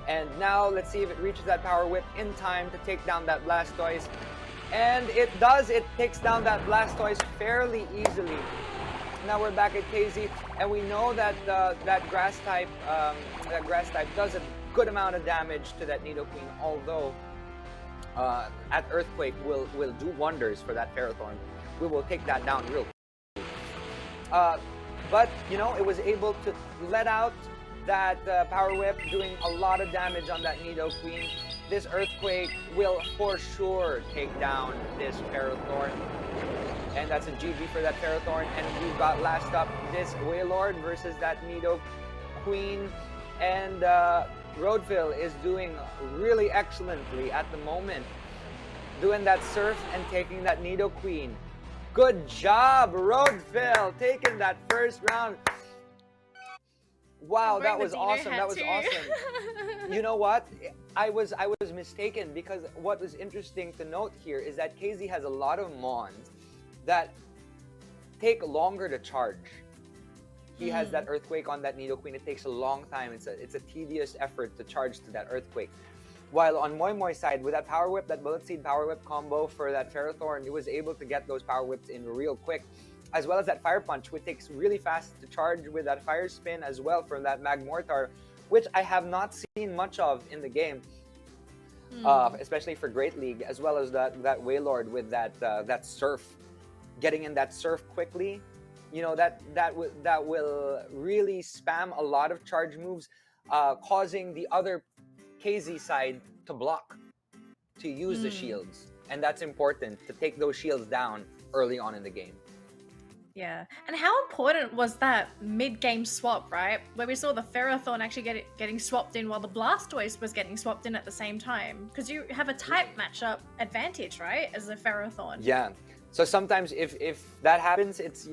And now, let's see if it reaches that Power Whip in time to take down that Blastoise. And it does. It takes down that Blastoise fairly easily. Now we're back at KZee, and we know that that grass type does a good amount of damage to that Nidoqueen, although at Earthquake will do wonders for that Ferrothorn. We will take that down real quick. But, you know, it was able to let out that Power Whip, doing a lot of damage on that Nidoqueen. This Earthquake will for sure take down this Ferrothorn. And that's a GG for that Ferrothorn. And we've got last up this Wailord versus that Nidoqueen. And Roadville is doing really excellently at the moment. Doing that Surf and taking that Nidoqueen. Good job, Roadville, taking that first round. Wow, that was awesome. That was awesome. You know what? I was mistaken, because what was interesting to note here is that KZee has a lot of Mons that take longer to charge. He has that Earthquake on that Nidoqueen. It takes a long time. It's a tedious effort to charge to that Earthquake. While on Moymoy's side, with that Power Whip, that Bullet Seed Power Whip combo for that Ferrothorn, it was able to get those Power Whips in real quick. As well as that Fire Punch, which takes really fast to charge, with that Fire Spin as well from that Magmortar, which I have not seen much of in the game, especially for Great League, as well as that Wailord with that Surf, getting in that Surf quickly. You know, that will really spam a lot of charge moves, causing the other KZee side to block, to use the shields, and that's important, to take those shields down early on in the game. Yeah, and how important was that mid-game swap, right? Where we saw the Ferrothorn actually getting swapped in while the Blastoise was getting swapped in at the same time, because you have a type matchup advantage, right, as a Ferrothorn. Yeah. So sometimes if that happens, it's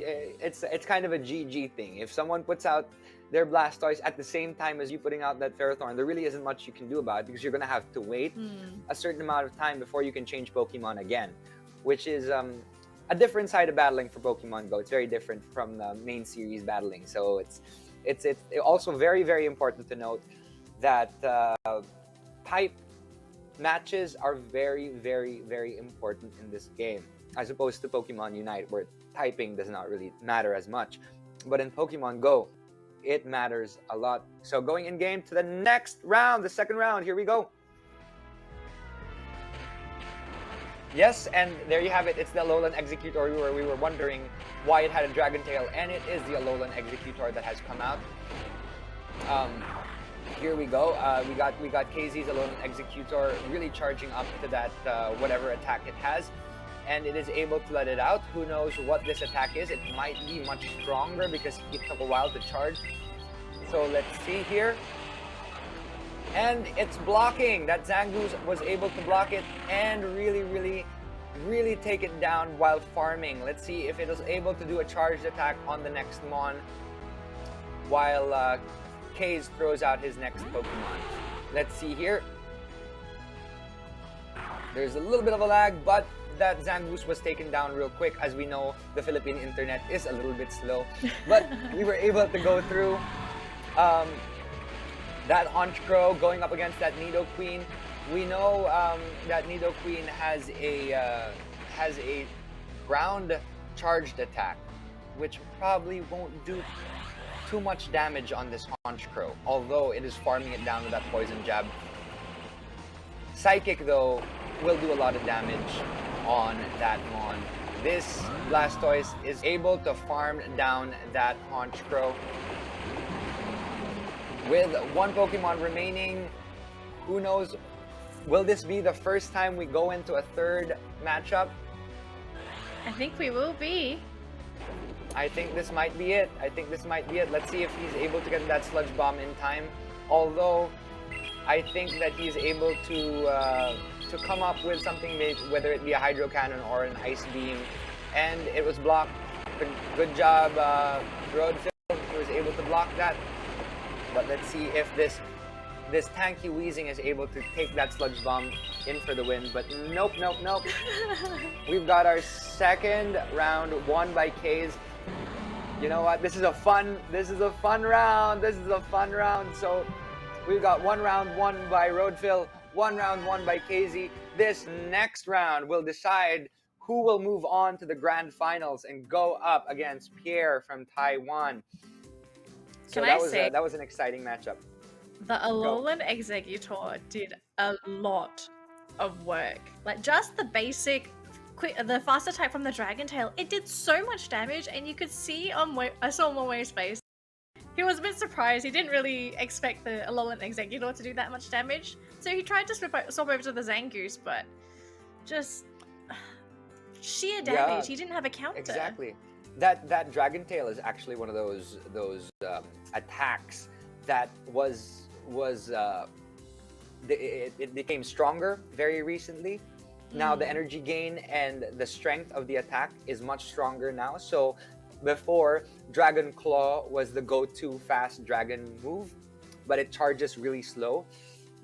kind of a GG thing. If someone puts out their Blastoise at the same time as you putting out that Ferrothorn, there really isn't much you can do about it, because you're gonna have to wait a certain amount of time before you can change Pokemon again, which is a different side of battling for Pokemon Go. It's very different from the main series battling. So it's also very, very important to note that type matches are very, very, very important in this game, as opposed to Pokemon Unite, where typing does not really matter as much. But in Pokemon Go, it matters a lot. So going in game to the next round, the second round, here we go. Yes, and there you have it. It's the Alolan Executor, where we were wondering why it had a Dragon Tail, and it is the Alolan Executor that has come out. Here we go. We got KZee's Alolan Executor really charging up to that whatever attack it has, and it is able to let it out. Who knows what this attack is? It might be much stronger because it took a while to charge. So let's see here. And it's blocking. That Zangoose was able to block it and really, really, really take it down while farming. Let's see if it was able to do a charged attack on the next Mon while KZee throws out his next Pokemon. Let's see here. There's a little bit of a lag, but that Zangoose was taken down real quick. As we know, the Philippine internet is a little bit slow, but we were able to go through. That Honchkrow going up against that Nidoqueen. We know that Nidoqueen has a ground charged attack, which probably won't do too much damage on this Honchkrow, although it is farming it down with that Poison Jab. Psychic, though, will do a lot of damage on that Mon. This Blastoise is able to farm down that Honchkrow. With one Pokemon remaining, who knows, will this be the first time we go into a third matchup? I think we will be. I think this might be it. Let's see if he's able to get that Sludge Bomb in time. Although, I think that he's able to come up with something, whether it be a Hydro Cannon or an Ice Beam. And it was blocked. Good job, Roadville. He was able to block that. But let's see if this tanky Weezing is able to take that Sludge Bomb in for the win. But nope. We've got our second round won by KZee. You know what? This is a fun round. So we've got one round won by Roadville, one round won by KZee. This next round will decide who will move on to the grand finals and go up against Pierre from Taiwan. So that was an exciting matchup. The Alolan Executor did a lot of work. Like just the basic, the faster type from the Dragon Tail, it did so much damage, and you could see I saw Moymoy's face. He was a bit surprised. He didn't really expect the Alolan Executor to do that much damage. So he tried to swap over to the Zangoose, but just sheer damage. Yeah, he didn't have a counter. Exactly. That Dragon Tail is actually one of those attacks that it became stronger very recently. Now the energy gain and the strength of the attack is much stronger now. So before, Dragon Claw was the go-to fast dragon move, but it charges really slow.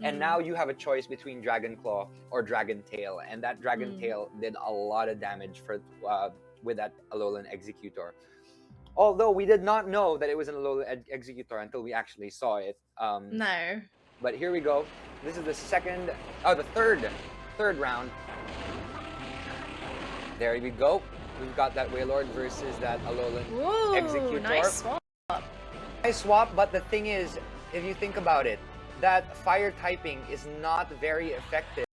And now you have a choice between Dragon Claw or Dragon Tail, and that Dragon Tail did a lot of damage with that Alolan Executor. Although we did not know that it was an Alolan Executor until we actually saw it. No. But here we go. This is the third round. There we go. We've got that Wailord versus that Alolan Executor. Nice swap. Nice swap, but the thing is, if you think about it, that fire typing is not very effective.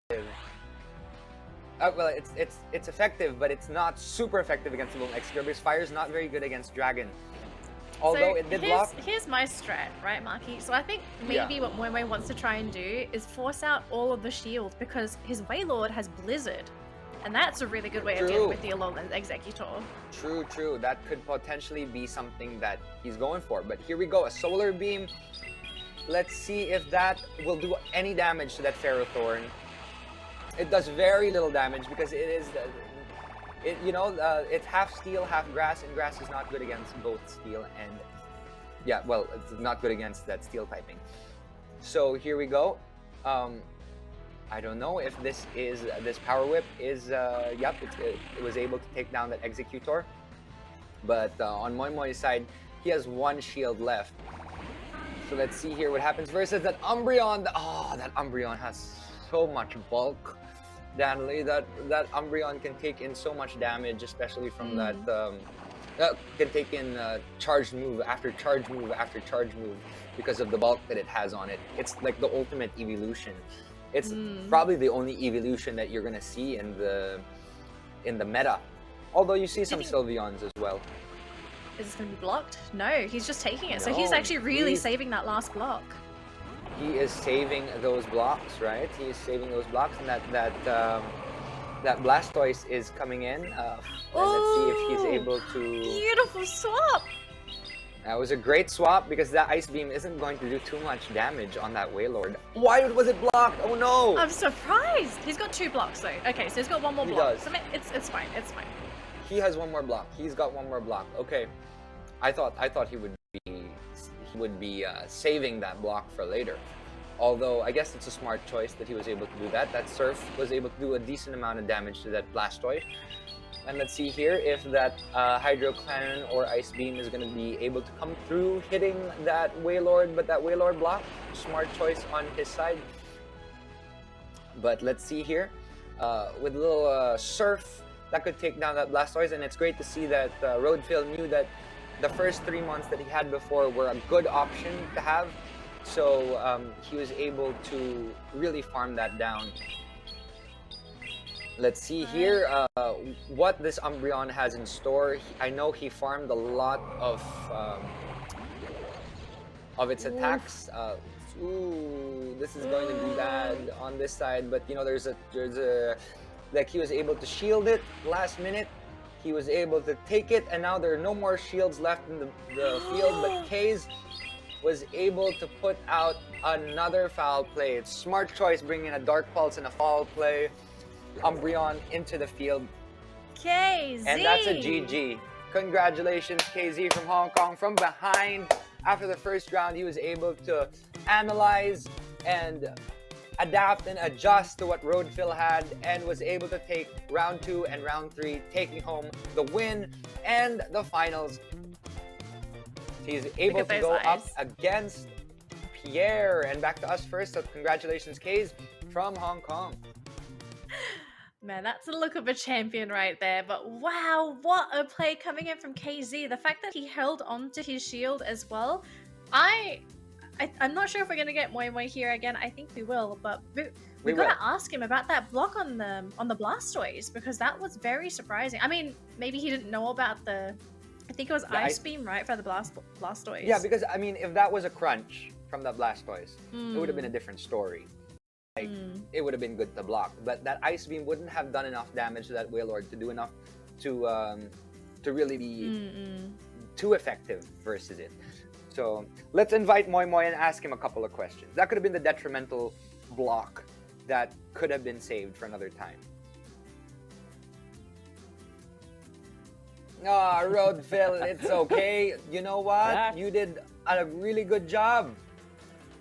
Well, it's effective, but it's not super effective against Alolan Executor because fire is not very good against Dragon. Although it did block. Here's my strat, right, Marky? So I think maybe what Moymoy wants to try and do is force out all of the shields because his Wailord has Blizzard. And that's a really good way of dealing with the Alolan Executor. True. That could potentially be something that he's going for. But here we go, a Solar Beam. Let's see if that will do any damage to that Ferrothorn. It does very little damage because it is, it's half steel, half grass, and grass is not good against both steel and, it's not good against that steel typing. So here we go. I don't know if this Power Whip is, it was able to take down that Executor. But on Moymoy's side, he has one shield left. So let's see here what happens versus that Umbreon. That Umbreon has so much bulk. Danley, that Umbreon can take in so much damage, especially from that can take in charged move after charged move after charged move because of the bulk that it has on it. It's like the ultimate evolution. It's probably the only evolution that you're gonna see in the meta. Although you see some Sylveons as well. Is this gonna be blocked? No, he's just taking it. So he's actually really saving that last block. He is saving those blocks, right? He is saving those blocks, and that Blastoise is coming in. And let's see if he's able to. Beautiful swap. That was a great swap because that Ice Beam isn't going to do too much damage on that Wailord. Why was it blocked? Oh no! I'm surprised. He's got 2 blocks though. Okay, so he's got 1 more block. Does. So it's fine. It's fine. He has 1 more block. He's got 1 more block. Okay, I thought he would be saving that block for later. Although I guess it's a smart choice that he was able to do that. That Surf was able to do a decent amount of damage to that Blastoise. And let's see here if that Hydro Cannon or Ice Beam is going to be able to come through hitting that Wailord, but that Wailord block, smart choice on his side. But let's see here, with a little Surf, that could take down that Blastoise, and it's great to see that Roadfill knew that the first 3 months that he had before were a good option to have, so he was able to really farm that down. Let's see here what this Umbreon has in store. I know he farmed a lot of its attacks. This is going to be bad on this side, but you know there's a like he was able to shield it last minute. He was able to take it, and now there are no more shields left in the field. But KZee was able to put out another foul play. It's smart choice bringing a Dark Pulse and a foul play. Umbreon into the field. KZee! And that's a GG. Congratulations, KZee from Hong Kong. From behind, after the first round, he was able to analyze and adapt and adjust to what Roadfill had and was able to take round 2 and round 3, taking home the win and the finals. He's able to go up against Pierre. And back to us first, so congratulations, KZee from Hong Kong. Man, that's a look of a champion right there. But wow, what a play coming in from KZee. The fact that he held on to his shield as well. I'm not sure if we're gonna get Moymoy here again. I think we will, but we gotta ask him about that block on the Blastoise, because that was very surprising. I mean, maybe he didn't know about the. I think it was Ice Beam, right, for the Blastoise. Yeah, because I mean, if that was a crunch from the Blastoise, it would have been a different story. Like, it would have been good to block, but that Ice Beam wouldn't have done enough damage to that Wailord to do enough to really be too effective versus it. So let's invite Moymoy and ask him a couple of questions. That could have been the detrimental block that could have been saved for another time. Ah, Roadfill, it's okay. You know what? Yeah. You did a really good job.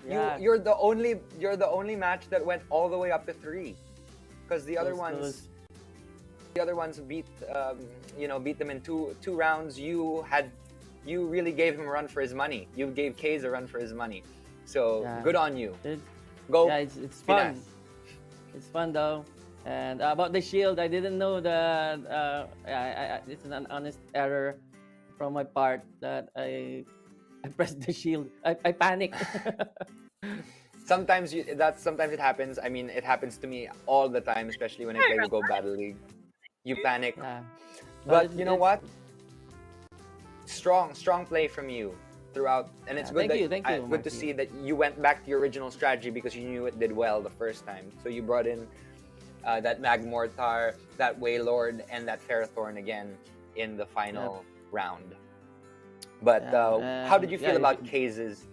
Yeah. You're the only match that went all the way up to 3, because the other ones beat beat them in two rounds. You really gave him a run for his money. You gave KZee a run for his money. So good on you. Go. Yeah, it's fun. It's fun though. And about the shield, I didn't know that. It's an honest error from my part that I pressed the shield. I panicked. Sometimes it happens. I mean, it happens to me all the time, especially when I play the Go Battle League. You panic. Yeah. But you know what? Strong play from you throughout, and it's good good to see that you went back to your original strategy, because you knew it did well the first time. So you brought in that Magmortar, that Wailord, and that Ferrothorn again in the final round. But how did you feel about KZee's?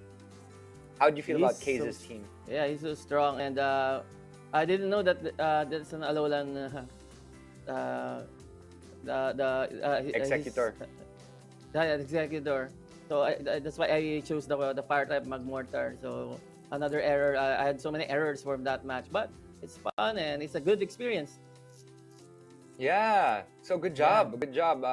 How did you feel about KZee's team? Yeah, he's so strong, and I didn't know that that's an Alolan Executor. Executor. So that's why I chose the fire type Magmortar. So another error. I had so many errors from that match, but it's fun and it's a good experience. Yeah. So good job. Good job.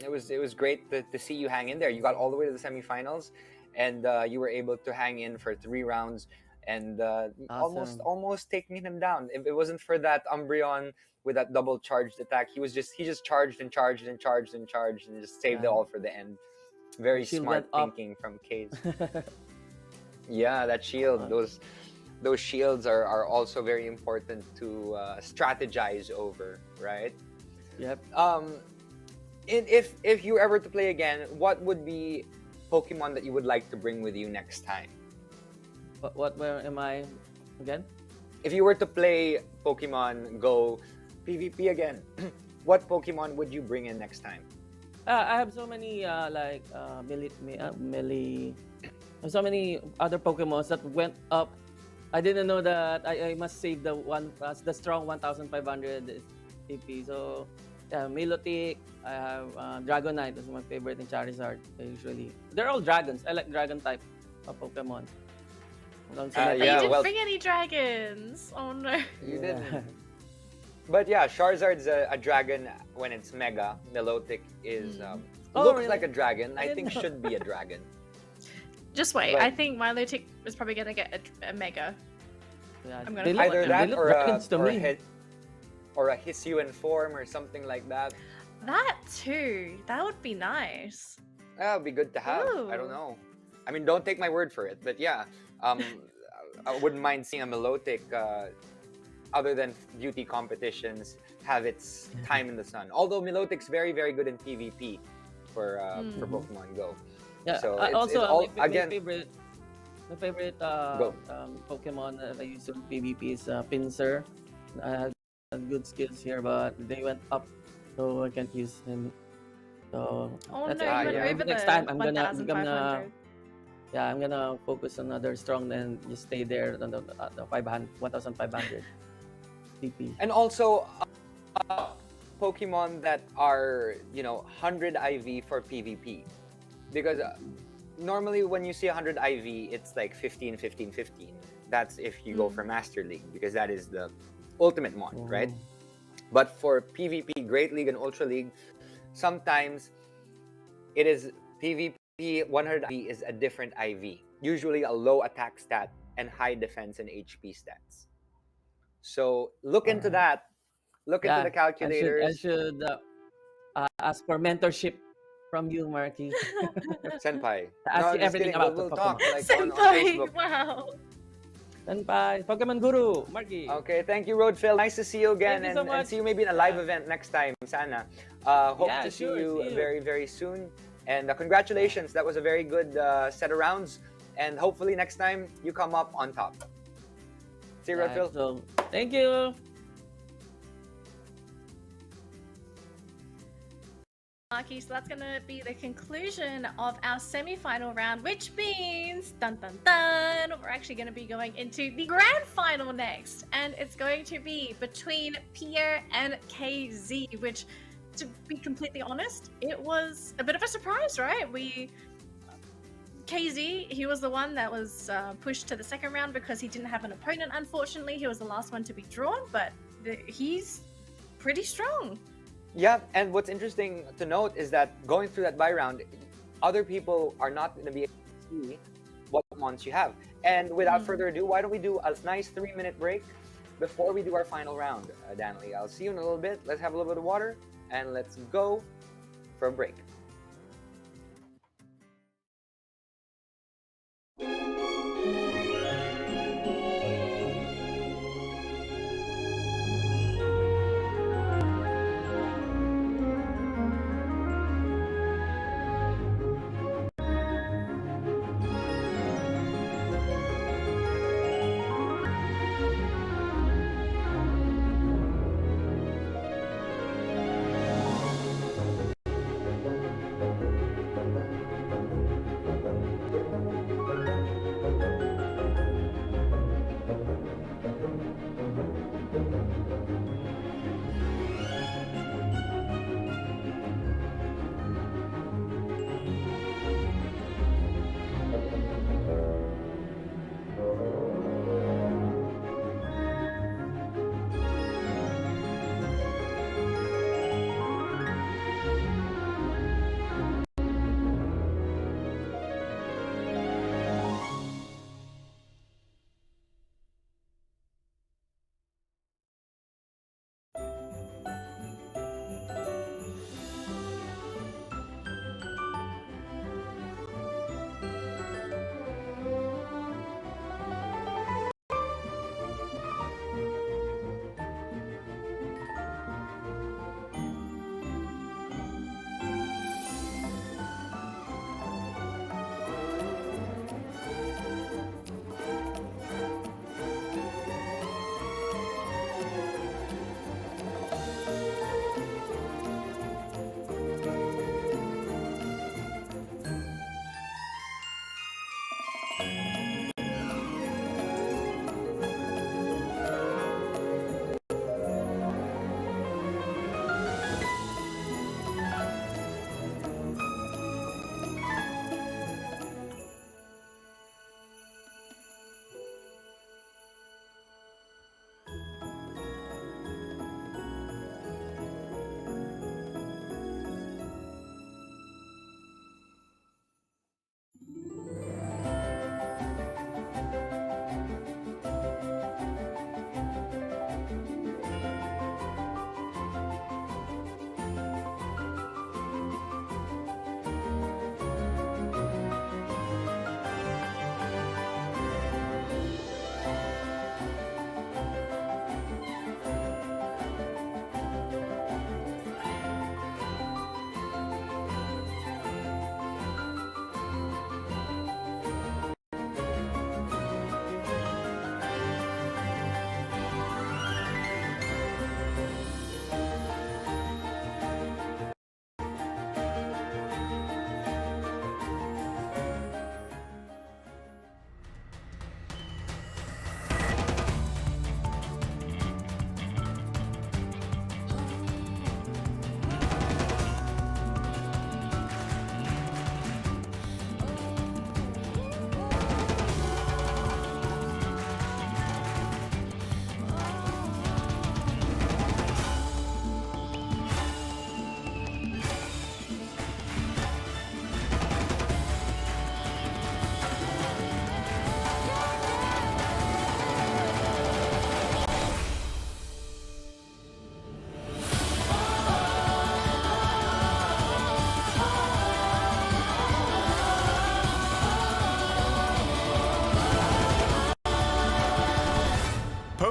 It was great to see you hang in there. You got all the way to the semifinals, and you were able to hang in for 3 rounds and Awesome. almost taking him down. If it wasn't for that Umbreon with that double charged attack, he just charged and charged and charged and charged and just saved it all for the end. Very Shield smart went up. thinking from KZee. Yeah, that shield. Those shields are also very important to strategize over, right? Yep. If you were ever to play again, what would be Pokemon that you would like to bring with you next time? Where am I again? If you were to play Pokemon Go PvP again, what Pokemon would you bring in next time? I have so many so many other Pokemons that went up. I didn't know that I must save the strong 1,500 CP. So yeah, Milotic. I have Dragonite. That's my favorite in Charizard. Usually, they're all dragons. I like dragon type of Pokemon. But you didn't bring any dragons. Oh no. You didn't. But yeah, Charizard's a dragon when it's Mega. Milotic is looks really? like a dragon. I think know. should be a dragon. Just wait. But- I think Milotic is probably gonna get a Mega. Yeah, I'm gonna they follow look- Either it. they that look or dragons to me. a Hisuian form or something like that. That too. That would be nice. That would be good to have. I don't Ooh. know. I mean, don't take my word for it, but yeah, I wouldn't mind seeing a Milotic, other than beauty competitions, have its time in the sun. Although Milotic's very, very good in PvP for Pokemon Go. Yeah. So Also, it's all, my again, favorite Go. Pokemon that I use in PvP is Pinsir. I had good skills here, but they went up, so I can't use him. So Oh that's no, it. you went yeah. over Next the time I'm gonna 1,500. I'm gonna focus on other strong and just stay there on the 1,500 CP. and also Pokemon that are 100 IV for PvP, because normally when you see 100 IV, it's like 15, 15, 15. That's if you go for Master League, because that is the ultimate mon, right? But for PvP, Great League, and Ultra League, sometimes it is PvP 100 IV is a different IV. Usually a low attack stat and high defense and HP stats. So look into that. Look into the calculators. I should ask for mentorship from you, Marky. Senpai. Ask you just everything kidding. about we'll the talk Pokemon. like on Senpai, Facebook. wow. Senpai, Pokemon Guru, Marky. Okay, thank you, Roadphil. Nice to see you again, Thank you so and much. see you maybe in a live event next time, sana. Hope Yeah, to see sure, you see you. very, very soon. And congratulations, that was a very good set of rounds. And hopefully next time you come up on top. See you, Roadphil. So, thank you. Marky, so that's going to be the conclusion of our semi-final round, which means, dun dun dun, we're actually going to be going into the grand final next, and it's going to be between Pierre and KZee, which, to be completely honest, it was a bit of a surprise, right? KZee, he was the one that was pushed to the second round because he didn't have an opponent, unfortunately. He was the last one to be drawn, but he's pretty strong. Yeah, and what's interesting to note is that going through that buy round, other people are not going to be able to see what mons you have. And without further ado, why don't we do a nice 3-minute break before we do our final round, Danley. I'll see you in a little bit. Let's have a little bit of water, and let's go for a break.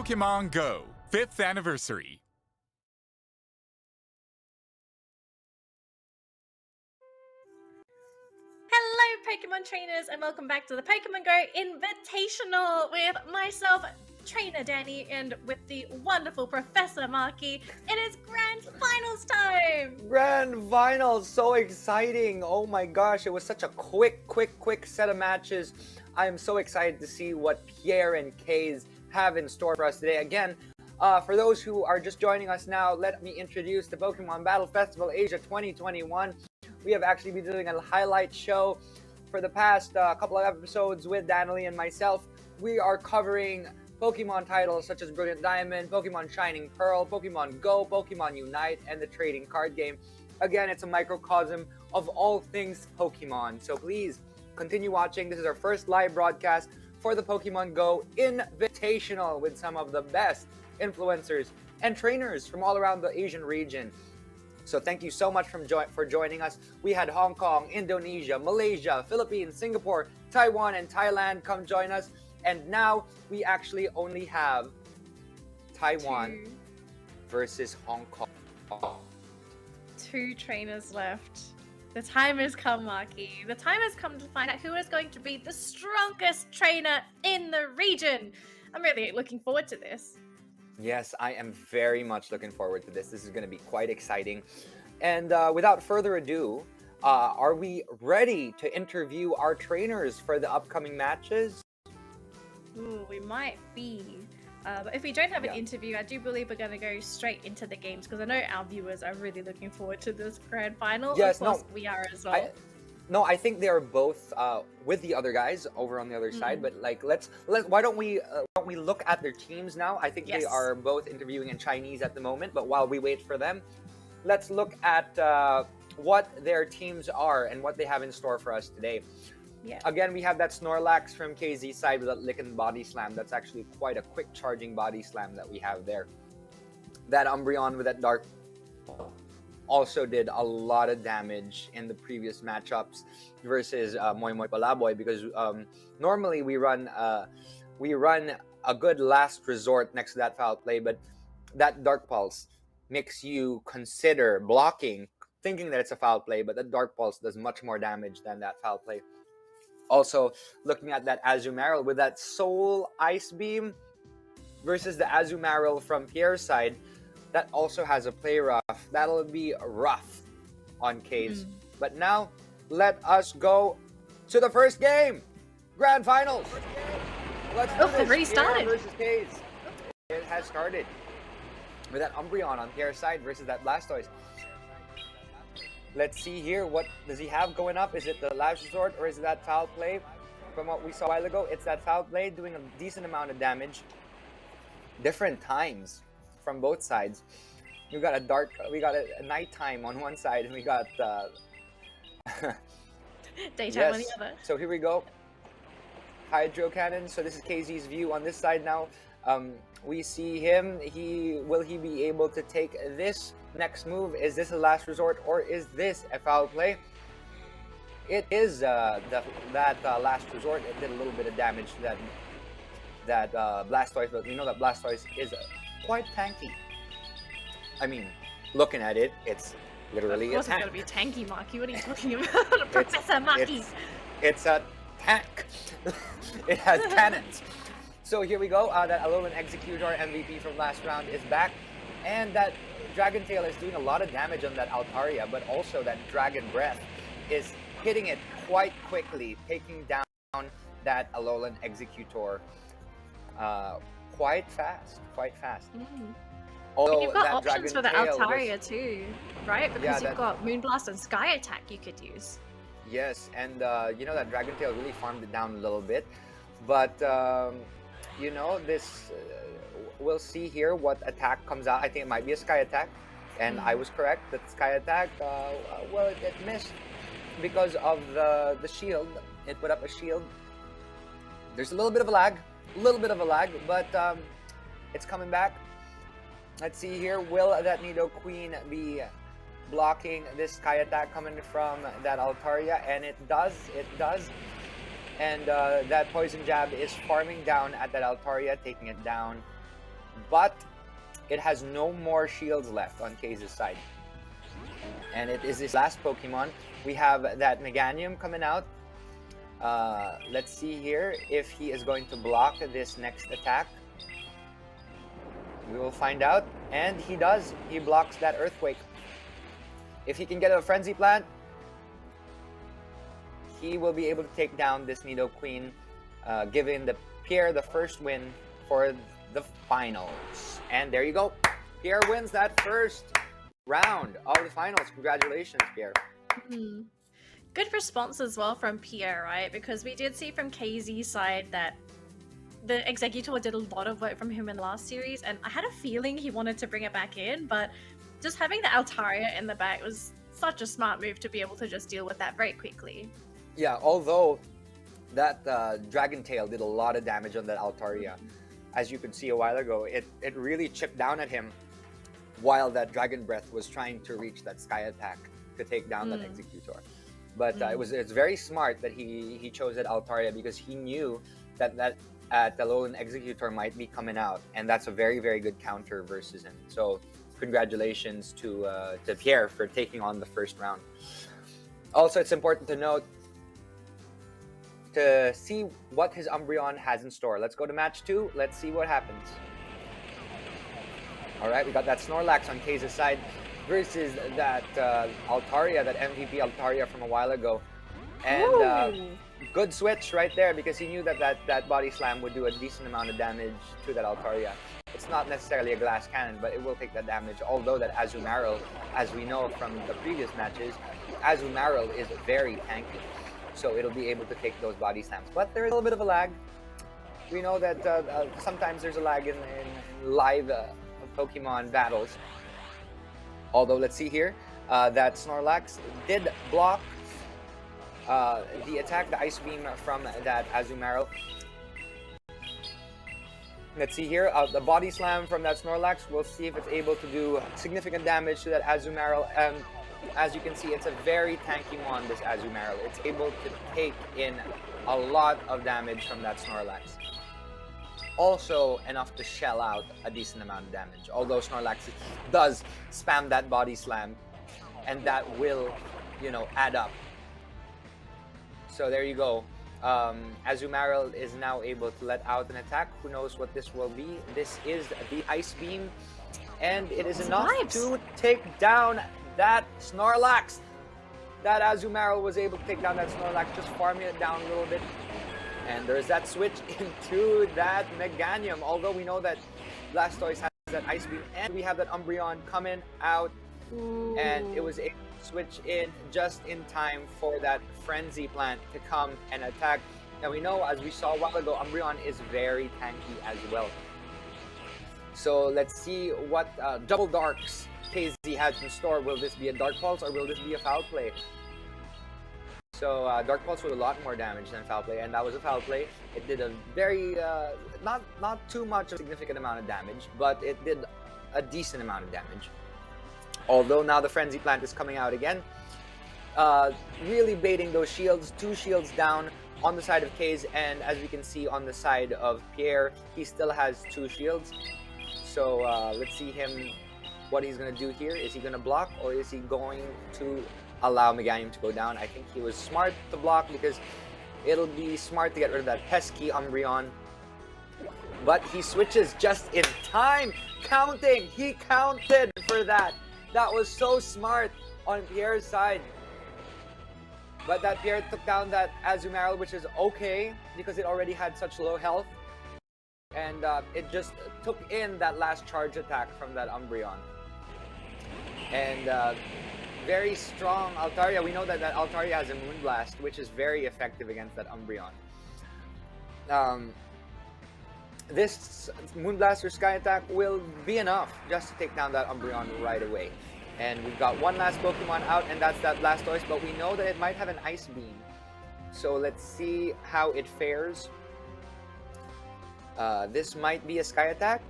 Pokémon GO 5th Anniversary. Hello, Pokemon trainers, and welcome back to the Pokemon GO Invitational with myself, Trainer Danny, and with the wonderful Professor Marky. It is Grand Finals time! Grand Finals, so exciting! Oh my gosh, it was such a quick set of matches. I am so excited to see what Pierre and KZee have in store for us today. Again, for those who are just joining us now, let me introduce the Pokemon Battle Festival Asia 2021. We have actually been doing a highlight show for the past couple of episodes with Danielle and myself. We are covering Pokemon titles such as Brilliant Diamond, Pokemon Shining Pearl, Pokemon Go, Pokemon Unite, and the trading card game. Again, it's a microcosm of all things Pokemon. So please continue watching. This is our first live broadcast for the Pokemon Go Invitational with some of the best influencers and trainers from all around the Asian region. So thank you so much for joining us. We had Hong Kong, Indonesia, Malaysia, Philippines, Singapore, Taiwan, and Thailand come join us. And now we actually only have Taiwan versus Hong Kong. 2 trainers left. The time has come, Marky. The time has come to find out who is going to be the strongest trainer in the region. I'm really looking forward to this. Yes, I am very much looking forward to this. This is going to be quite exciting. And without further ado, are we ready to interview our trainers for the upcoming matches? Ooh, we might be. But if we don't have an interview, I do believe we're going to go straight into the games because I know our viewers are really looking forward to this grand final. Yes, of course, we are as well. I think they are both with the other guys over on the other side. But like, why don't we look at their teams now? I think they are both interviewing in Chinese at the moment. But while we wait for them, let's look at what their teams are and what they have in store for us today. Yeah. Again, we have that Snorlax from KZee side with that Lickin' Body Slam. That's actually quite a quick charging Body Slam that we have there. That Umbreon with that Dark also did a lot of damage in the previous matchups versus Moymoy Palaboy because normally we run a good last resort next to that foul play, but that Dark Pulse makes you consider blocking, thinking that it's a foul play, but the Dark Pulse does much more damage than that foul play. Also, looking at that Azumarill with that Soul Ice Beam versus the Azumarill from Pierre's side, that also has a play rough. That'll be rough on KZee. But now, let us go to the first game. Grand Finals. Let's do this. They've already started. Pierre versus KZee. It has started with that Umbreon on Pierre's side versus that Blastoise. Let's see here. What does he have going up? Is it the last resort or is it that foul play? From what we saw a while ago, it's that foul play doing a decent amount of damage. Different times from both sides. We got a nighttime on one side, and we got daytime on the other. So here we go. Hydro Cannon. So this is KZee's view on this side now. We see him. Will he be able to take this next move? Is this a last resort or is this a foul play? It is that last resort. It did a little bit of damage to that Blastoise, but we know that Blastoise is quite tanky. I mean, looking at it, it's literally a tank. Of course it's going to be tanky, Marky. What are you talking about? Professor Marky. It's a tank. It has cannons. So here we go. That Alolan Executor MVP from last round is back. And that Dragon Tail is doing a lot of damage on that Altaria, but also that Dragon Breath is hitting it quite quickly, taking down that Alolan Executor quite fast. And you've got options for the Altaria too, right? Because you've got Moonblast and Sky Attack you could use. Yes, and you know that Dragon Tail really farmed it down a little bit. But, you know, this... we'll see here what attack comes out. I think it might be a Sky Attack. And I was correct that Sky Attack, well, it missed because of the shield. It put up a shield. There's a little bit of a lag, but it's coming back. Let's see here. Will that Nidoqueen be blocking this Sky Attack coming from that Altaria? And it does. And that Poison Jab is farming down at that Altaria, taking it down. but it has no more shields left on KZee's side. And it is his last Pokemon. We have that Meganium coming out. Let's see here if he is going to block this next attack. We will find out. And he does. He blocks that Earthquake. If he can get a Frenzy Plant, he will be able to take down this Nidoqueen, giving the Pierre the first win for the finals. And there you go. Pierre wins that first round of the finals. Congratulations, Pierre. Good response as well from Pierre, right? Because we did see from KZee's side that the Executor did a lot of work from him in the last series, and I had a feeling he wanted to bring it back in, but just having the Altaria in the back was such a smart move to be able to just deal with that very quickly. Yeah, although that Dragon Tail did a lot of damage on that Altaria. As you could see a while ago, it really chipped down at him while that Dragon Breath was trying to reach that Sky Attack to take down that Executor. But it's very smart that he chose that Altaria, because he knew that Talon Executor might be coming out, and that's a very, very good counter versus him. So congratulations to Pierre for taking on the first round. Also, it's important to note, to see what his Umbreon has in store. Let's go to match 2. Let's see what happens. Alright, we got that Snorlax on KZee's side versus that Altaria, that MVP Altaria from a while ago. And good switch right there, because he knew that Body Slam would do a decent amount of damage to that Altaria. It's not necessarily a glass cannon, but it will take that damage. Although that Azumarill, as we know from the previous matches, Azumarill is very tanky. So it'll be able to take those body slams. But there is a little bit of a lag. We know that sometimes there's a lag in live Pokemon battles. Although, let's see here, that Snorlax did block the attack, the Ice Beam from that Azumarill. Let's see here, the Body Slam from that Snorlax. We'll see if it's able to do significant damage to that Azumarill. As you can see, it's a very tanky mon, this Azumarill. It's able to take in a lot of damage from that Snorlax. Also enough to shell out a decent amount of damage. Although Snorlax does spam that Body Slam, and that will, add up. So there you go. Azumarill is now able to let out an attack. Who knows what this will be? This is the Ice Beam, and it is enough to take down that Snorlax. That Azumarill was able to take down that Snorlax, just farming it down a little bit. And there's that switch into that Meganium. Although we know that Blastoise has that Ice Beam, and we have that Umbreon coming out. And it was able to switch in just in time for that Frenzy Plant to come and attack. And we know, as we saw a while ago, Umbreon is very tanky as well. So let's see what Double Darks KZee has in store. Will this be a Dark Pulse, or will this be a Foul Play? So Dark Pulse with a lot more damage than Foul Play, and that was a Foul Play. It did a very, not too much of a significant amount of damage, but it did a decent amount of damage. Although now the Frenzy Plant is coming out again, really baiting those shields. 2 shields down on the side of KZee, and as we can see on the side of Pierre, he still has 2 shields. So let's see him, what he's going to do here. Is he going to block, or is he going to allow Meganium to go down? I think he was smart to block, because it'll be smart to get rid of that pesky Umbreon. But he switches just in time. Counting! He counted for that. That was so smart on Pierre's side. But that Pierre took down that Azumarill, which is okay, because it already had such low health. And it just took in that last charge attack from that Umbreon. And very strong Altaria. We know that Altaria has a Moonblast, which is very effective against that Umbreon. This Moonblast or Sky Attack will be enough just to take down that Umbreon right away. And we've got one last Pokemon out, and that's that Blastoise, but we know that it might have an Ice Beam. So let's see how it fares. This might be a Sky Attack.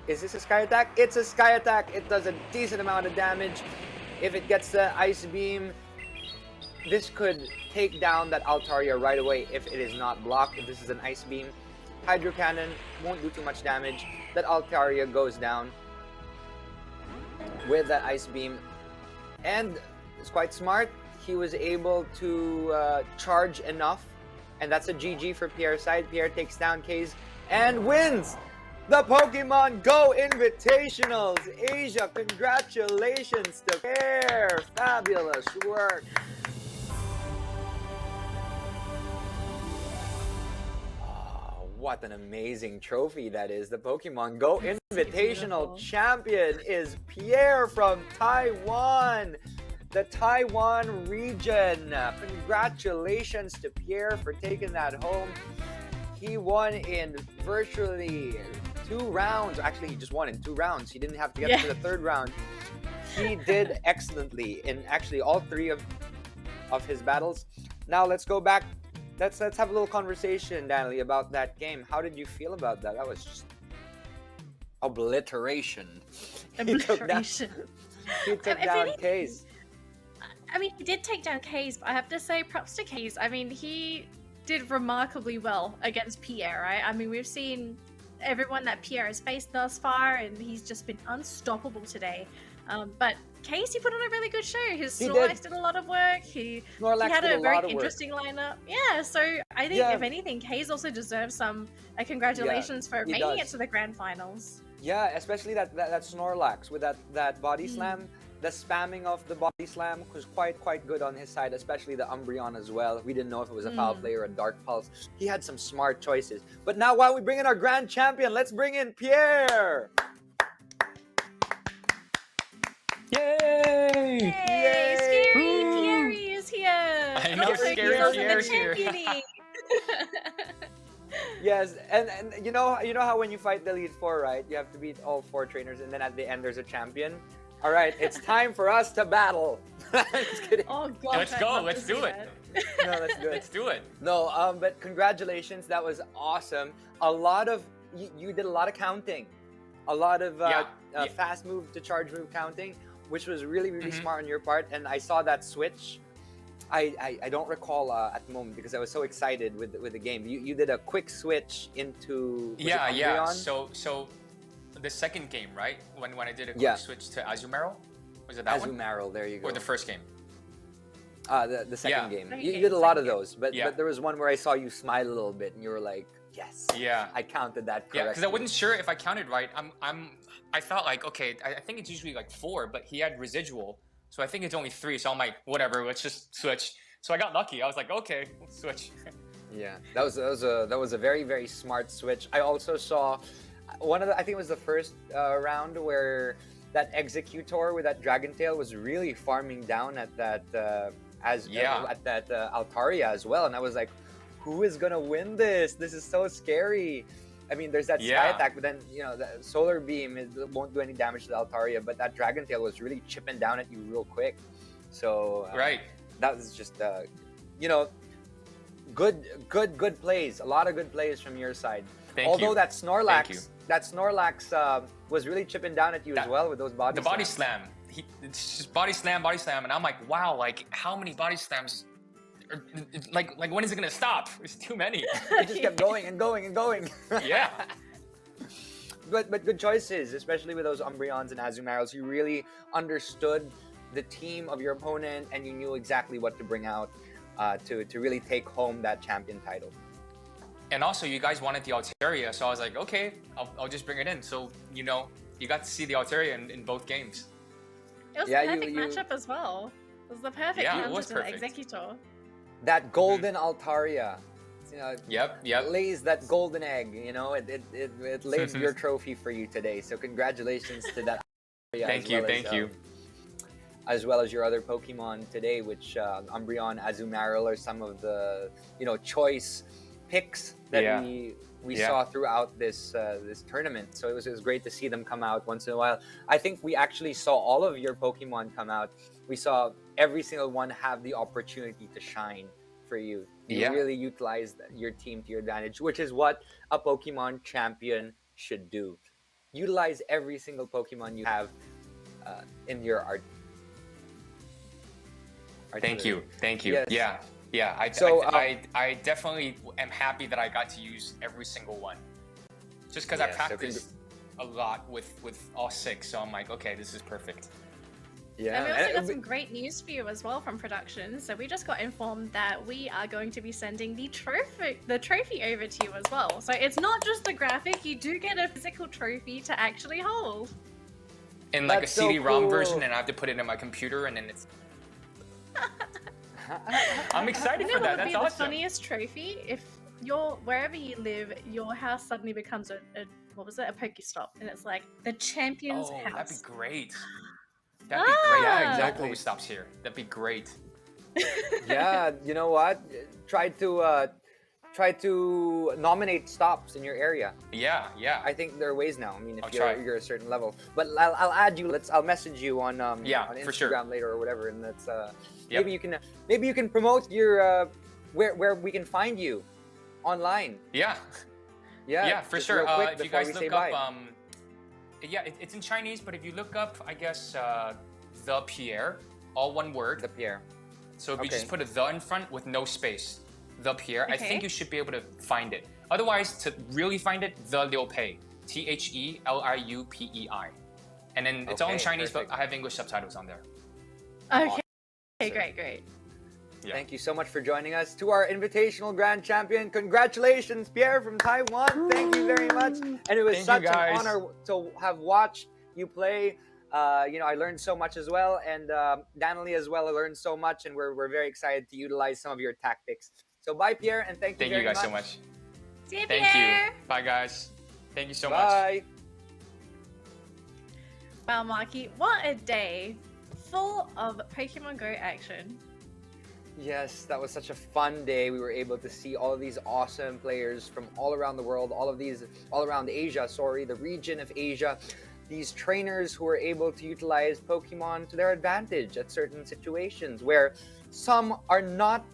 Is this a Sky Attack? It's a Sky Attack! It does a decent amount of damage. If it gets the Ice Beam, this could take down that Altaria right away if it is not blocked. If this is an Ice Beam, Hydro Cannon won't do too much damage. that Altaria goes down with that Ice Beam. And it's quite smart. He was able to charge enough. And that's a GG for Pierre's side. Pierre takes down KZee and wins the Pokemon GO Invitationals Asia. Congratulations to Pierre. Fabulous work. What an amazing trophy that is. The Pokemon GO Invitational champion is Pierre from Taiwan, the Taiwan region. Congratulations to Pierre for taking that home. He won in virtually 2 rounds. Actually, he just won in 2 rounds. He didn't have to get to the 3rd round. He did excellently in actually all 3 of his battles. Now let's go back. Let's have a little conversation, Danley, about that game. How did you feel about that? That was just obliteration. Obliteration. He took down KZee. I mean, he did take down KZee, but I have to say props to KZee. I mean, he did remarkably well against Pierre, right? I mean, we've seen everyone that Pierre has faced thus far, and he's just been unstoppable today. But KZee put on a really good show. His Snorlax did a lot of work. He had a very interesting lineup. Yeah, so I think if anything, KZee also deserves some congratulations for making it to the grand finals. Yeah, especially that Snorlax with that body slam. The spamming of the body slam was quite good on his side, especially the Umbreon as well. We didn't know if it was a Foul Play or a Dark Pulse. He had some smart choices. But now while we bring in our grand champion, let's bring in Pierre! Yay! Yay! Scary Pierre is here! I know, Scary Pierre's here. Yes, and you know how when you fight the Elite Four, right? You have to beat all 4 trainers, and then at the end there's a champion. All right, it's time for us to battle. Just kidding. Oh God! Let's go. Let's do it. No, let's do it. Let's do it. No, but congratulations. That was awesome. A lot of you did a lot of counting, a lot of fast move to charge move counting, which was really smart on your part. And I saw that switch. I don't recall at the moment because I was so excited with the game. You did a quick switch into yeah. So the second game, right? When I did a quick switch to Azumarill, was it that one? Azumarill, there you go. Or the first game? The second game. You did a lot of those, but there was one where I saw you smile a little bit, and you were like, "Yes, I counted that correctly." Yeah, because I wasn't sure if I counted right. I thought like, okay, I think it's usually like 4, but he had residual, so I think it's only 3. So I'm like, whatever, let's just switch. So I got lucky. I was like, okay, let's switch. Yeah, that was a very smart switch. I also saw I think it was the first round where that Executor with that Dragon Tail was really farming down at that Altaria as well, and I was like, who is gonna win this? This is so scary. I mean, there's that Sky Attack, but then the Solar Beam won't do any damage to the Altaria, but that Dragon Tail was really chipping down at you real quick. So that was just good plays. A lot of good plays from your side. Although that Snorlax was really chipping down at you as well with those body slams. The body slam. It's just body slam, and I'm like, wow, like how many body slams? Like when is it gonna stop? There's too many. It just kept going and going and going. Yeah. But good choices, especially with those Umbreons and Azumarills. You really understood the team of your opponent, and you knew exactly what to bring out to really take home that champion title. And also, you guys wanted the Altaria, so I was like, okay, I'll just bring it in. So, you got to see the Altaria in both games. It was the perfect matchup as well. It was the perfect counter to the Executor. That golden Altaria, Yep. lays that golden egg, it lays your trophy for you today. So congratulations to that Altaria. Thank you. As well as your other Pokemon today, which Umbreon, Azumarill are some of the, choice picks that we saw throughout this tournament. So it was great to see them come out once in a while. I think we actually saw all of your Pokemon come out. We saw every single one have the opportunity to shine for you. You really utilized your team to your advantage, which is what a Pokemon champion should do. Utilize every single Pokemon you have in your art. Thank you. Yes. Yeah, I definitely am happy that I got to use every single one. Just because I practiced a lot with all 6. So I'm like, okay, this is perfect. Yeah. And we also got some great news for you as well from production. So we just got informed that we are going to be sending the trophy over to you as well. So it's not just the graphic, you do get a physical trophy to actually hold. In like That's a CD-ROM cool. version, and I have to put it in my computer, and then it's. I'm excited You for know that. what would be That's the awesome. funniest trophy? If wherever you live, your house suddenly becomes a what was it? A Pokestop, and it's like the champion's Oh, house. that'd be great. That'd be great. Yeah, exactly. No Pokestops here. That'd be great. Yeah, you know what? Try to nominate stops in your area. Yeah, yeah. I think there are ways now. I mean, if I'll try. you're a certain level, but I'll add you. I'll message you on Yeah, on for Instagram sure. later or whatever, and that's Yep. maybe you can promote your where we can find you online. Yeah. Yeah, Yeah, for just sure. real quick If you before guys we say look up, bye. yeah, it's in Chinese, but if you look up, I guess the Pierre, all one word. The Pierre. So if you Okay. just put a the in front with no space, the Pierre, I Okay. think you should be able to find it. Otherwise, to really find it, the Liu Pei, TheLiupei, and then it's all in Okay, Chinese, perfect. but I have English subtitles on there. Okay. Okay, great. Yeah. Thank you so much for joining us. To our invitational grand champion, congratulations, Pierre from Taiwan. Thank you very much. And it was Thank such you, an guys. honor to have watched you play. I learned so much as well, and Danielle as well. I learned so much, and we're very excited to utilize some of your tactics. So bye, Pierre, and thank you Thank very you guys much. so much. See you, Thank Pierre. you. Bye, guys. Thank you so much. Bye. Wow, Marky, what a day full of Pokemon Go action. Yes, that was such a fun day. We were able to see all of these awesome players from all around the world, all around Asia, the region of Asia. These trainers who were able to utilize Pokemon to their advantage at certain situations where some are not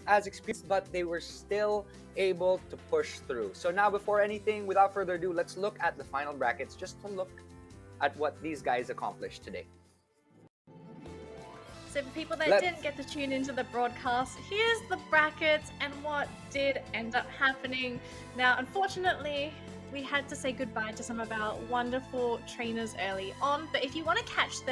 as experienced, but they were still able to push through. So now, before anything, without further ado, let's look at the final brackets just to look at what these guys accomplished today. So for people that Let's- didn't get to tune into the broadcast, here's the brackets and what did end up happening. Now, unfortunately, we had to say goodbye to some of our wonderful trainers early on, but if you want to catch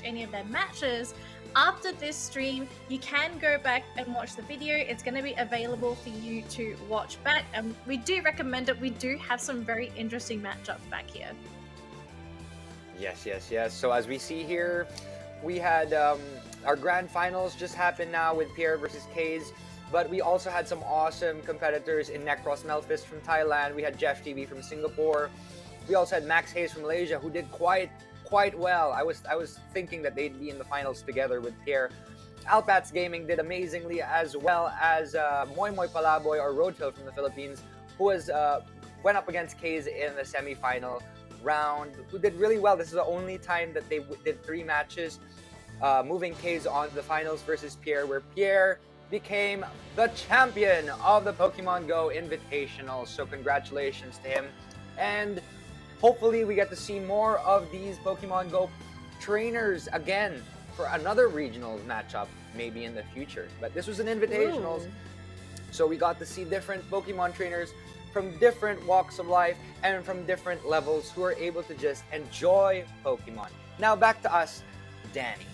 any of their matches after this stream, you can go back and watch the video. It's going to be available for you to watch back, and we do recommend it. We do have some very interesting matchups back here. Yes. So as we see here, we had our grand finals just happened now with Pierre versus KZee, but we also had some awesome competitors in Necross, Melphist from Thailand. We had Jeff TV from Singapore. We also had Maxhaze from Malaysia, who did quite well. I was thinking that they'd be in the finals together with Pierre. Alpats Gaming did amazingly, as well as Moymoy Palaboy or Roadhill from the Philippines, who went up against KZee in the semi-final round, who did really well. This is the only time that they did 3 matches, moving KZee on to the finals versus Pierre, where Pierre became the champion of the Pokemon GO Invitational. So congratulations to him, and hopefully we get to see more of these Pokemon GO trainers again for another regionals matchup maybe in the future. But this was an invitationals, so we got to see different Pokemon trainers from different walks of life and from different levels who are able to just enjoy Pokemon. Now back to us, Danny.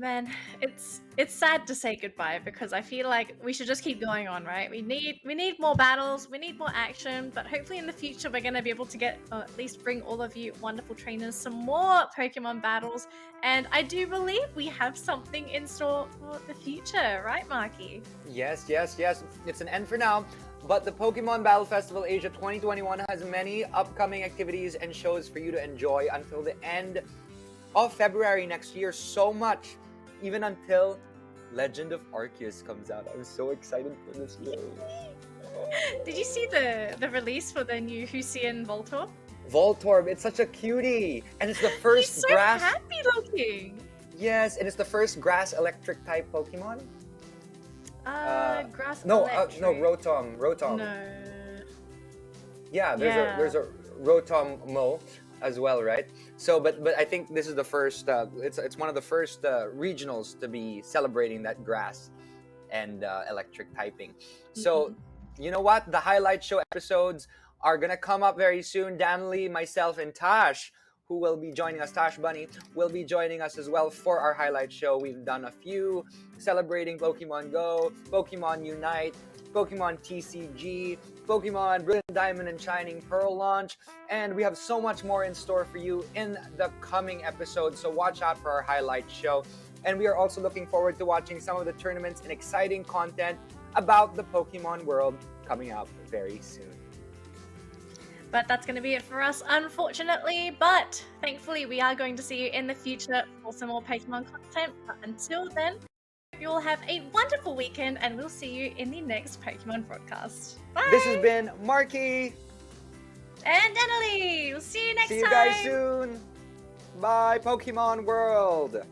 Man, it's sad to say goodbye because I feel like we should just keep going on, right? We need more battles, we need more action, but hopefully in the future we're gonna be able to get at least bring all of you wonderful trainers some more Pokemon battles, and I do believe we have something in store for the future, right, Marky? Yes. It's an end for now, but the Pokemon Battle Festival Asia 2021 has many upcoming activities and shows for you to enjoy until the end of February next year. So much, even until Legend of Arceus comes out. I'm so excited for this game. Did you see the release for the new Hussein Voltorb? Voltorb, it's such a cutie, and it's the first He's so grass. happy looking. Yes, and it's the first grass electric type Pokemon. Grass No, electric. no, Rotom. No. Yeah, Yeah. there's a Rotom Mo as well, right? So, but I think this is the first. It's one of the first regionals to be celebrating that grass and electric typing. So, you know what? The highlight show episodes are gonna come up very soon. Danley, myself, and Tash, who will be joining us, Tash Bunny, will be joining us as well for our highlight show. We've done a few celebrating Pokemon Go, Pokemon Unite, Pokemon TCG, Pokemon Brilliant Diamond and Shining Pearl launch, and we have so much more in store for you in the coming episodes, so watch out for our highlight show. And we are also looking forward to watching some of the tournaments and exciting content about the Pokemon world coming up very soon. But that's going to be it for us, unfortunately. But thankfully, we are going to see you in the future for some more Pokemon content. But until then, you all have a wonderful weekend, and we'll see you in the next Pokemon broadcast. Bye! This has been Marky! And Annalie! We'll see you next time! See you guys soon! Bye, Pokemon World!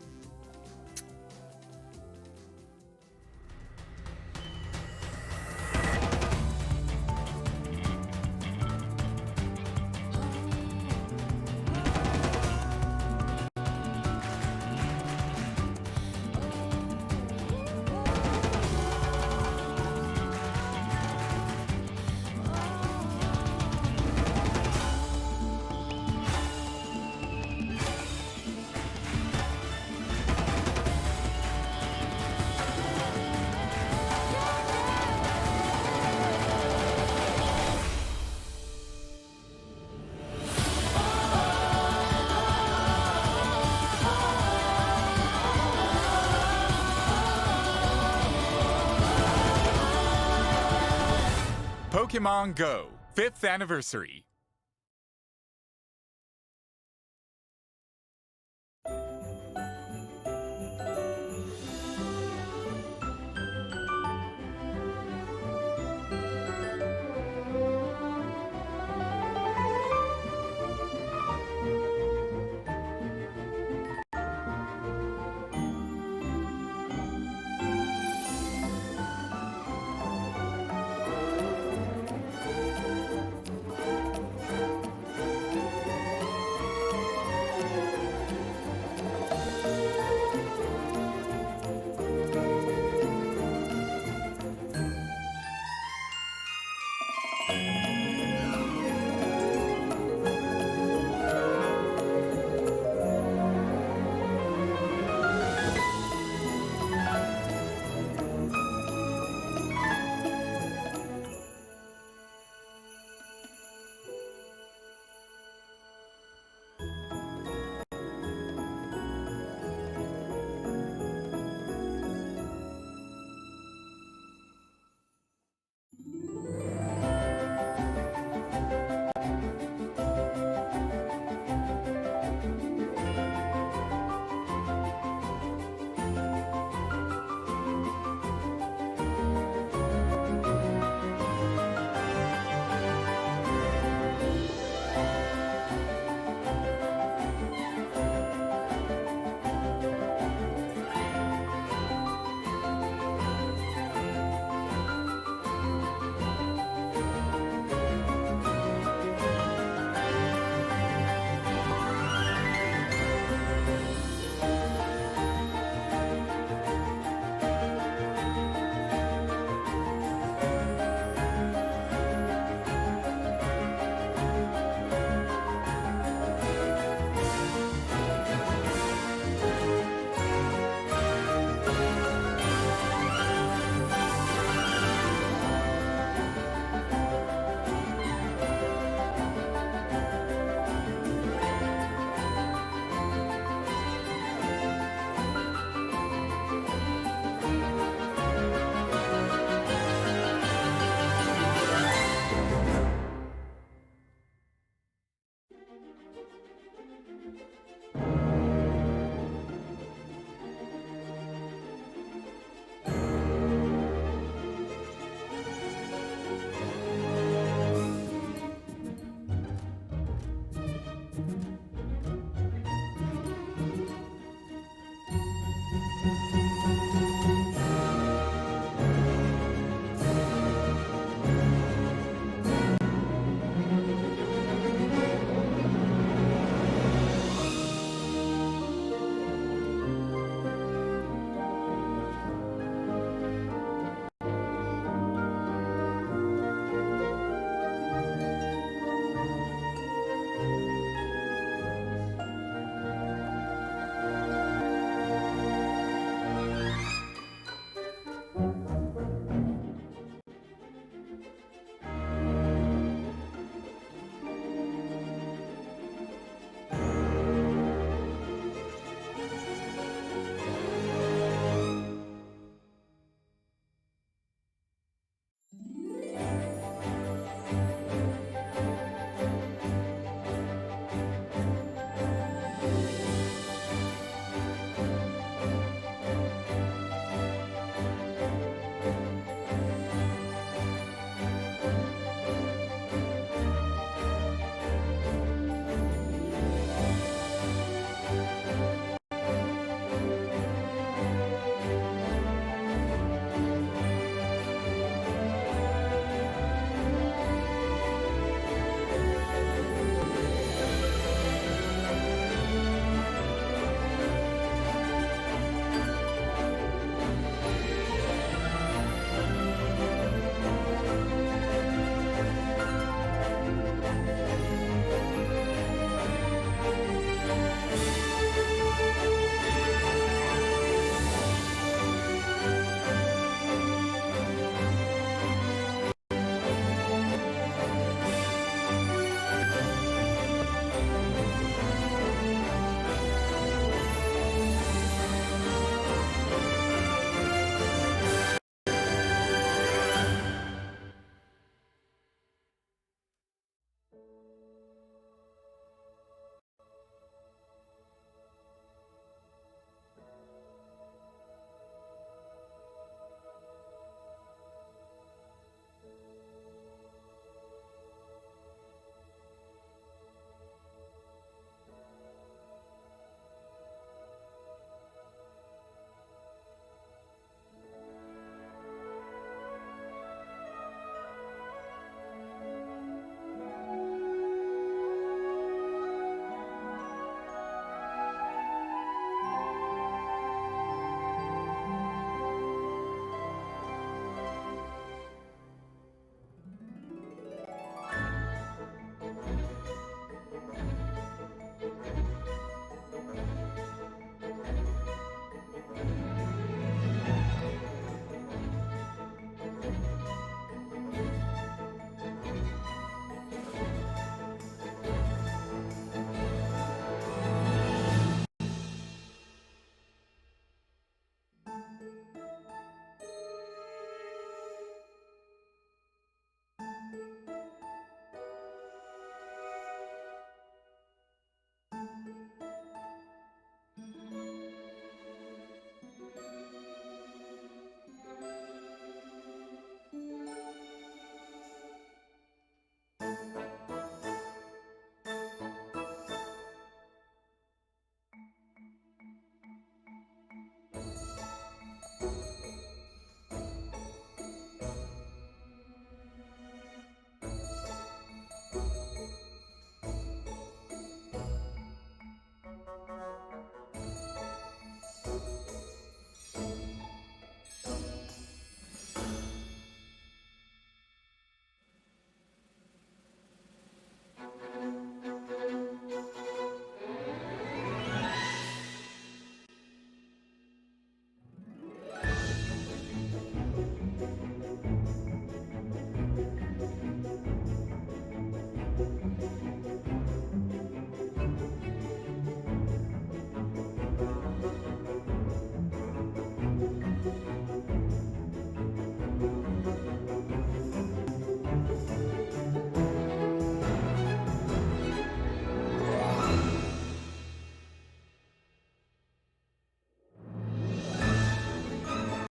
Pokemon Go 5th Anniversary.